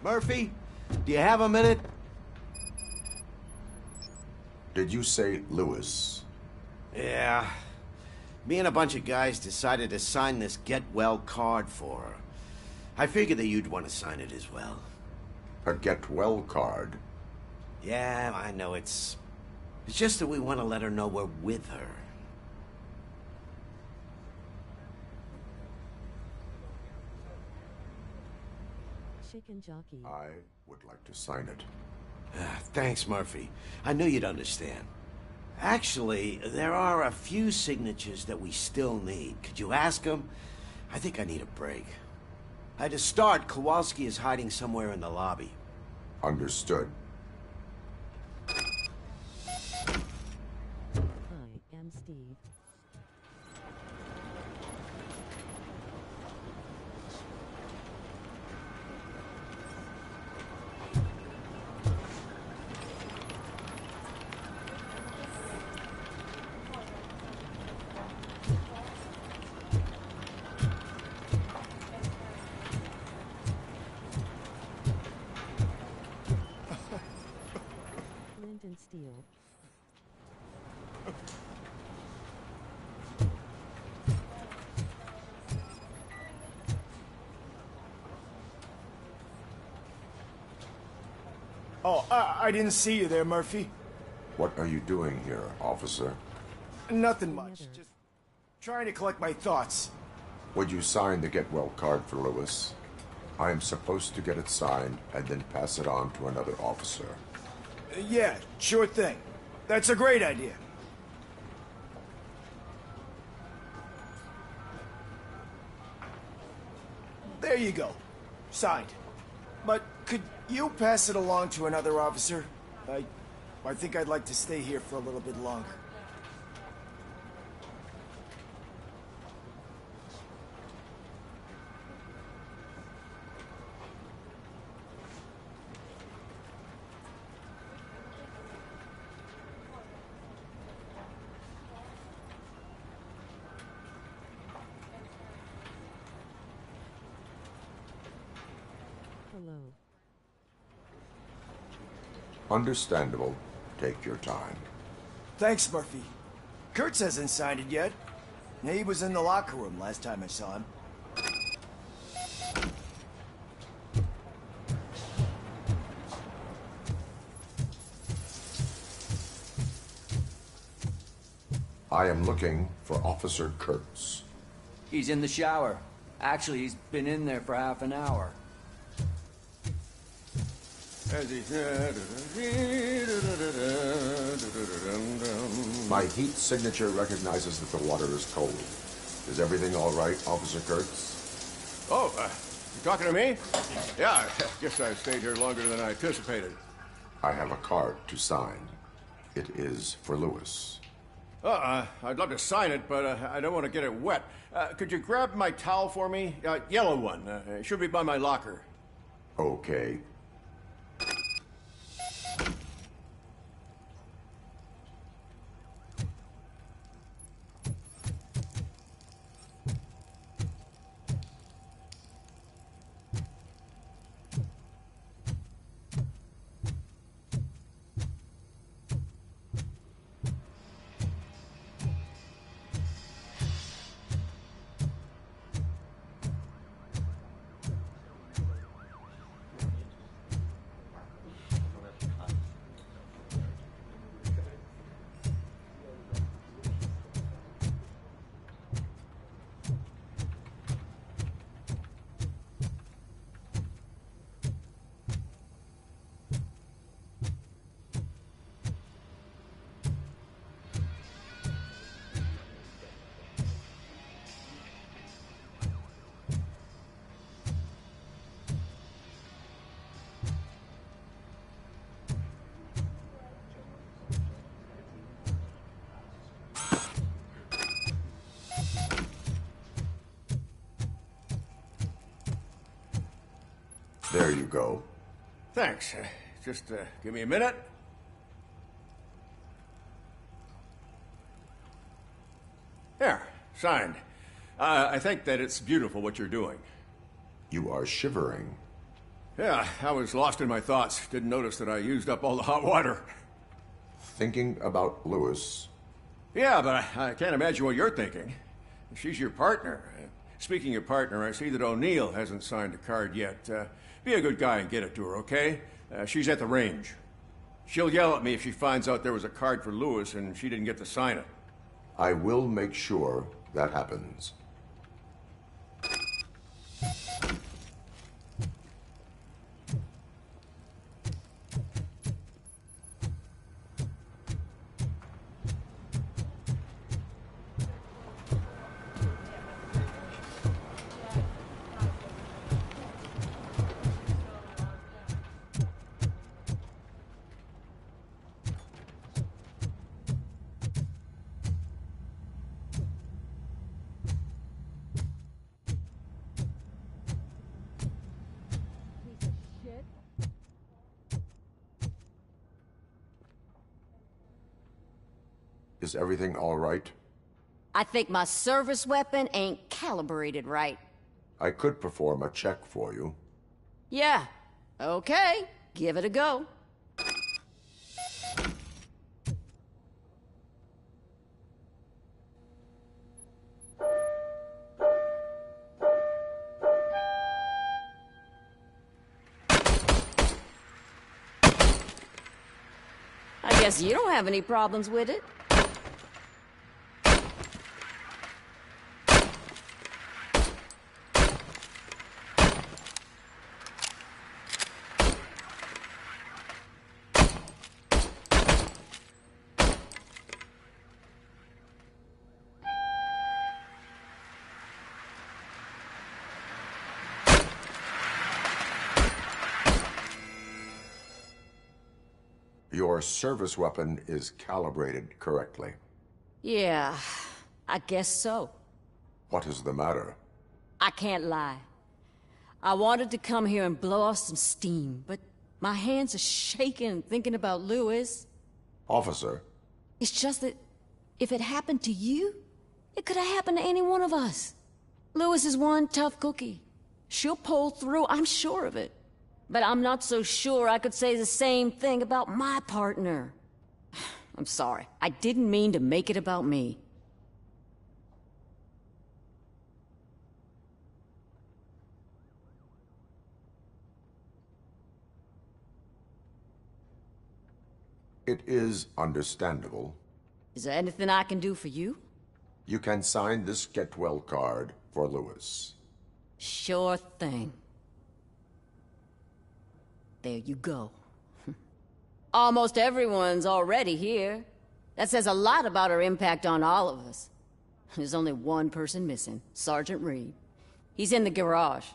D: Murphy, do you have a minute?
K: Did you say Lewis?
D: Yeah. Me and a bunch of guys decided to sign this get well card for her. I figured that you'd want to sign it as well.
K: A get well card?
D: Yeah, I know it's just that we want to let her know we're with her.
M: Chicken jockey.
K: I would like to sign it.
D: Thanks, Murphy. I knew you'd understand. Actually, there are a few signatures that we still need. Could you ask them? I think I need a break. To start, Kowalski is hiding somewhere in the lobby.
K: Understood.
M: I am Steve. Steel.
W: Oh, I didn't see you there, Murphy.
K: What are you doing here, officer?
W: Nothing much. Just trying to collect my thoughts.
K: Would you sign the get well card for Lewis? I am supposed to get it signed and then pass it on to another officer.
W: Yeah, sure thing. That's a great idea. There you go. Signed. But could you pass it along to another officer? I think I'd like to stay here for a little bit longer.
M: Hello.
K: Understandable. Take your time.
W: Thanks, Murphy. Kurtz hasn't signed it yet. He was in the locker room last time I saw him.
K: I am looking for Officer Kurtz.
B: He's in the shower. Actually, he's been in there for half an hour.
K: My heat signature recognizes that the water is cold. Is everything all right, Officer Kurtz?
X: Oh, you talking to me? Yeah, I guess I stayed here longer than I anticipated.
K: I have a card to sign. It is for Lewis.
X: I'd love to sign it, but I don't want to get it wet. Could you grab my towel for me? Yellow one. It should be by my locker.
K: Okay. There you go.
X: Thanks. Just give me a minute. There, signed. I think that it's beautiful what you're doing.
K: You are shivering.
X: Yeah, I was lost in my thoughts. Didn't notice that I used up all the hot water.
K: Thinking about Lewis.
X: Yeah, but I can't imagine what you're thinking. She's your partner. Speaking of partner, I see that O'Neill hasn't signed a card yet. Be a good guy and get it to her, okay? She's at the range. She'll yell at me if she finds out there was a card for Lewis and she didn't get to sign it.
K: I will make sure that happens. Is everything all right?
O: I think my service weapon ain't calibrated right.
K: I could perform a check for you.
O: Yeah. Okay. Give it a go. I guess you don't have any problems with it.
K: Your service weapon is calibrated correctly.
O: Yeah, I guess so.
K: What is the matter?
O: I can't lie. I wanted to come here and blow off some steam, but my hands are shaking thinking about Lewis.
K: Officer.
O: It's just that if it happened to you, it could have happened to any one of us. Lewis is one tough cookie. She'll pull through, I'm sure of it. But I'm not so sure I could say the same thing about my partner. I'm sorry. I didn't mean to make it about me.
K: It is understandable.
O: Is there anything I can do for you?
K: You can sign this get well card for Lewis.
O: Sure thing. There you go. Almost everyone's already here. That says a lot about her impact on all of us. There's only one person missing, Sergeant Reed. He's in the garage.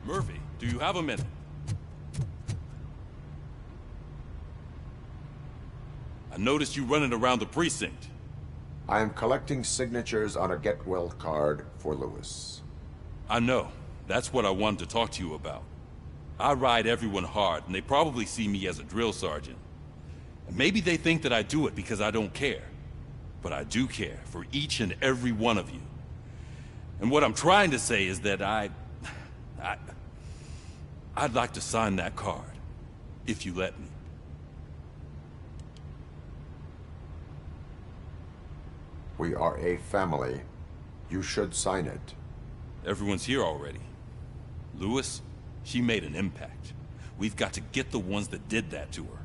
H: Murphy, do you have a minute? I noticed you running around the precinct.
K: I am collecting signatures on a get well card for Lewis.
H: I know. That's what I wanted to talk to you about. I ride everyone hard, and they probably see me as a drill sergeant. And maybe they think that I do it because I don't care. But I do care for each and every one of you. And what I'm trying to say is that I'd like to sign that card, if you let me.
K: We are a family. You should sign it.
H: Everyone's here already. Lewis, she made an impact. We've got to get the ones that did that to her.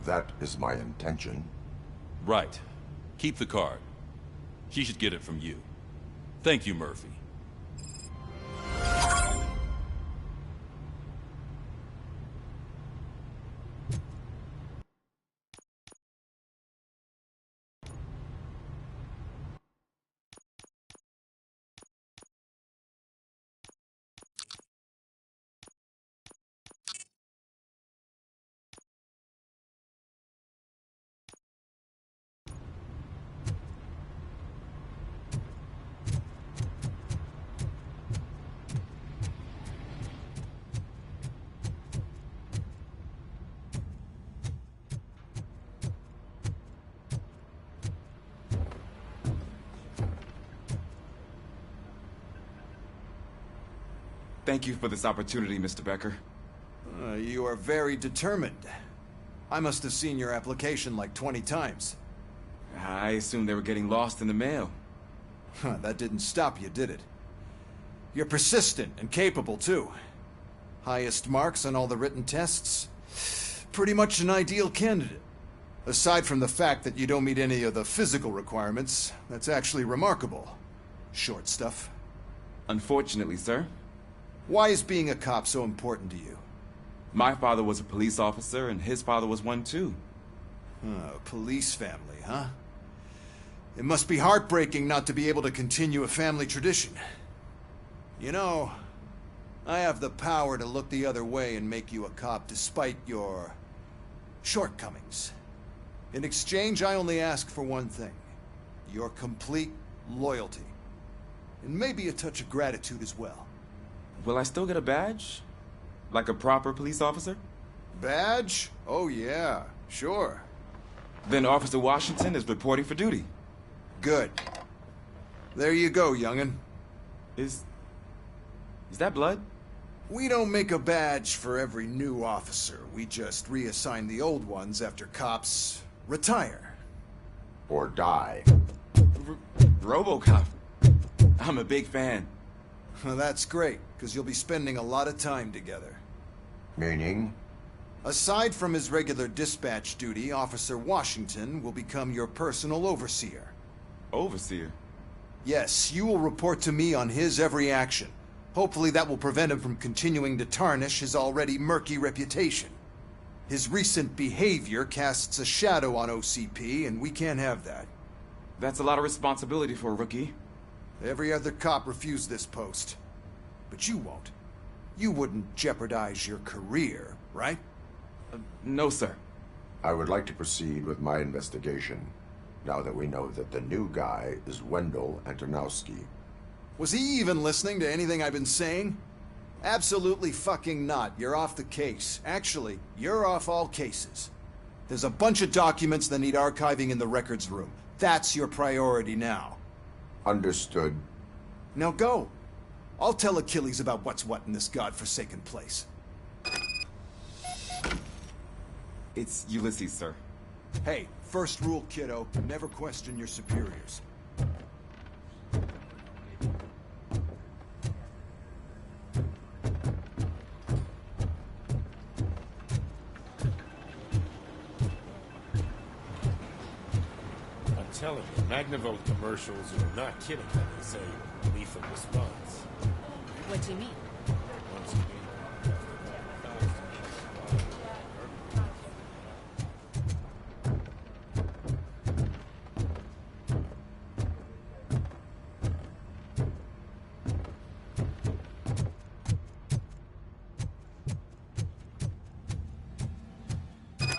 K: That is my intention.
H: Right. Keep the card. She should get it from you. Thank you, Murphy.
J: Thank you for this opportunity, Mr. Becker.
N: You are very determined. I must have seen your application like 20 times.
J: I assumed they were getting lost in the mail.
N: That didn't stop you, did it? You're persistent and capable, too. Highest marks on all the written tests. Pretty much an ideal candidate. Aside from the fact that you don't meet any of the physical requirements, that's actually remarkable. Short stuff.
J: Unfortunately, sir.
N: Why is being a cop so important to you?
J: My father was a police officer, and his father was one, too.
N: Police family, huh? It must be heartbreaking not to be able to continue a family tradition. You know, I have the power to look the other way and make you a cop despite your shortcomings. In exchange, I only ask for one thing. Your complete loyalty. And maybe a touch of gratitude as well.
J: Will I still get a badge? Like a proper police officer?
N: Badge? Oh yeah, sure.
J: Then Officer Washington is reporting for duty.
N: Good. There you go, young'un.
J: Is that blood?
N: We don't make a badge for every new officer. We just reassign the old ones after cops retire.
K: Or die.
J: Robocop. I'm a big fan.
N: Well, that's great, because you'll be spending a lot of time together.
K: Meaning?
N: Aside from his regular dispatch duty, Officer Washington will become your personal overseer.
J: Overseer?
N: Yes, you will report to me on his every action. Hopefully that will prevent him from continuing to tarnish his already murky reputation. His recent behavior casts a shadow on OCP, and we can't have that.
J: That's a lot of responsibility for a rookie.
N: Every other cop refused this post. But you won't. You wouldn't jeopardize your career, right?
J: No, sir.
K: I would like to proceed with my investigation, now that we know that the new guy is Wendell Antonowski.
N: Was he even listening to anything I've been saying? Absolutely fucking not. You're off the case. Actually, you're off all cases. There's a bunch of documents that need archiving in the records room. That's your priority now.
K: Understood.
N: Now go. I'll tell Achilles about what's what in this godforsaken place.
J: It's Ulysses, sir.
N: Hey, first rule, kiddo. Never question your superiors.
E: I'm telling you, Magnavolt commercials are not kidding when they say lethal response.
P: What do you mean?
E: Once again,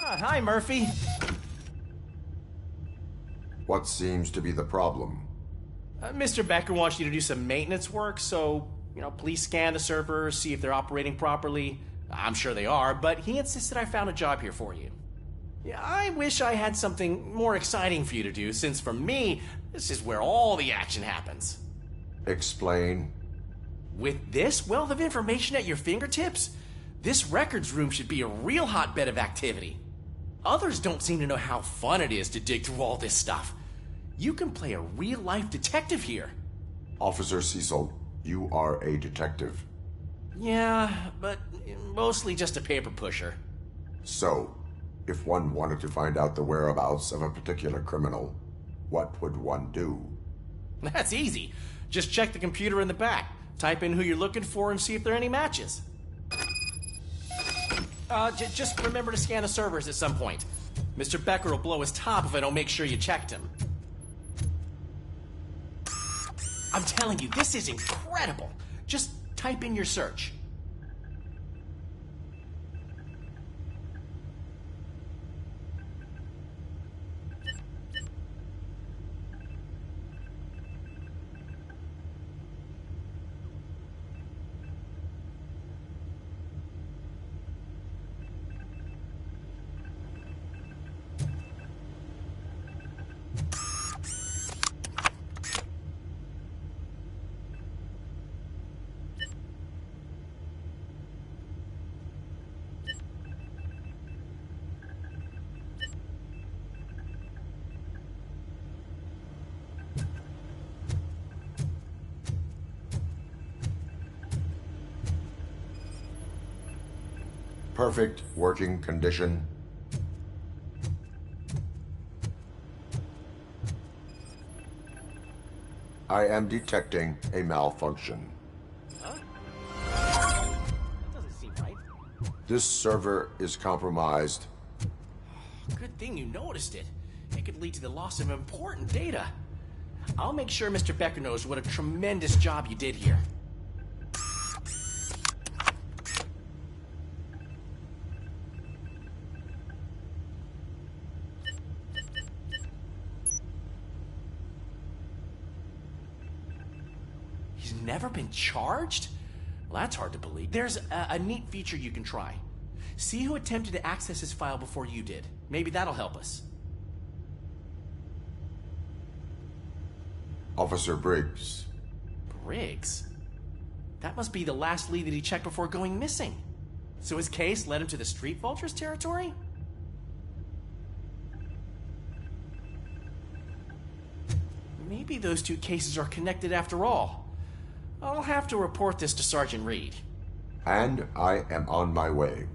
B: Hi, Murphy.
K: What seems to be the problem?
B: Mr. Becker wants you to do some maintenance work, so, please scan the servers, see if they're operating properly. I'm sure they are, but he insisted I found a job here for you. Yeah, I wish I had something more exciting for you to do, since for me, this is where all the action happens.
K: Explain.
B: With this wealth of information at your fingertips, this records room should be a real hotbed of activity. Others don't seem to know how fun it is to dig through all this stuff. You can play a real-life detective here.
K: Officer Cecil, you are a detective.
B: Yeah, but mostly just a paper pusher.
K: So, if one wanted to find out the whereabouts of a particular criminal, what would one do?
B: That's easy. Just check the computer in the back, type in who you're looking for, and see if there are any matches. Just remember to scan the servers at some point. Mr. Becker will blow his top if I don't make sure you checked him. I'm telling you, this is incredible. Just type in your search.
K: perfect working condition? I am detecting a malfunction.
B: That doesn't seem right.
K: This server is compromised.
B: Good thing you noticed it. It could lead to the loss of important data. I'll make sure Mr. Becker knows what a tremendous job you did here. He's never been charged? Well, that's hard to believe. There's a neat feature you can try. See who attempted to access his file before you did. Maybe that'll help us.
K: Officer Briggs.
B: Briggs? That must be the last lead that he checked before going missing. So his case led him to the Street Vultures territory? Maybe those two cases are connected after all. I'll have to report this to Sergeant Reed.
K: And I am on my way.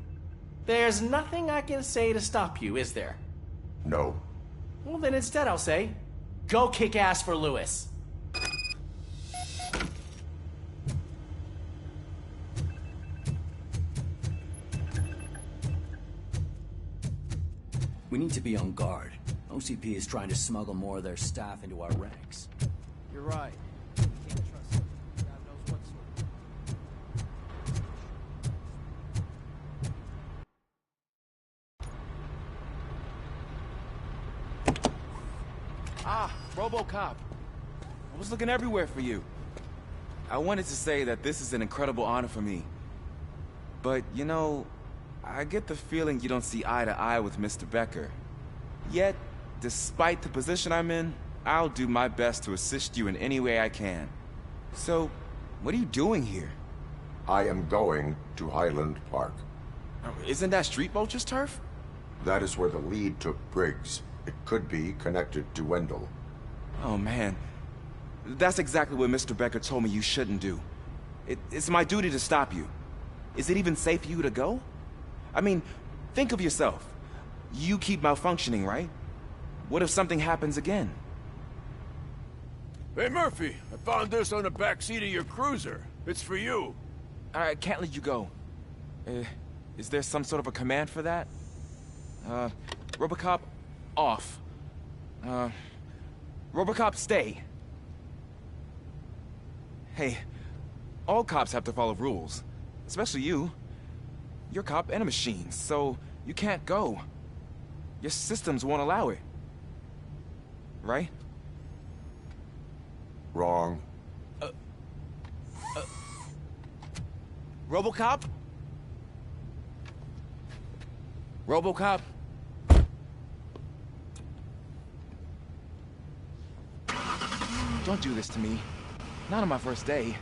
B: There's nothing I can say to stop you, is there?
K: No.
B: Well, then instead I'll say, go kick ass for Lewis.
F: We need to be on guard. OCP is trying to smuggle more of their staff into our ranks.
Q: You're right. We can't trust them. God knows what sort.
J: Ah, Robocop. I was looking everywhere for you. I wanted to say that this is an incredible honor for me. But, you know, I get the feeling you don't see eye to eye with Mr. Becker. Yet, despite the position I'm in, I'll do my best to assist you in any way I can. So, what are you doing here?
K: I am going to Highland Park.
J: Isn't that Street Vulture's turf?
K: That is where the lead took Briggs. It could be connected to Wendell.
J: Oh, man. That's exactly what Mr. Becker told me you shouldn't do. It's my duty to stop you. Is it even safe for you to go? I mean, think of yourself. You keep malfunctioning, right? What if something happens again?
E: Hey, Murphy, I found this on the back seat of your cruiser. It's for you.
J: I can't let you go. Is there some sort of a command for that? Robocop, off. Robocop, stay. Hey, all cops have to follow rules. Especially you. You're a cop and a machine, so you can't go. Your systems won't allow it. Right?
K: Wrong.
J: Robocop? Robocop? Don't do this to me. Not on my first day.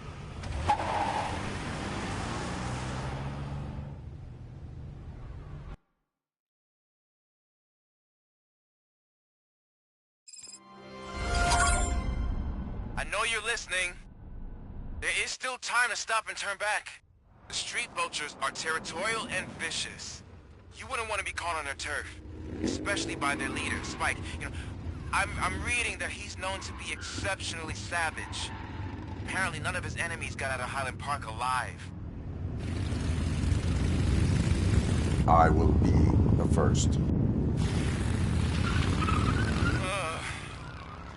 A: I know you're listening. There is still time to stop and turn back. The Street Vultures are territorial and vicious. You wouldn't want to be caught on their turf, especially by their leader, Spike. You know, I'm reading that he's known to be exceptionally savage. Apparently none of his enemies got out of Highland Park alive.
K: I will be the first.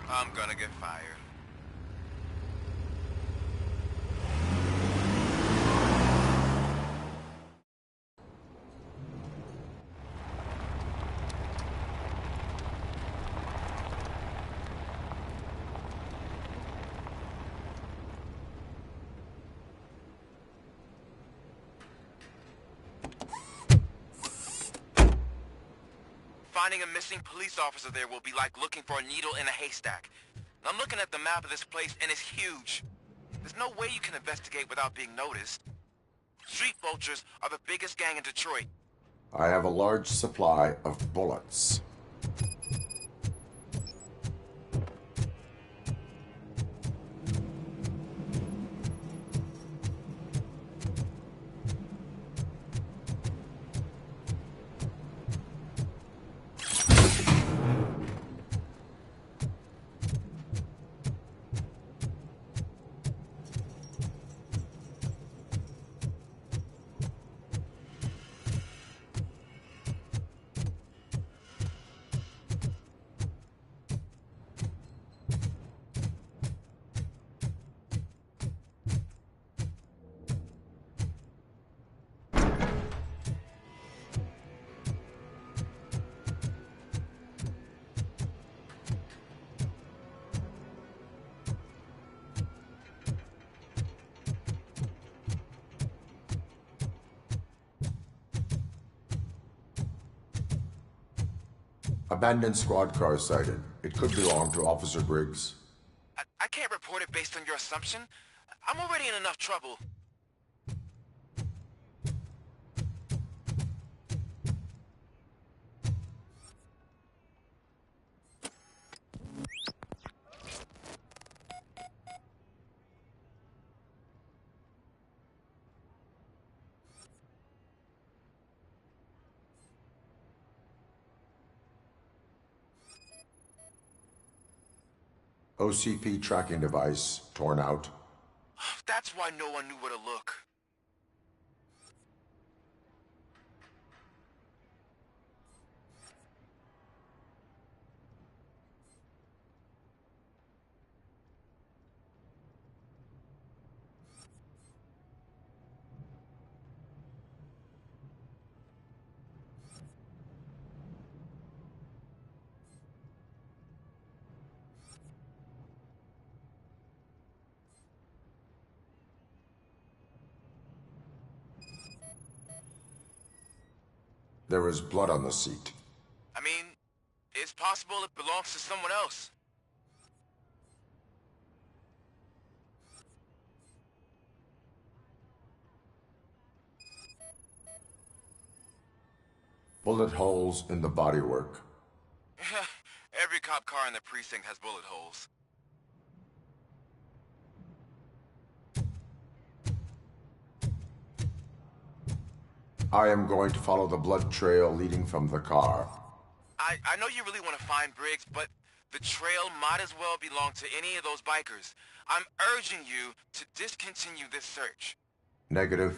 A: I'm gonna get fired. Finding a missing police officer there will be like looking for a needle in a haystack. I'm looking at the map of this place and it's huge. There's no way you can investigate without being noticed. Street Vultures are the biggest gang in Detroit.
K: I have a large supply of bullets. Abandoned squad car sighted. It could belong to Officer Briggs.
J: I can't report it based on your assumption. I'm already in enough trouble.
K: OCP tracking device torn out.
J: That's why no one knew where to look.
K: There is blood on the seat.
J: I mean, it's possible it belongs to someone else.
K: Bullet holes in the bodywork.
J: Every cop car in the precinct has bullet holes.
K: I am going to follow the blood trail leading from the car.
J: I know you really want to find Briggs, but the trail might as well belong to any of those bikers. I'm urging you to discontinue this search.
K: Negative.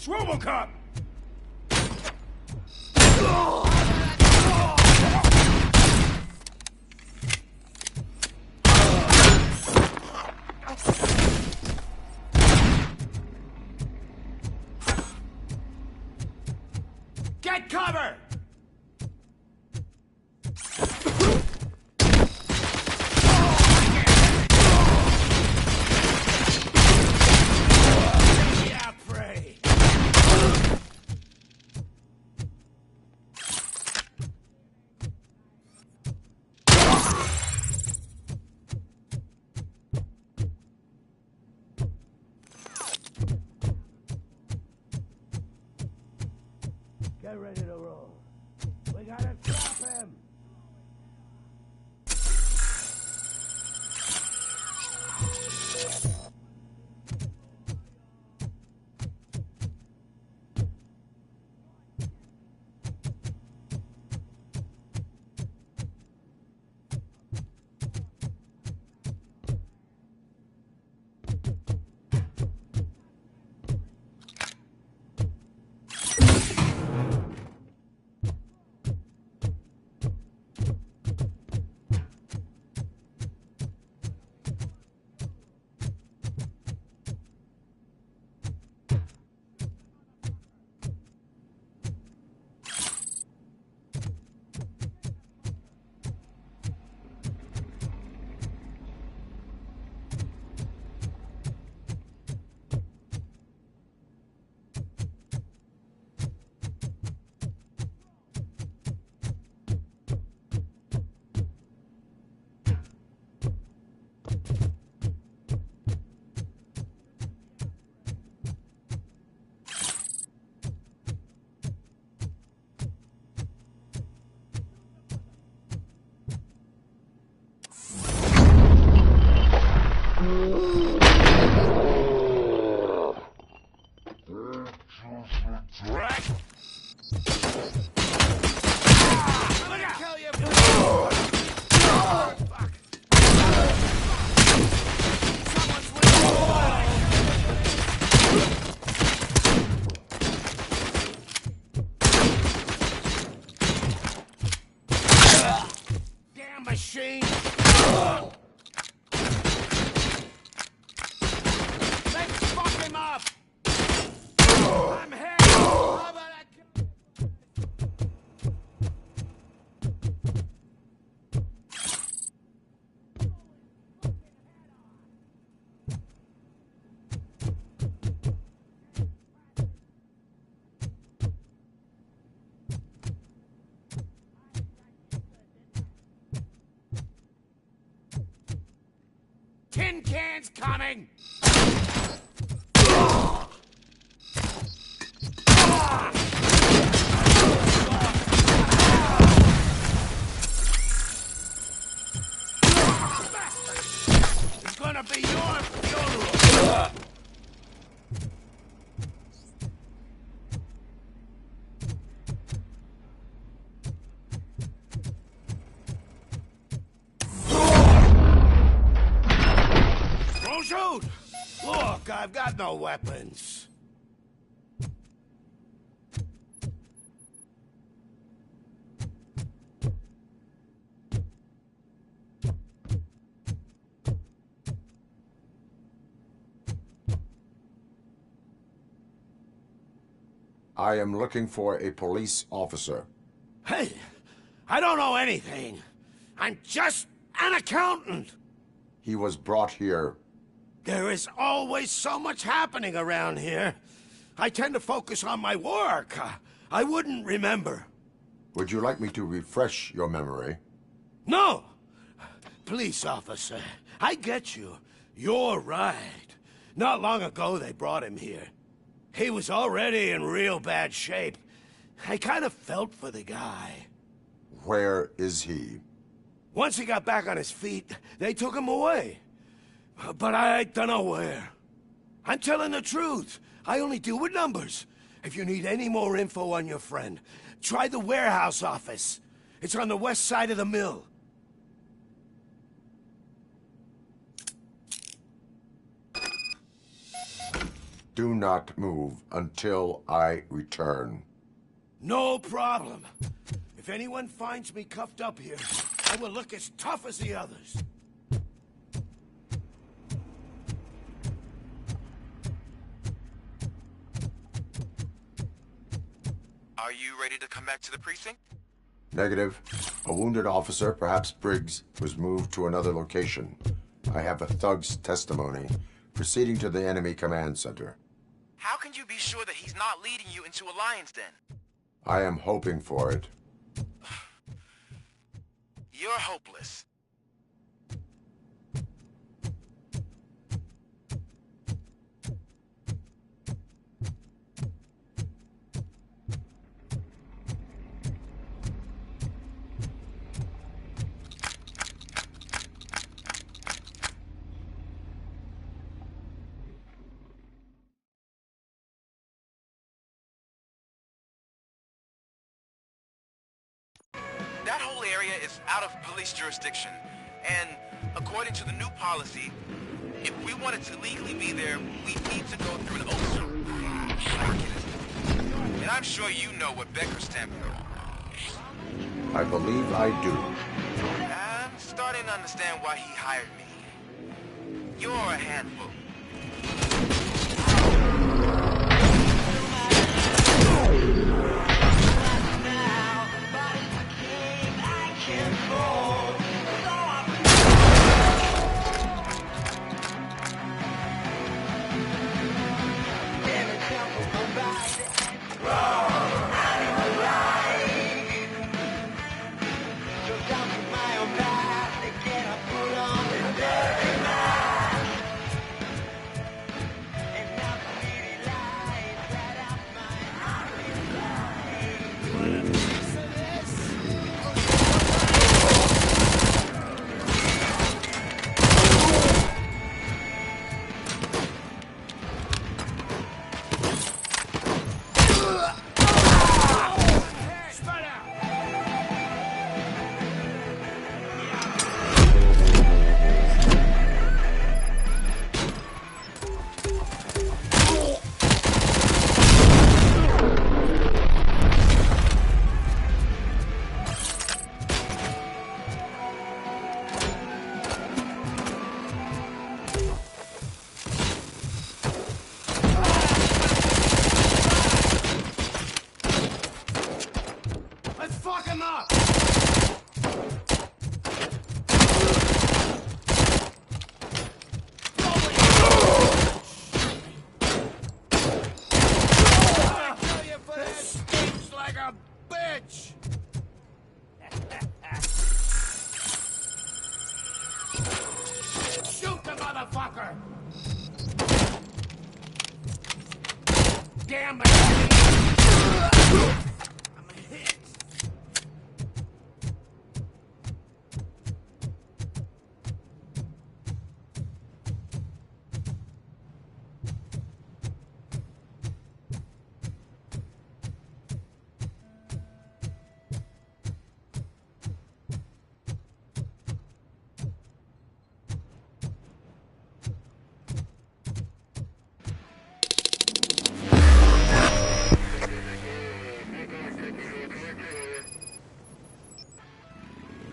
X: It's Robocop!
D: Get cover! Yeah, prey! Get ready to roll. We gotta trap him! Damn machine! Let's fuck him up! I'm here! How about I Tin cans coming! It's gonna be your funeral! Don't shoot! Look, I've got no weapons.
K: I am looking for a police officer.
D: Hey, I don't know anything. I'm just an accountant.
K: He was brought here.
D: There is always so much happening around here. I tend to focus on my work. I wouldn't remember.
K: Would you like me to refresh your memory?
D: No! Police officer, I get you. You're right. Not long ago they brought him here. He was already in real bad shape. I kind of felt for the guy.
K: Where is he?
D: Once he got back on his feet, they took him away. But I don't know where. I'm telling the truth. I only deal with numbers. If you need any more info on your friend, try the warehouse office. It's on the west side of the mill.
K: Do not move until I return.
D: No problem. If anyone finds me cuffed up here, I will look as tough as the others.
C: Are you ready to come back to the precinct?
K: Negative. A wounded officer, perhaps Briggs, was moved to another location. I have a thug's testimony, proceeding to the enemy command center.
C: How can you be sure that he's not leading you into a lion's den?
K: I am hoping for it.
C: You're hopeless. That whole area is out of police jurisdiction, and according to the new policy, if we wanted to legally be there, we need to go through an oath. And I'm sure you know what Becker's standing for.
K: I believe I do.
C: I'm starting to understand why he hired me. You're a handful.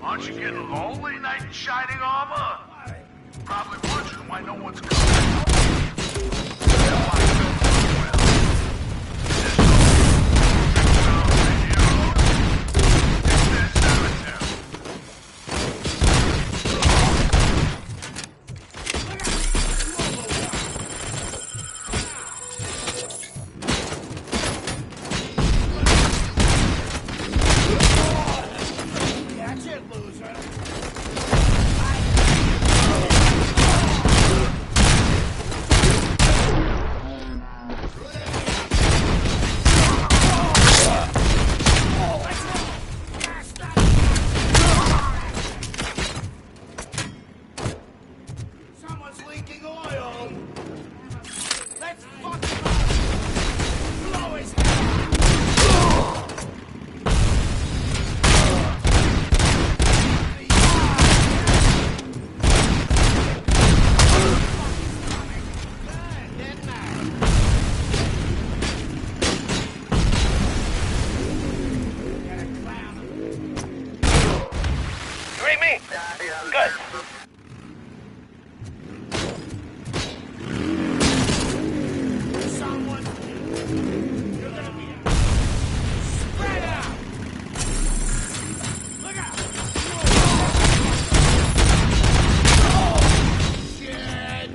E: Aren't you getting lonely, knight in shining armor? Probably wondering why no one's coming. Good. Someone, you're gonna be out. Spread out. Look out. Oh, shit.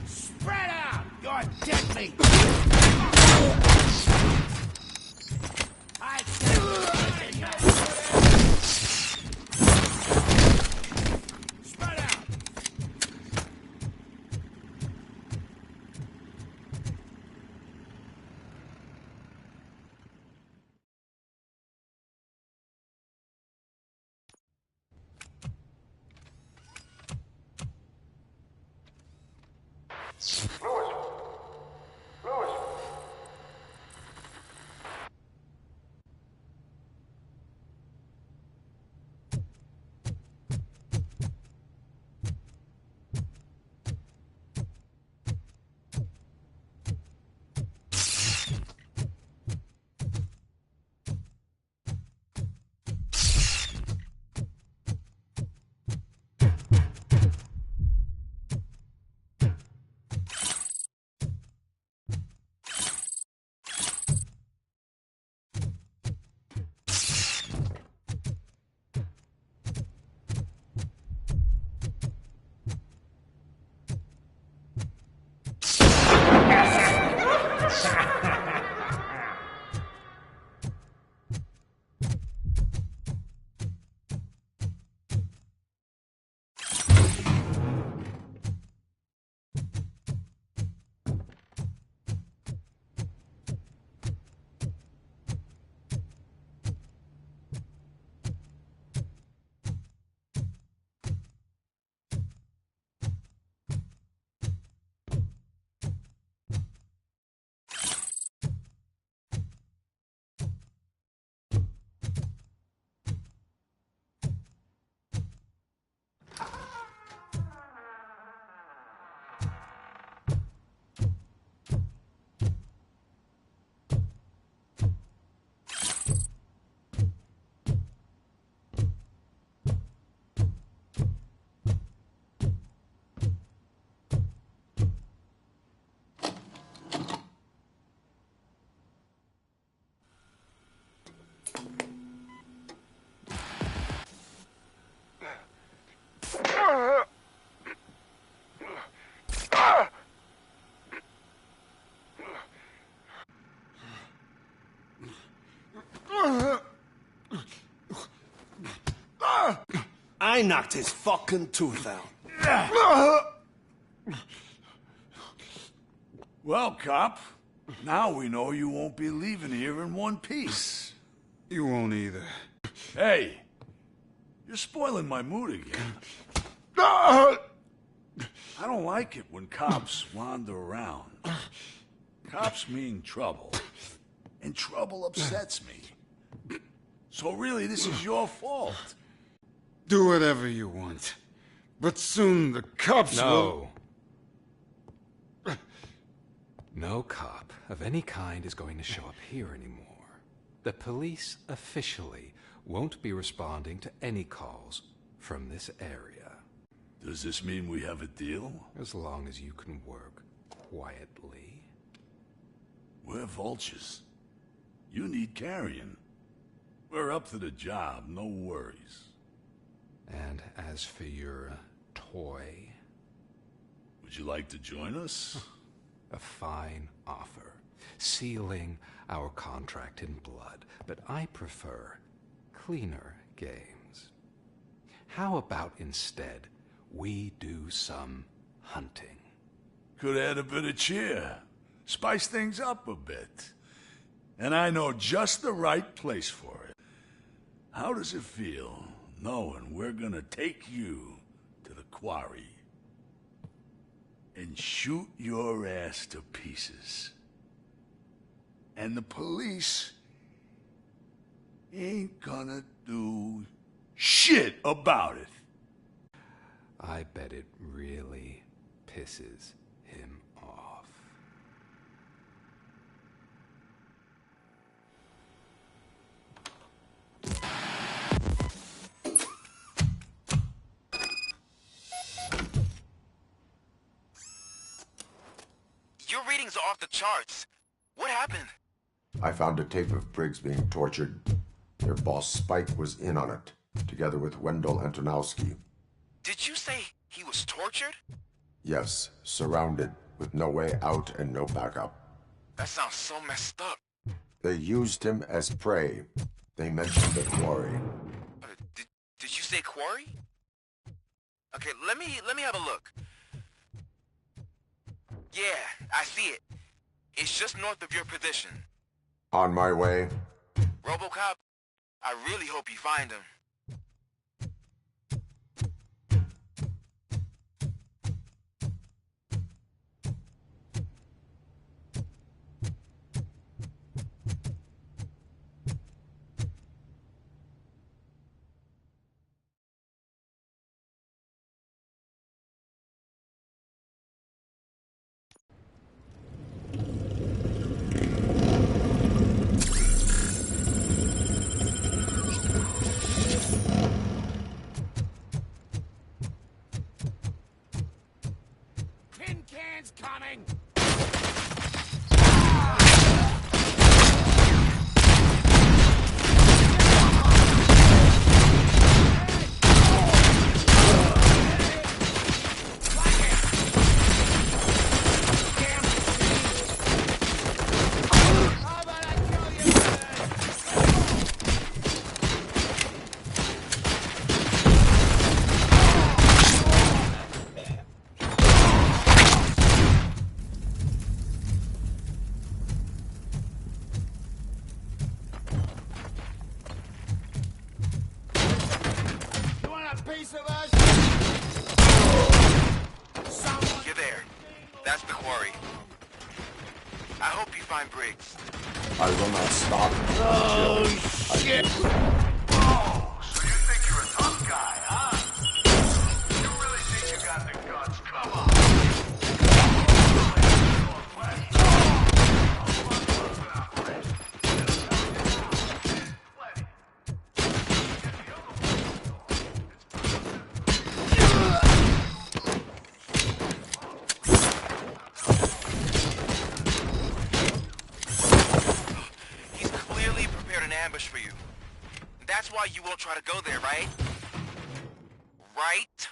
E: Spread out. You're dead meat. I said spread out.
D: I knocked his fucking tooth out.
N: Well, cop, now we know you won't be leaving here in one piece.
G: You won't either.
N: Hey, you're spoiling my mood again.
G: Ah!
N: I don't like it when cops wander around. Cops mean trouble, and trouble upsets me. So really, this is your fault.
G: Do whatever you want. But soon the cops will...
T: No cop of any kind is going to show up here anymore. The police officially won't be responding to any calls from this area.
N: Does this mean we have a deal?
T: As long as you can work quietly.
N: We're vultures. You need carrion. We're up to the job, no worries.
T: And as for your toy...
N: Would you like to join us?
T: A fine offer, sealing our contract in blood, but I prefer cleaner games. How about instead we do some hunting?
N: Could add a bit of cheer, spice things up a bit. And I know just the right place for it. How does it feel knowing we're gonna take you to the quarry and shoot your ass to pieces? And the police ain't gonna do shit about it.
T: I bet it really pisses him off.
C: Your readings are off the charts. What happened?
K: I found a tape of Briggs being tortured. Their boss Spike was in on it, together with Wendell Antonowski.
C: Did you say he was tortured?
K: Yes, surrounded, with no way out and no backup.
C: That sounds so messed up.
K: They used him as prey. They mentioned the quarry.
C: Did you say quarry? Okay, let me have a look. Yeah, I see it. It's just north of your position.
K: On my way.
C: Robocop, I really hope you find him.
E: Tin cans coming! You want a piece of us?
C: You're there. That's the quarry. I hope you find Briggs.
K: I will not stop.
E: Oh, shit!
C: So you think you're a tough guy, huh? You really think you got the guts? Come on. He's clearly prepared an ambush for you. That's why you won't try to go there, right? Right?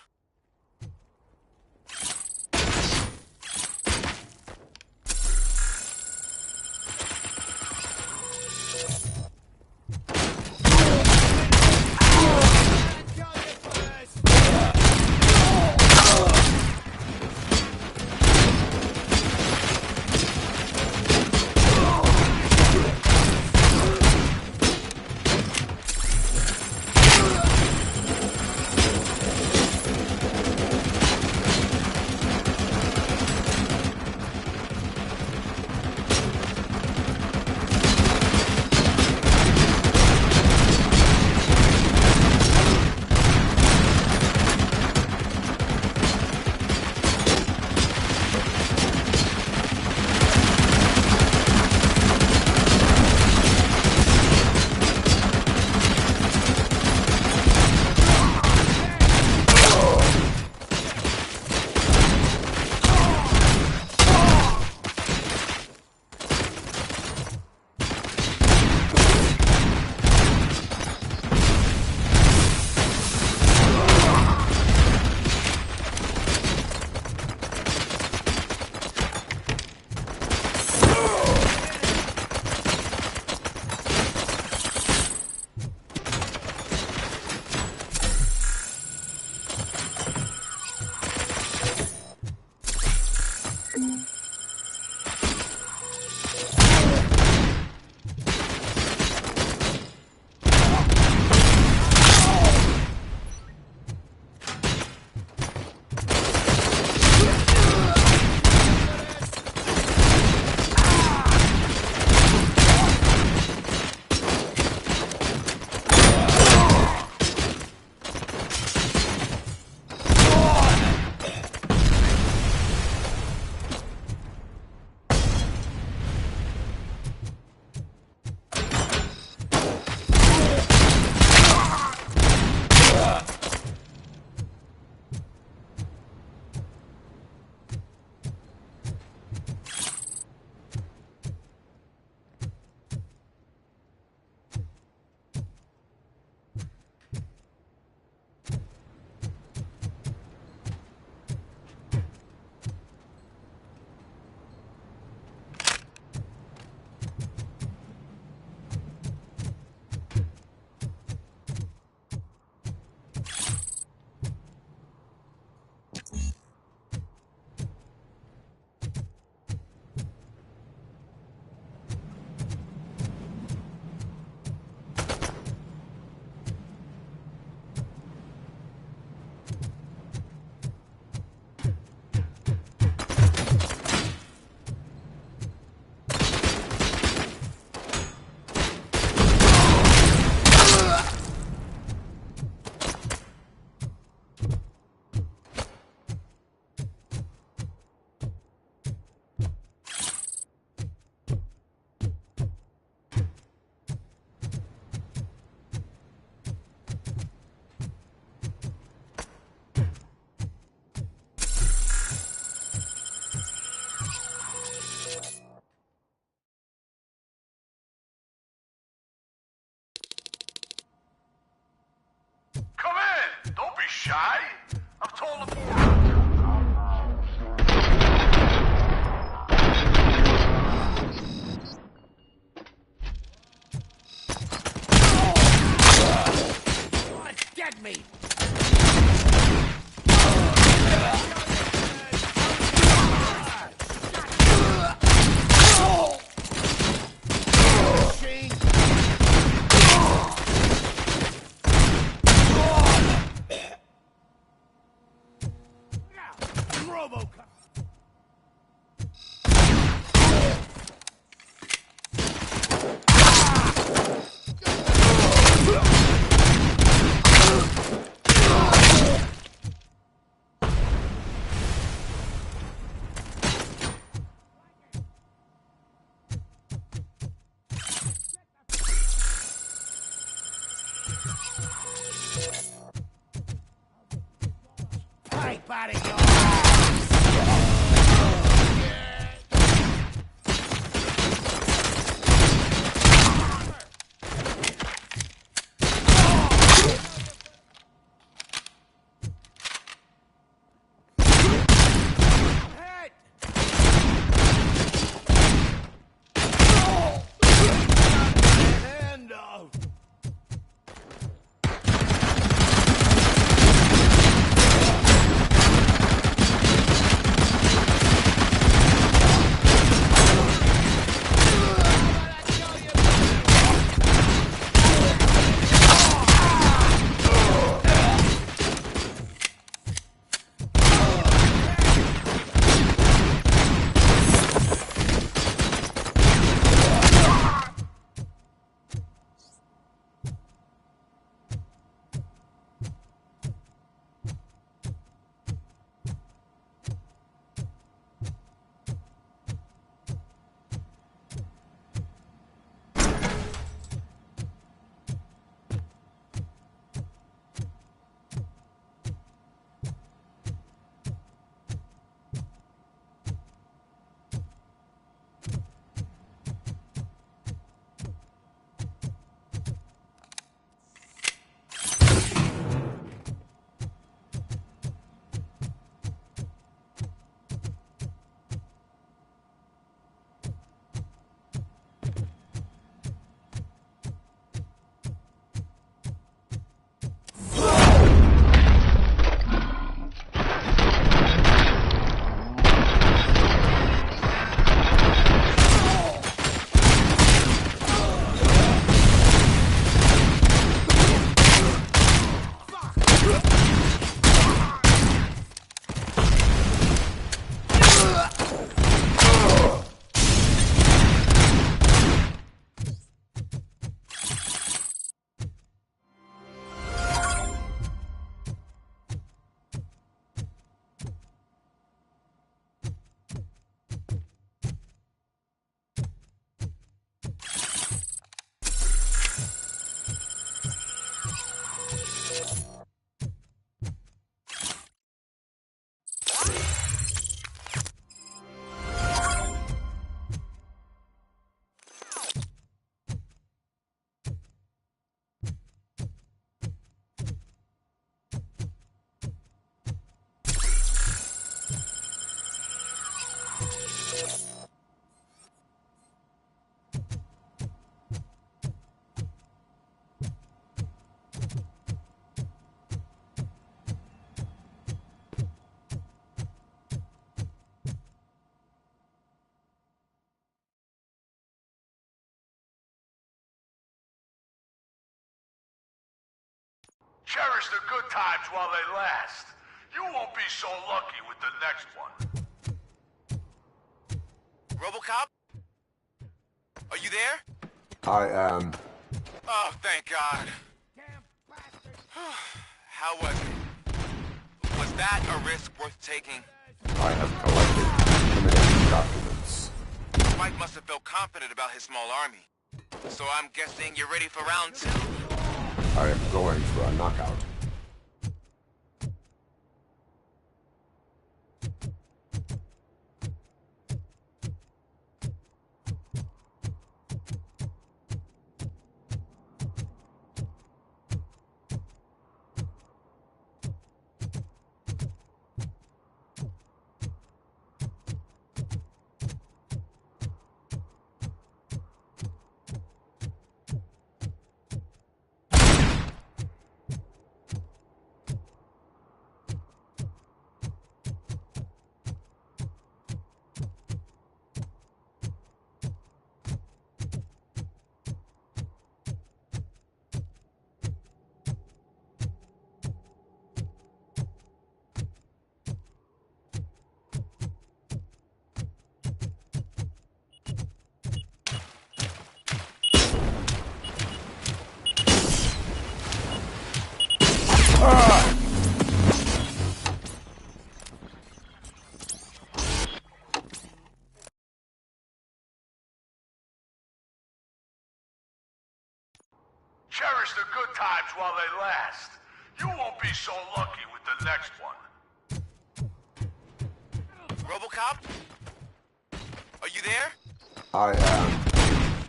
L: guy? I've told him...
E: Get me! Robocop! Pipe out of your
L: Cherish the good times while they last. You won't be so lucky with the next one.
C: Robocop? Are you there?
K: I am.
C: Oh, thank God. How was it? Was that a risk worth taking?
K: I have collected incriminating documents.
C: Mike must have felt confident about his small army. So I'm guessing you're ready for round 2?
K: I am going for a knockout.
L: Cherish the good times while they last. You won't be so lucky with the next one.
C: Robocop? Are you there?
K: I am.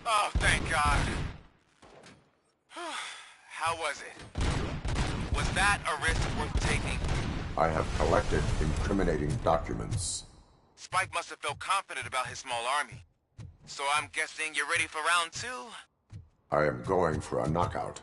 C: Oh, thank God. How was it? Was that a risk worth taking?
K: I have collected incriminating documents.
C: Spike must have felt confident about his small army. So I'm guessing you're ready for round 2?
K: I am going for a knockout.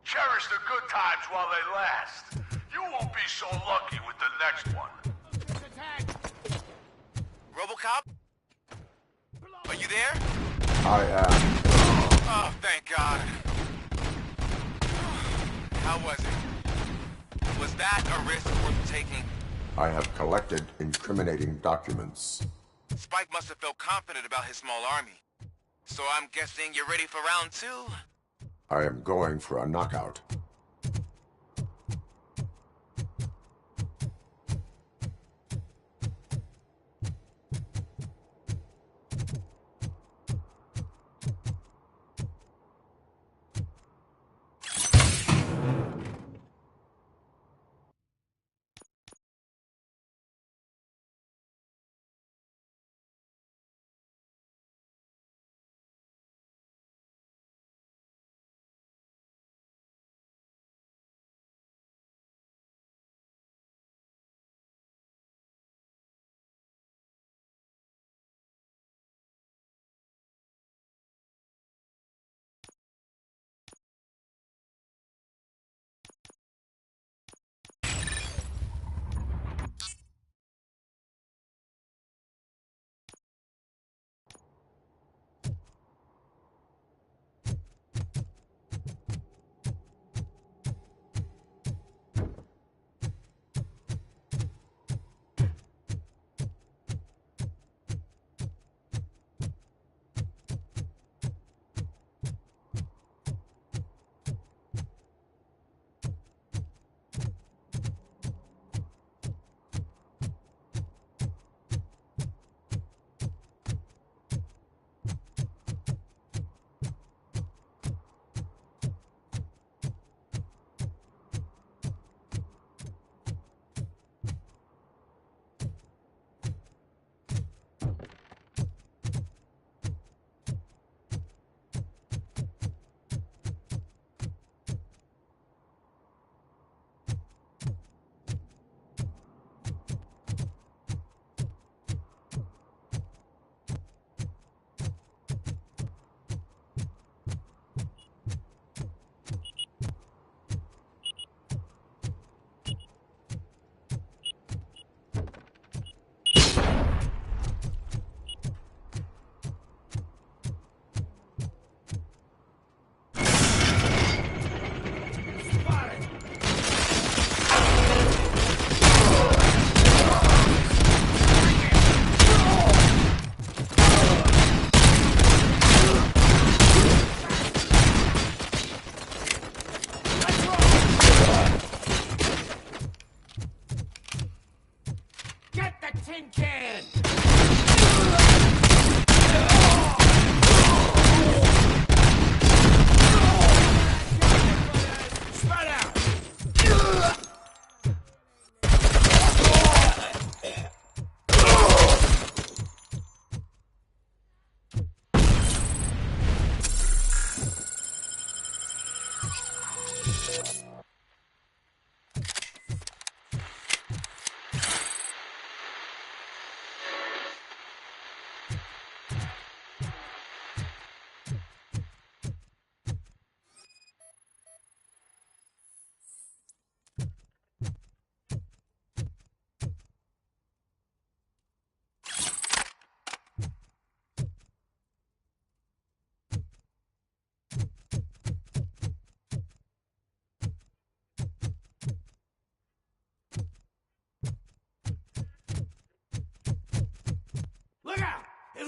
L: Cherish the good times while they last. You won't be so lucky with the next one.
C: Robocop? Are you there?
K: I am.
C: Oh, thank God. How was it? Was that a risk worth taking?
K: I have collected incriminating documents.
C: Spike must have felt confident about his small army. So I'm guessing you're ready for round 2?
K: I am going for a knockout.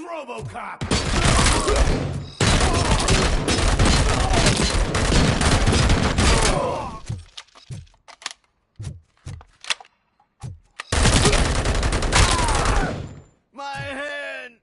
L: Robocop!
N: My hand!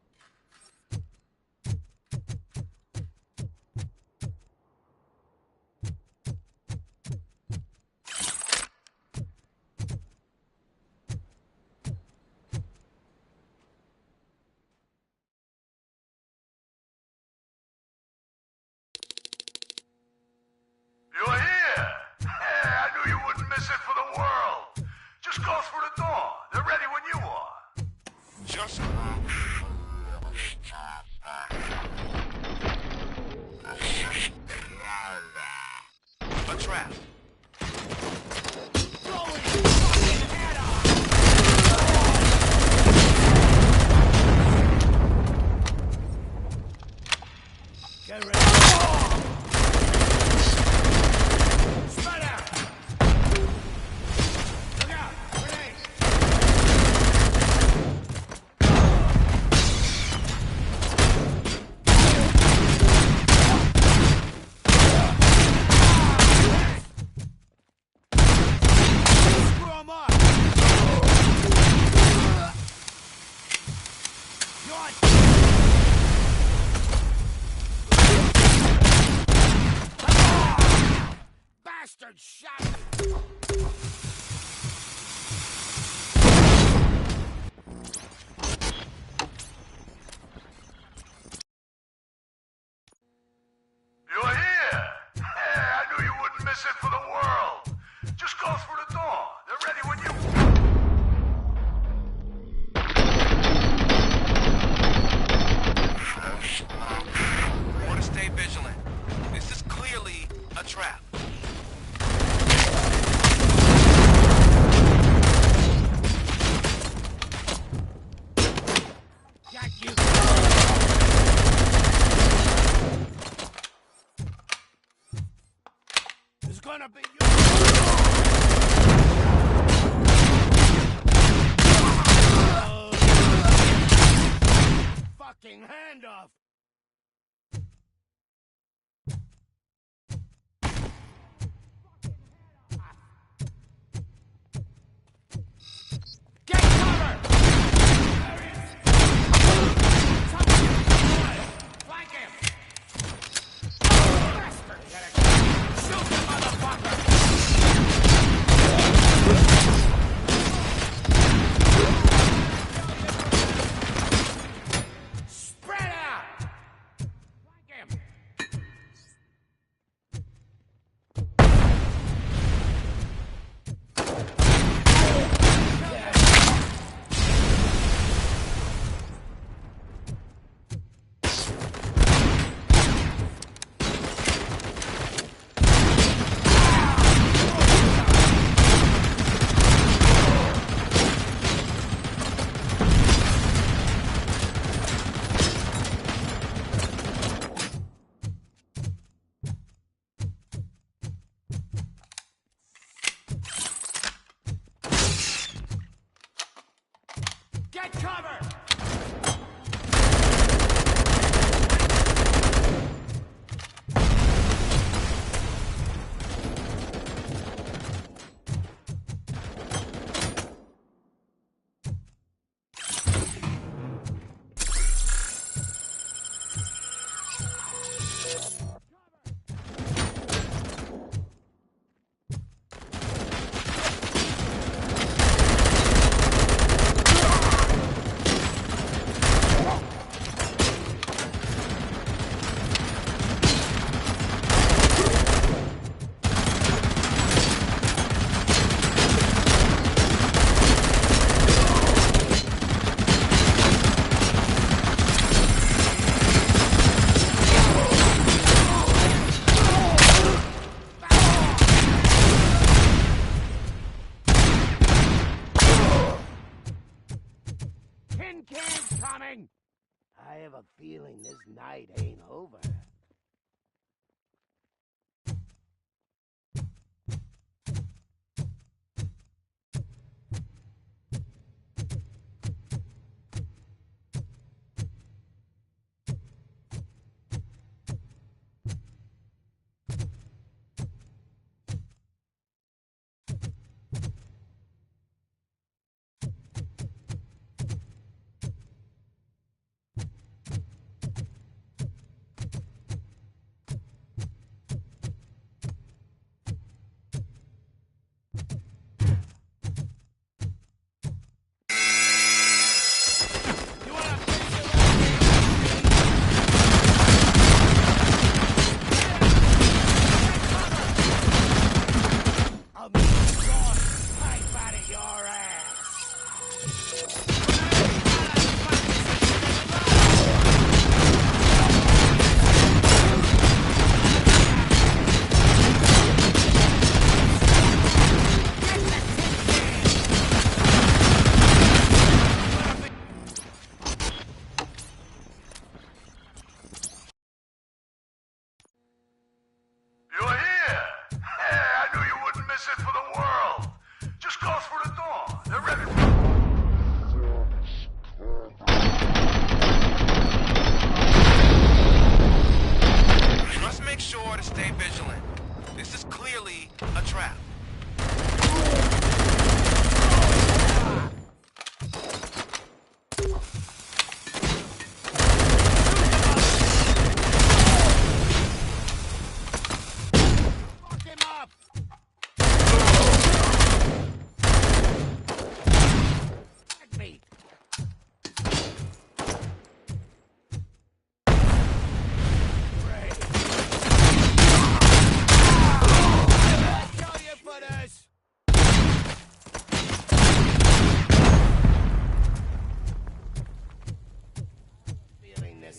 L: You're here! Hey, I knew you wouldn't miss it for the world. Just go through the door. They're ready when you are.
C: Just... A trap.
L: Get ready. Spread out. Look out. Grenade. Screw 'em up. Bastard shot! You're here! Hey, I knew you wouldn't miss it for the world. Just go through the door. They're ready when you...
C: I want to stay vigilant. This is clearly a trap.
L: Got you! It's gonna be you! Fucking hand off! Get cover! Flank him! Bastard! Shoot him, motherfucker! Spread out! Flank him! Get cover! Tin cans coming!
D: I have a feeling this night ain't over.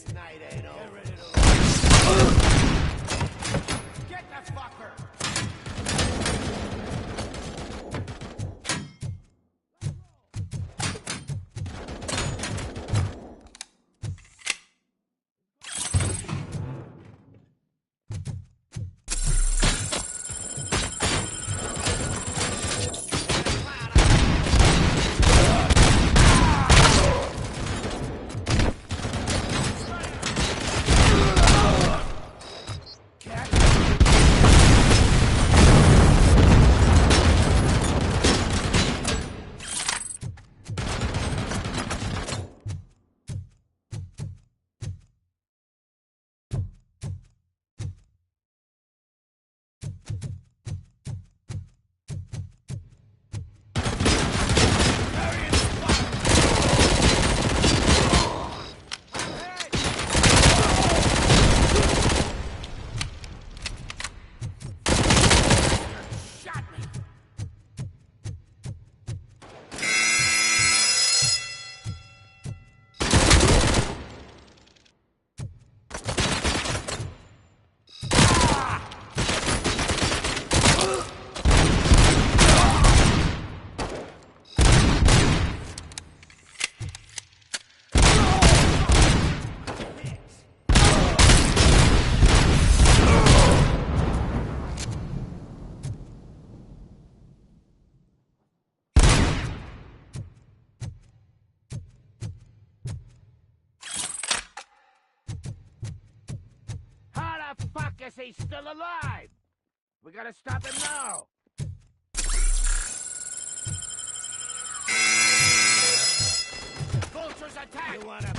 D: This night ain't over.
L: Get that fucker!
I: Guess he's still alive. We gotta stop him now. Vultures attack! You wanna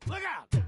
I: Look out!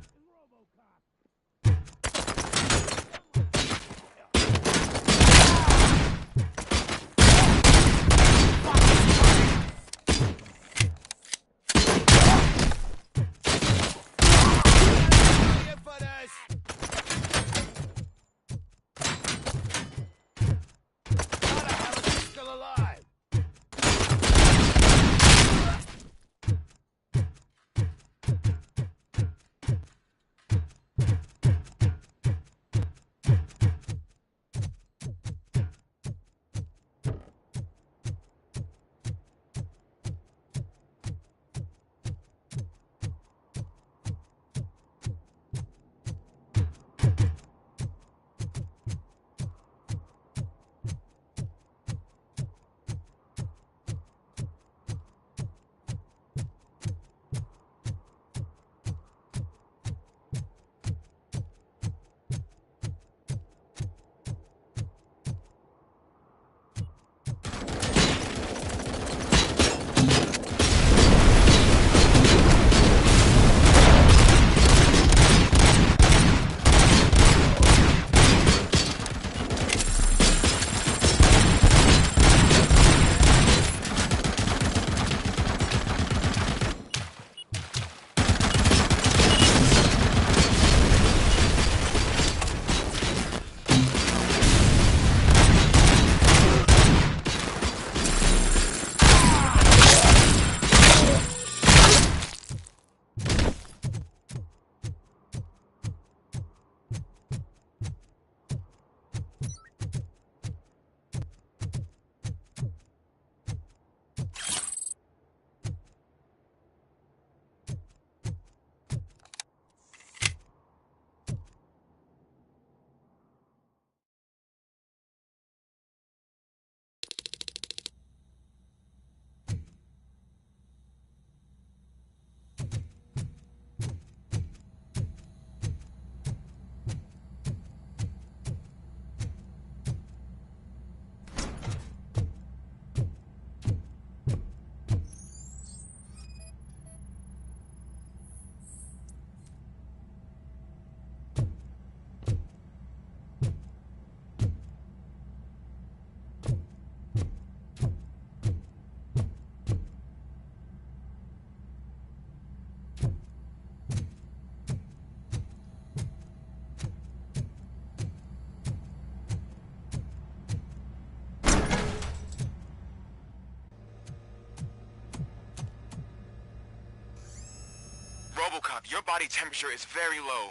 C: Robocop, your body temperature is very low.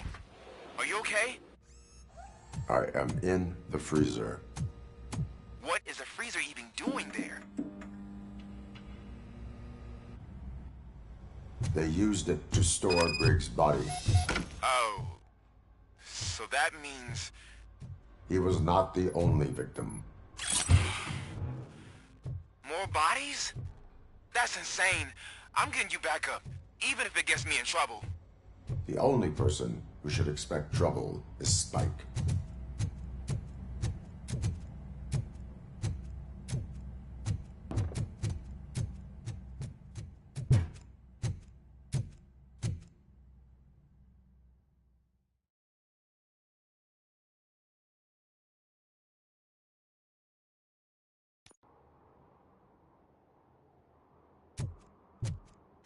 C: Are you okay?
K: I am in the freezer.
C: What is the freezer even doing there?
K: They used it to store Briggs' body.
C: Oh. So that means...
K: He was not the only victim.
C: More bodies? That's insane. I'm getting you back up, even if it gets me in trouble.
K: The only person who should expect trouble is Spike.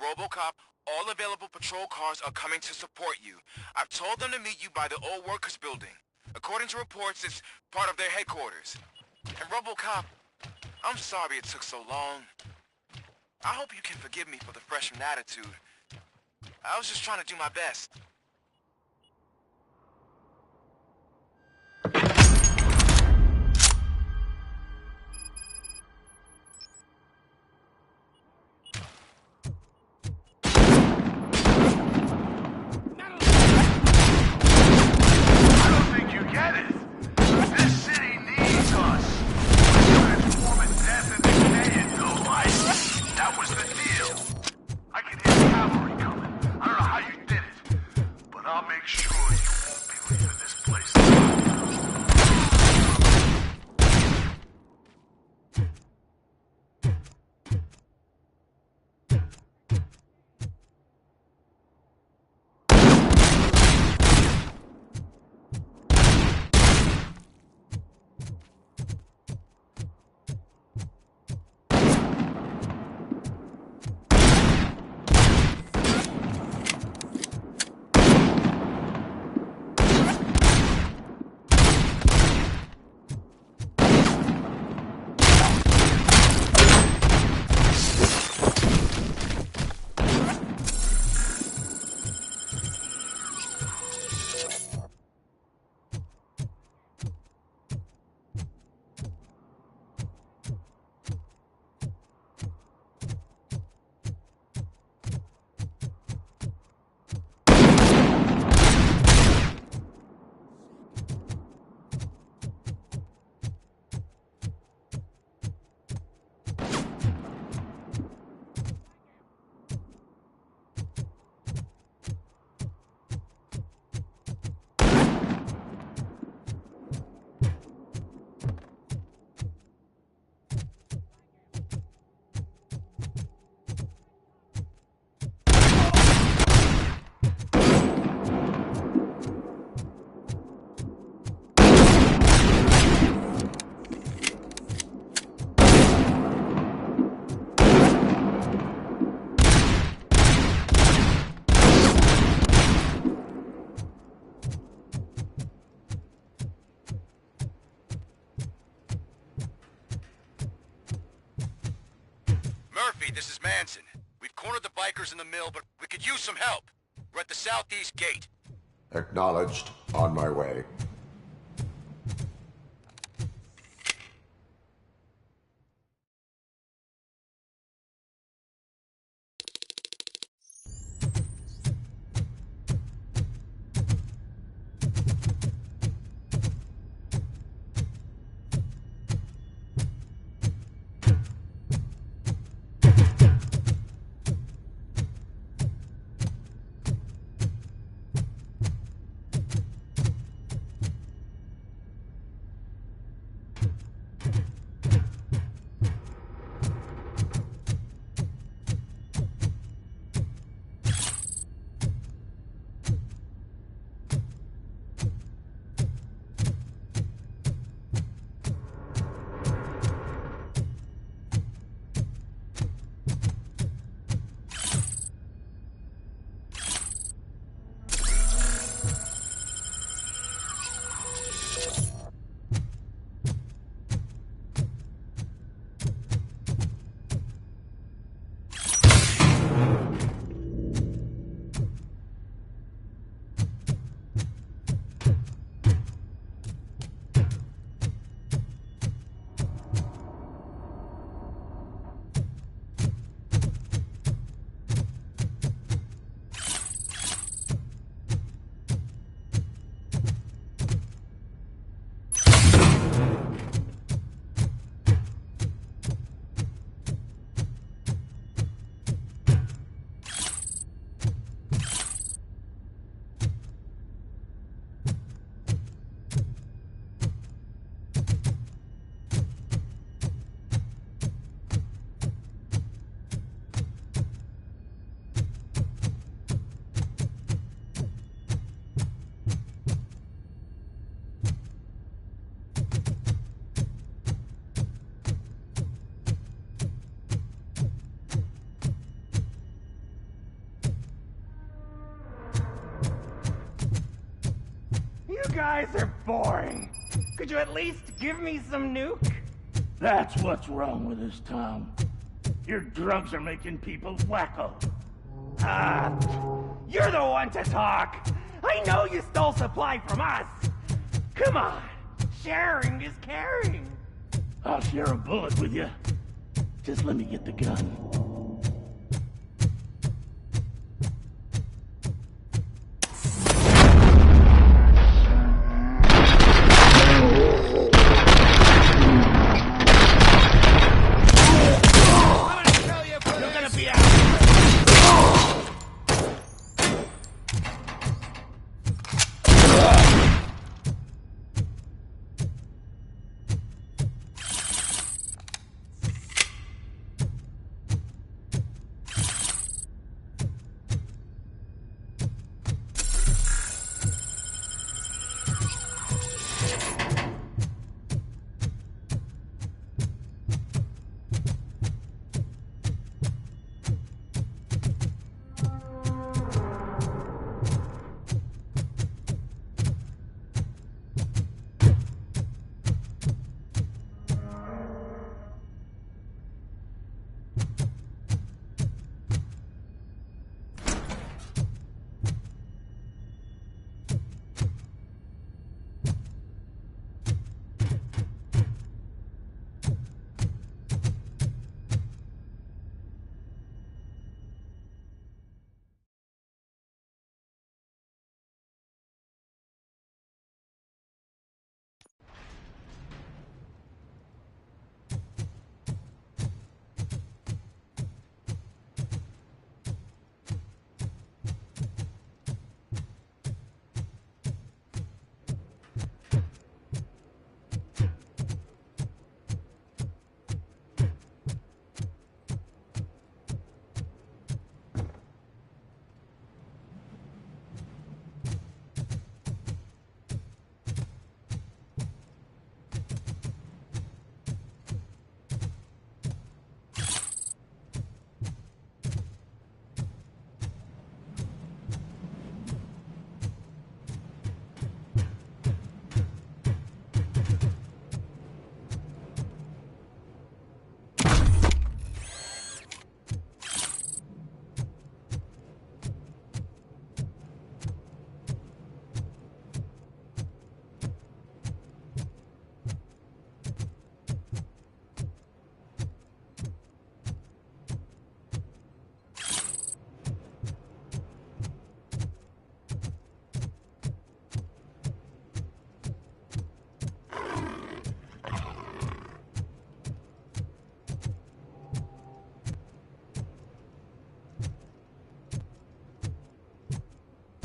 C: Robocop, all available patrol cars are coming to support you. I've told them to meet you by the old workers building. According to reports, it's part of their headquarters. And Robocop, I'm sorry it took so long. I hope you can forgive me for the freshman attitude. I was just trying to do my best. This is Manson. We've cornered the bikers in the mill, but we could use some help. We're at the southeast gate.
K: Acknowledged. On my way.
I: guys are boring. Could you at least give me some nuke? That's what's wrong with this town. Your drugs are making people wacko. You're the one to talk. I know you stole supply from us. Come on, sharing is caring. I'll share a bullet with you. Just let me get the gun.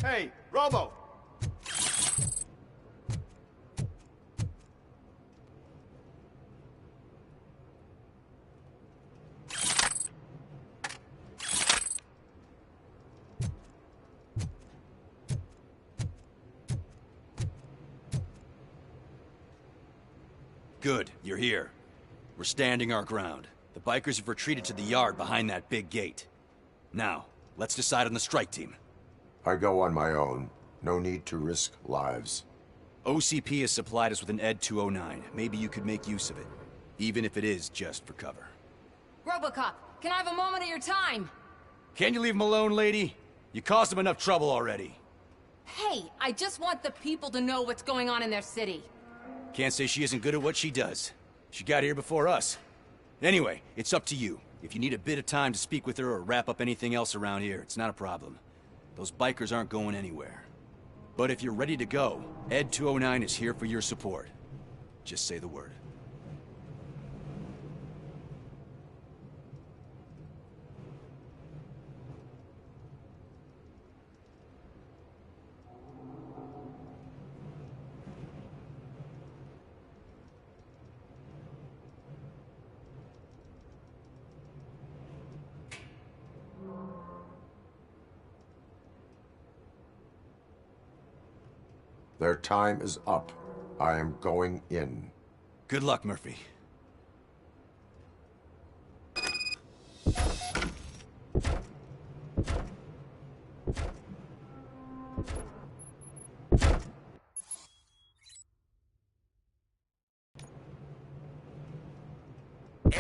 N: Hey, Robo!
F: Good, you're here. We're standing our ground. The bikers have retreated to the yard behind that big gate. Now, let's decide on the strike team.
K: I go on my own. No need to risk lives.
F: OCP has supplied us with an ED 209. Maybe you could make use of it, even if it is just for cover.
O: Robocop, can I have a moment of your time?
F: Can you leave him alone, lady? You caused him enough trouble already.
O: Hey, I just want the people to know what's going on in their city.
F: Can't say she isn't good at what she does. She got here before us. Anyway, it's up to you. If you need a bit of time to speak with her or wrap up anything else around here, it's not a problem. Those bikers aren't going anywhere. But if you're ready to go, ED 209 is here for your support. Just say the word.
K: Their time is up. I am going in.
F: Good luck, Murphy.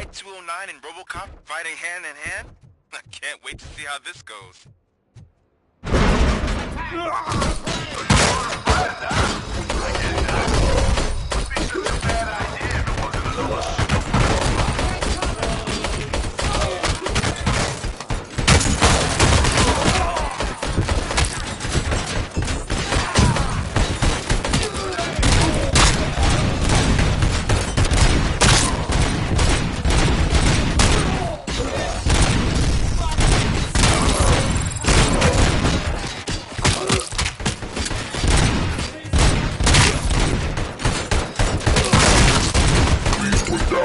C: Ed 209 and Robocop fighting hand in hand? I can't wait to see how this goes.
L: Please put down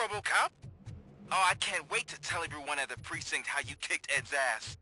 C: Robocop? Oh, I can't wait to tell everyone at the precinct how you kicked Ed's ass.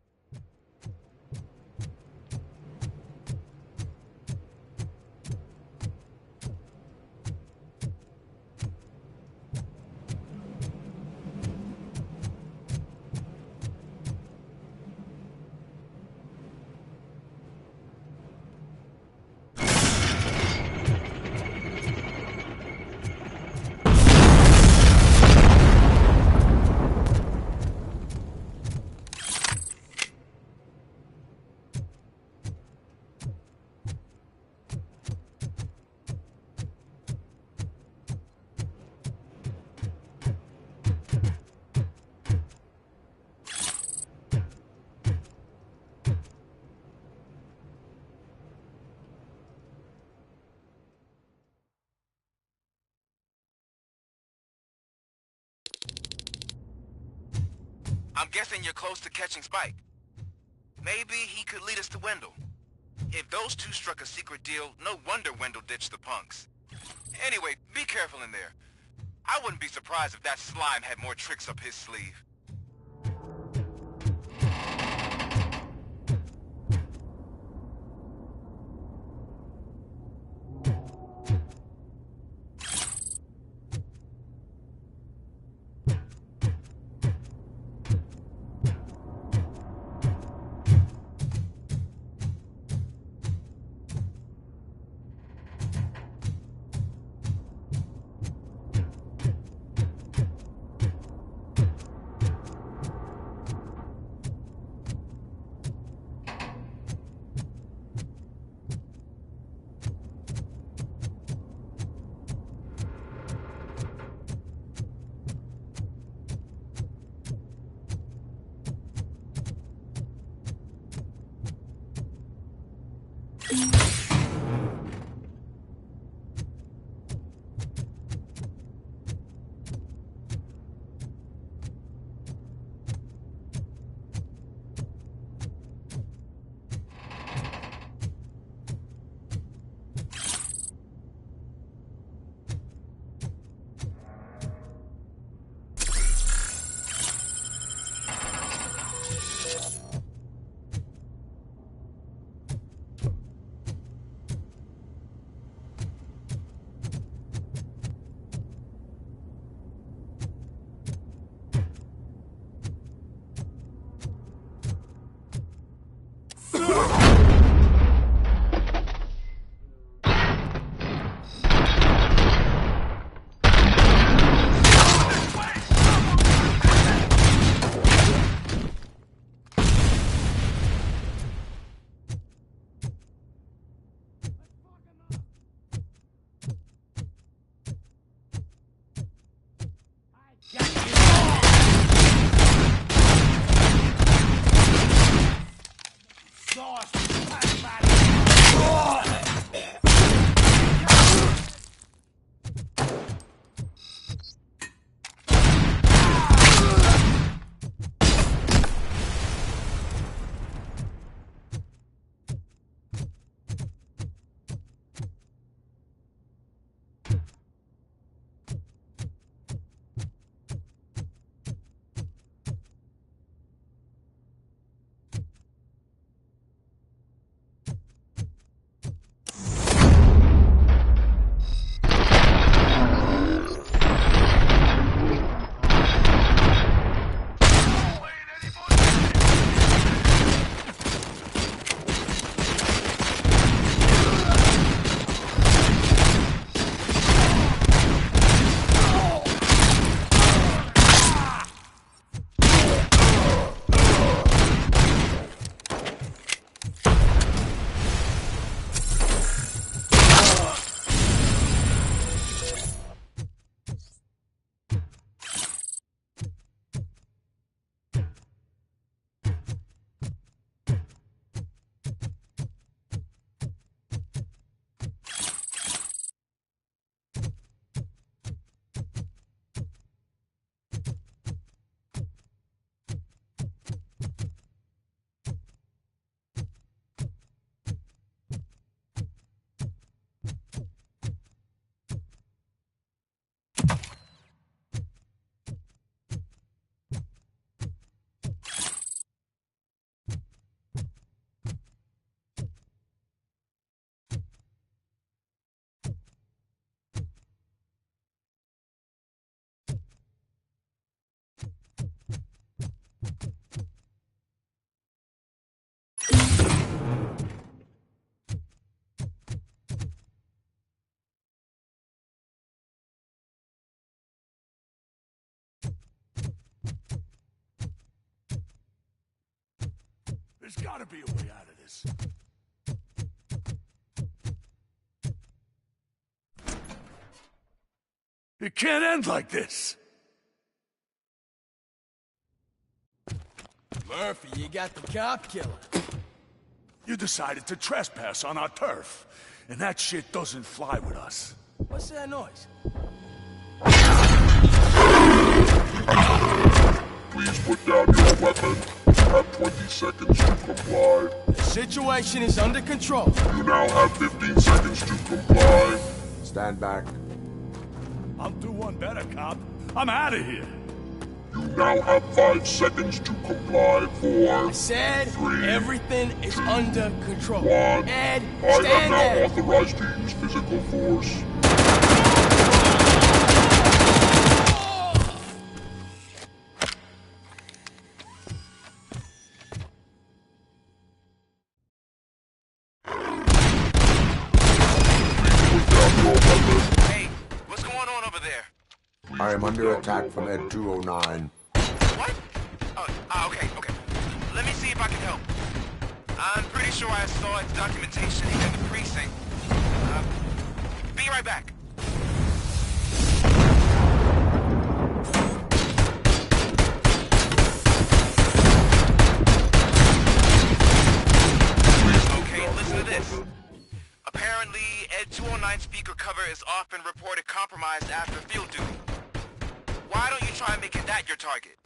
C: I'm guessing you're close to catching Spike. Maybe he could lead us to Wendell. If those two struck a secret deal, no wonder Wendell ditched the punks. Anyway, be careful in there. I wouldn't be surprised if that slime had more tricks up his sleeve.
L: There's gotta be a way out of this. It can't end like this.
E: Murphy, you got the cop killer.
L: You decided to trespass on our turf, and that shit doesn't fly with us.
E: What's that noise?
L: Please put down your weapon. You have 20 seconds to comply.
I: The situation is under control.
L: You now have 15 seconds to comply.
K: Stand back.
E: I'm through one better, cop. I'm out of here.
L: You now have 5 seconds to comply. 4,
I: I said
L: 3,
I: everything is under control.
L: 1.
I: Ed,
L: I have
I: stand
L: now
I: there.
L: authorized to use physical force.
C: Hey, what's going on over there?
K: I am under attack from Ed 209.
C: What? Oh, okay. Let me see if I can help. I'm pretty sure I saw its documentation in the precinct. Be right back. Okay, listen to this. Apparently, Ed 209 speaker cover is often reported compromised after field duty. Why don't you try making that your target?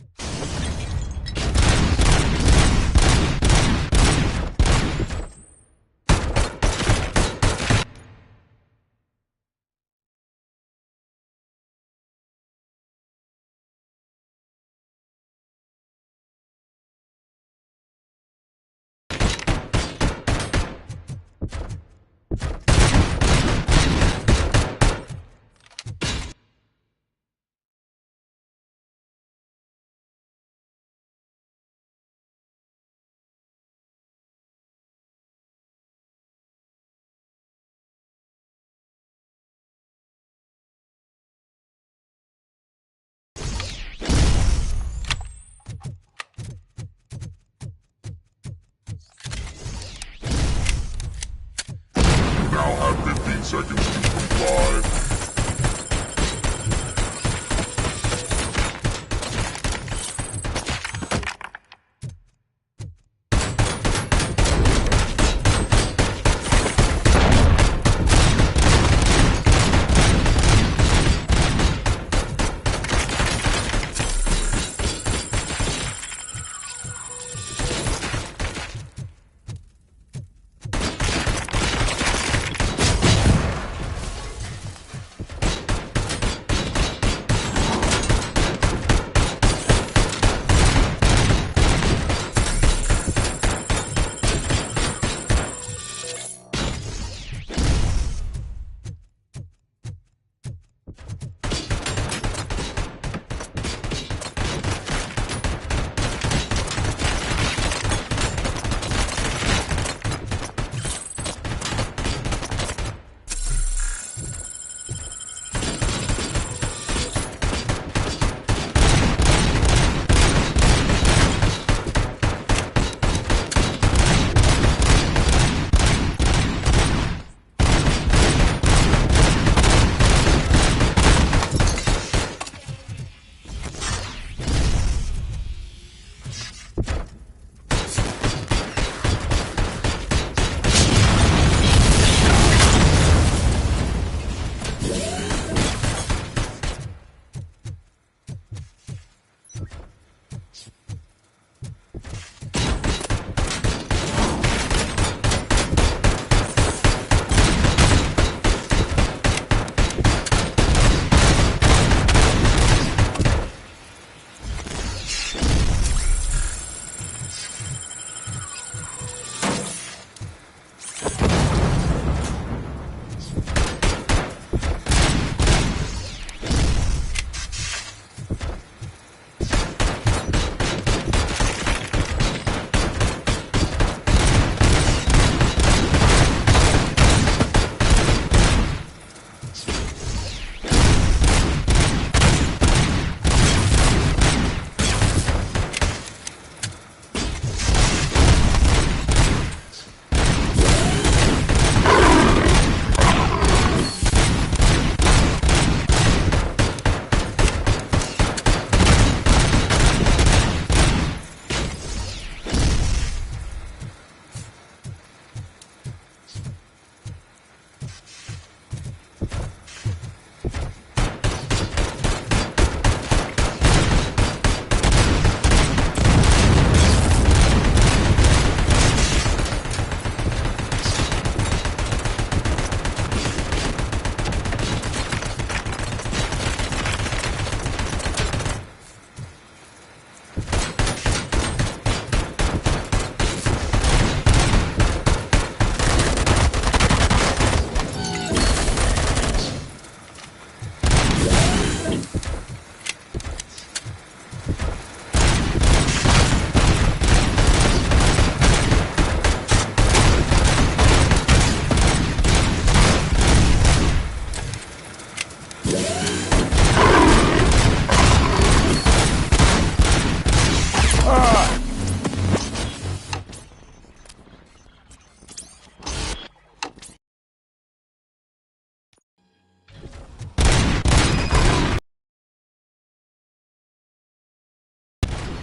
L: You now have 15 seconds to comply.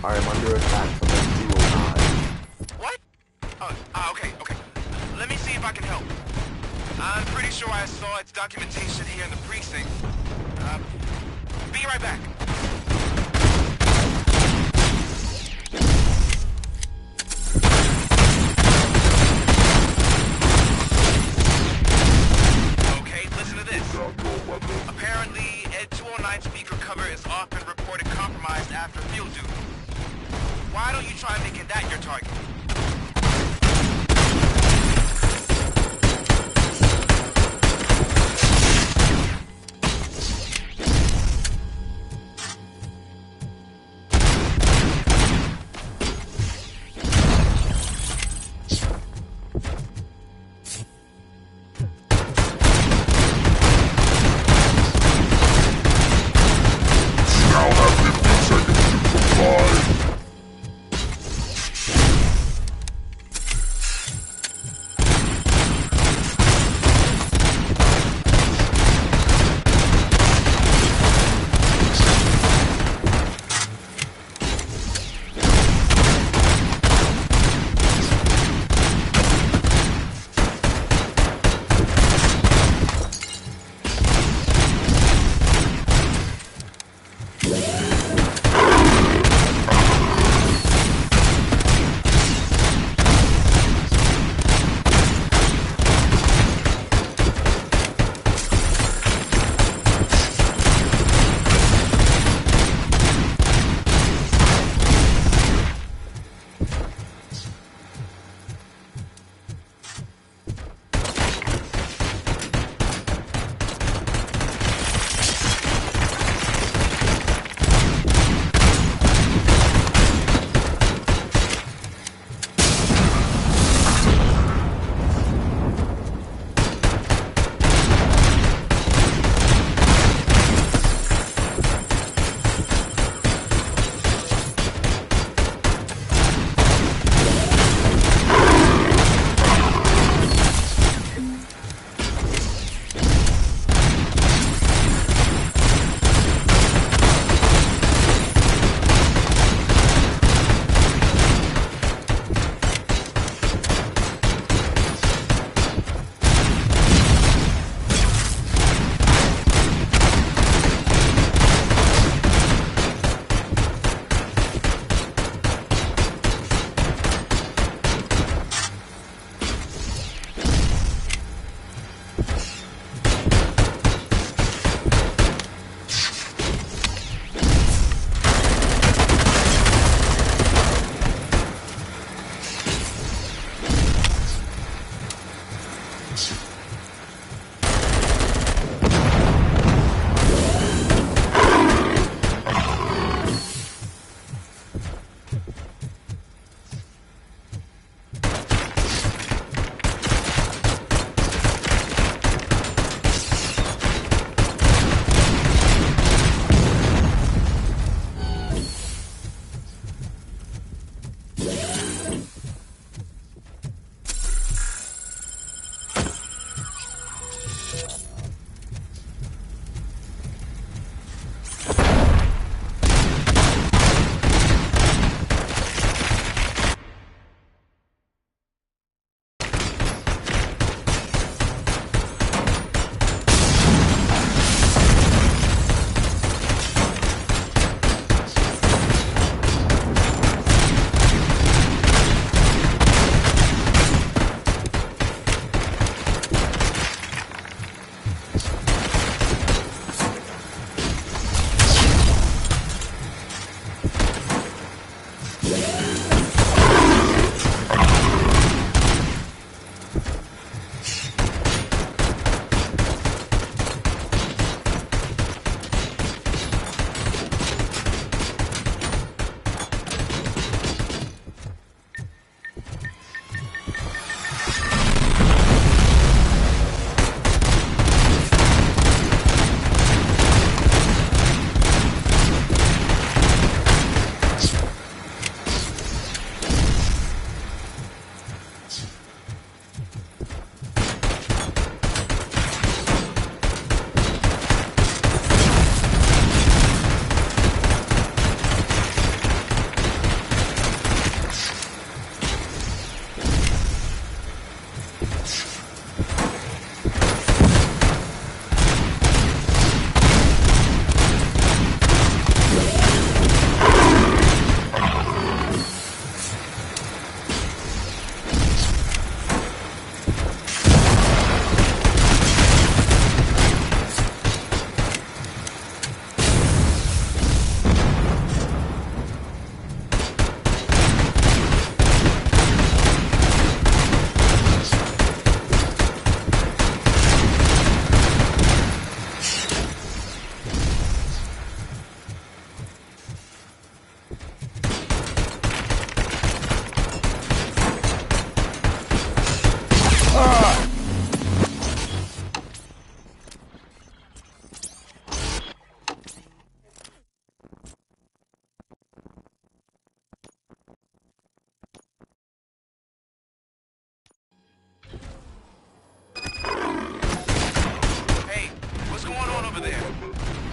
K: I am under attack from the 209.
C: What? Okay. Let me see if I can help. I'm pretty sure I saw its documentation here in the precinct. Be right back. Okay, listen to this. Apparently, Ed 209 speaker cover is often reported compromised after field duty. Why don't you try making that your target?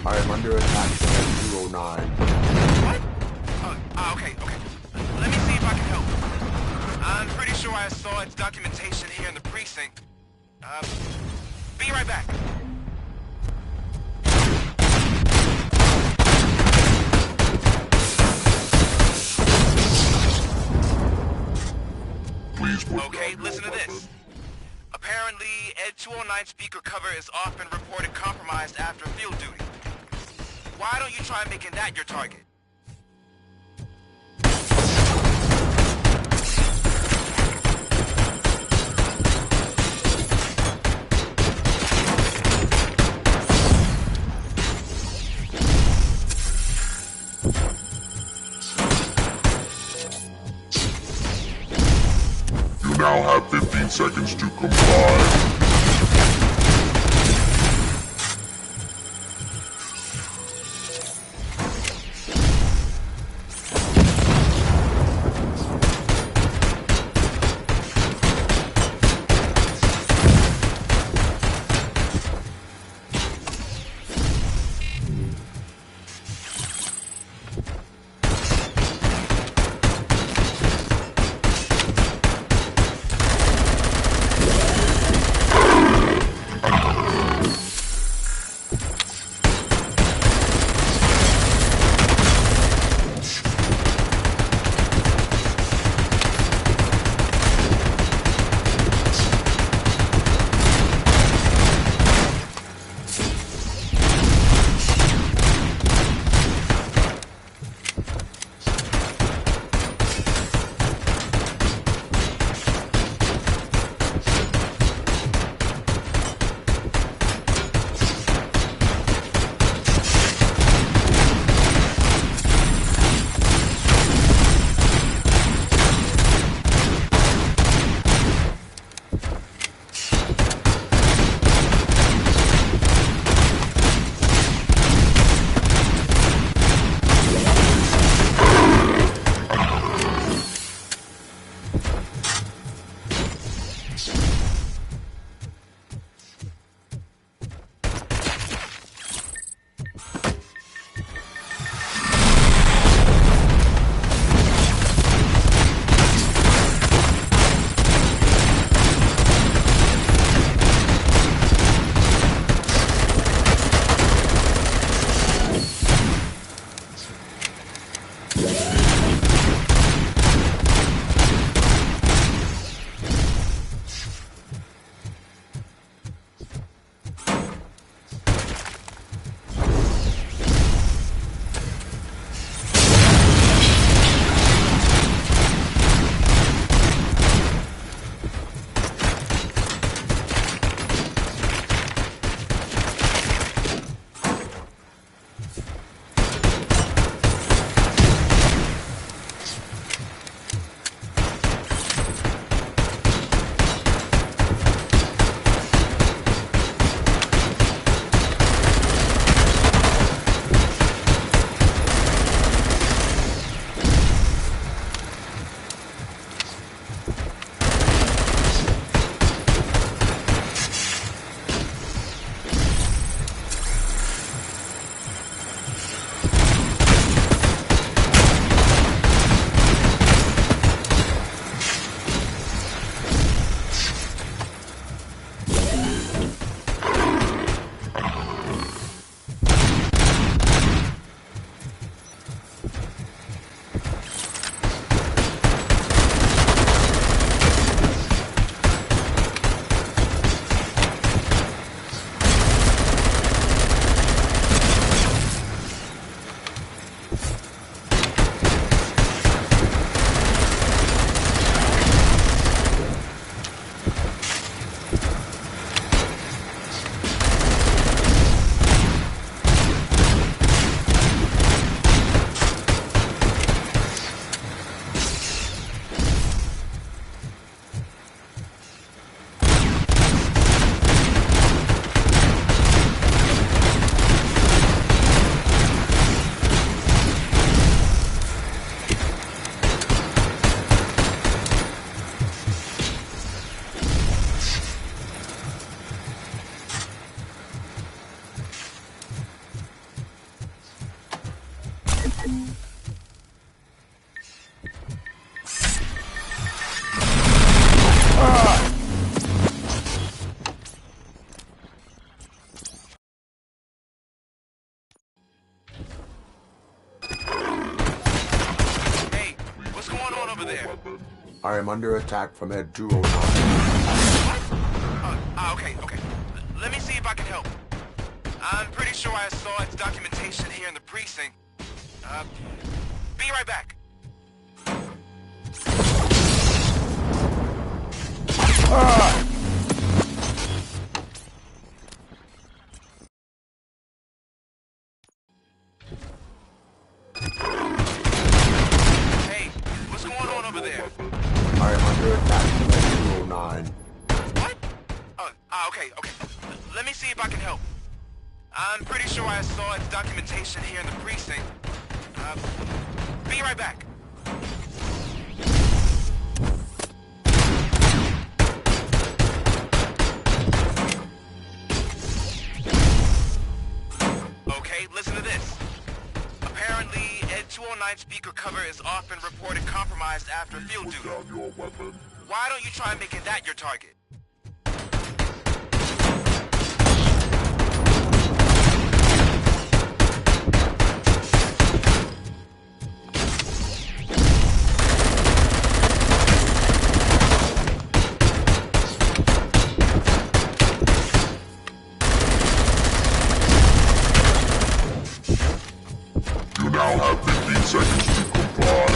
K: I am under attack at 209.
C: What? Okay. Let me see if I can help. I'm pretty sure I saw its documentation here in the precinct. Be right back. Okay, listen to this. Apparently, Ed 209 speaker cover is off and reported compromised after field duty. Why don't you try making that your target?
L: You now have 15 seconds to comply.
K: I am under attack from Ed 209.
C: Okay. Let me see if I can help. I'm pretty sure I saw its documentation here in the precinct. Be right back. Hey, what's going on over there?
K: I am under attack from Ed 209.
C: What? Okay. Let me see if I can help. I'm pretty sure I saw its documentation here in the precinct. Be right back. Okay, listen to this. Apparently, Ed 209 speaker cover is often reported compromised after field duty. Why don't you try making that your target?
L: You now have 15 seconds to comply.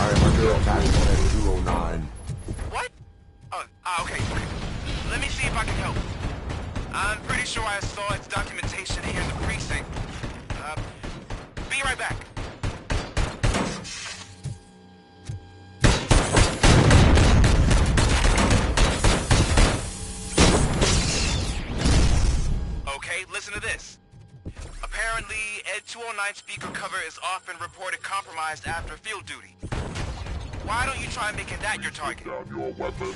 K: I am under attack at 209.
C: What? Oh, okay. Let me see if I can help. I'm pretty sure I saw its documentation here in the precinct. Be right back. Okay, listen to this. Apparently, Ed 209 speaker cover is often reported compromised after field duty. Why don't you try making that your target?
L: Down your weapon.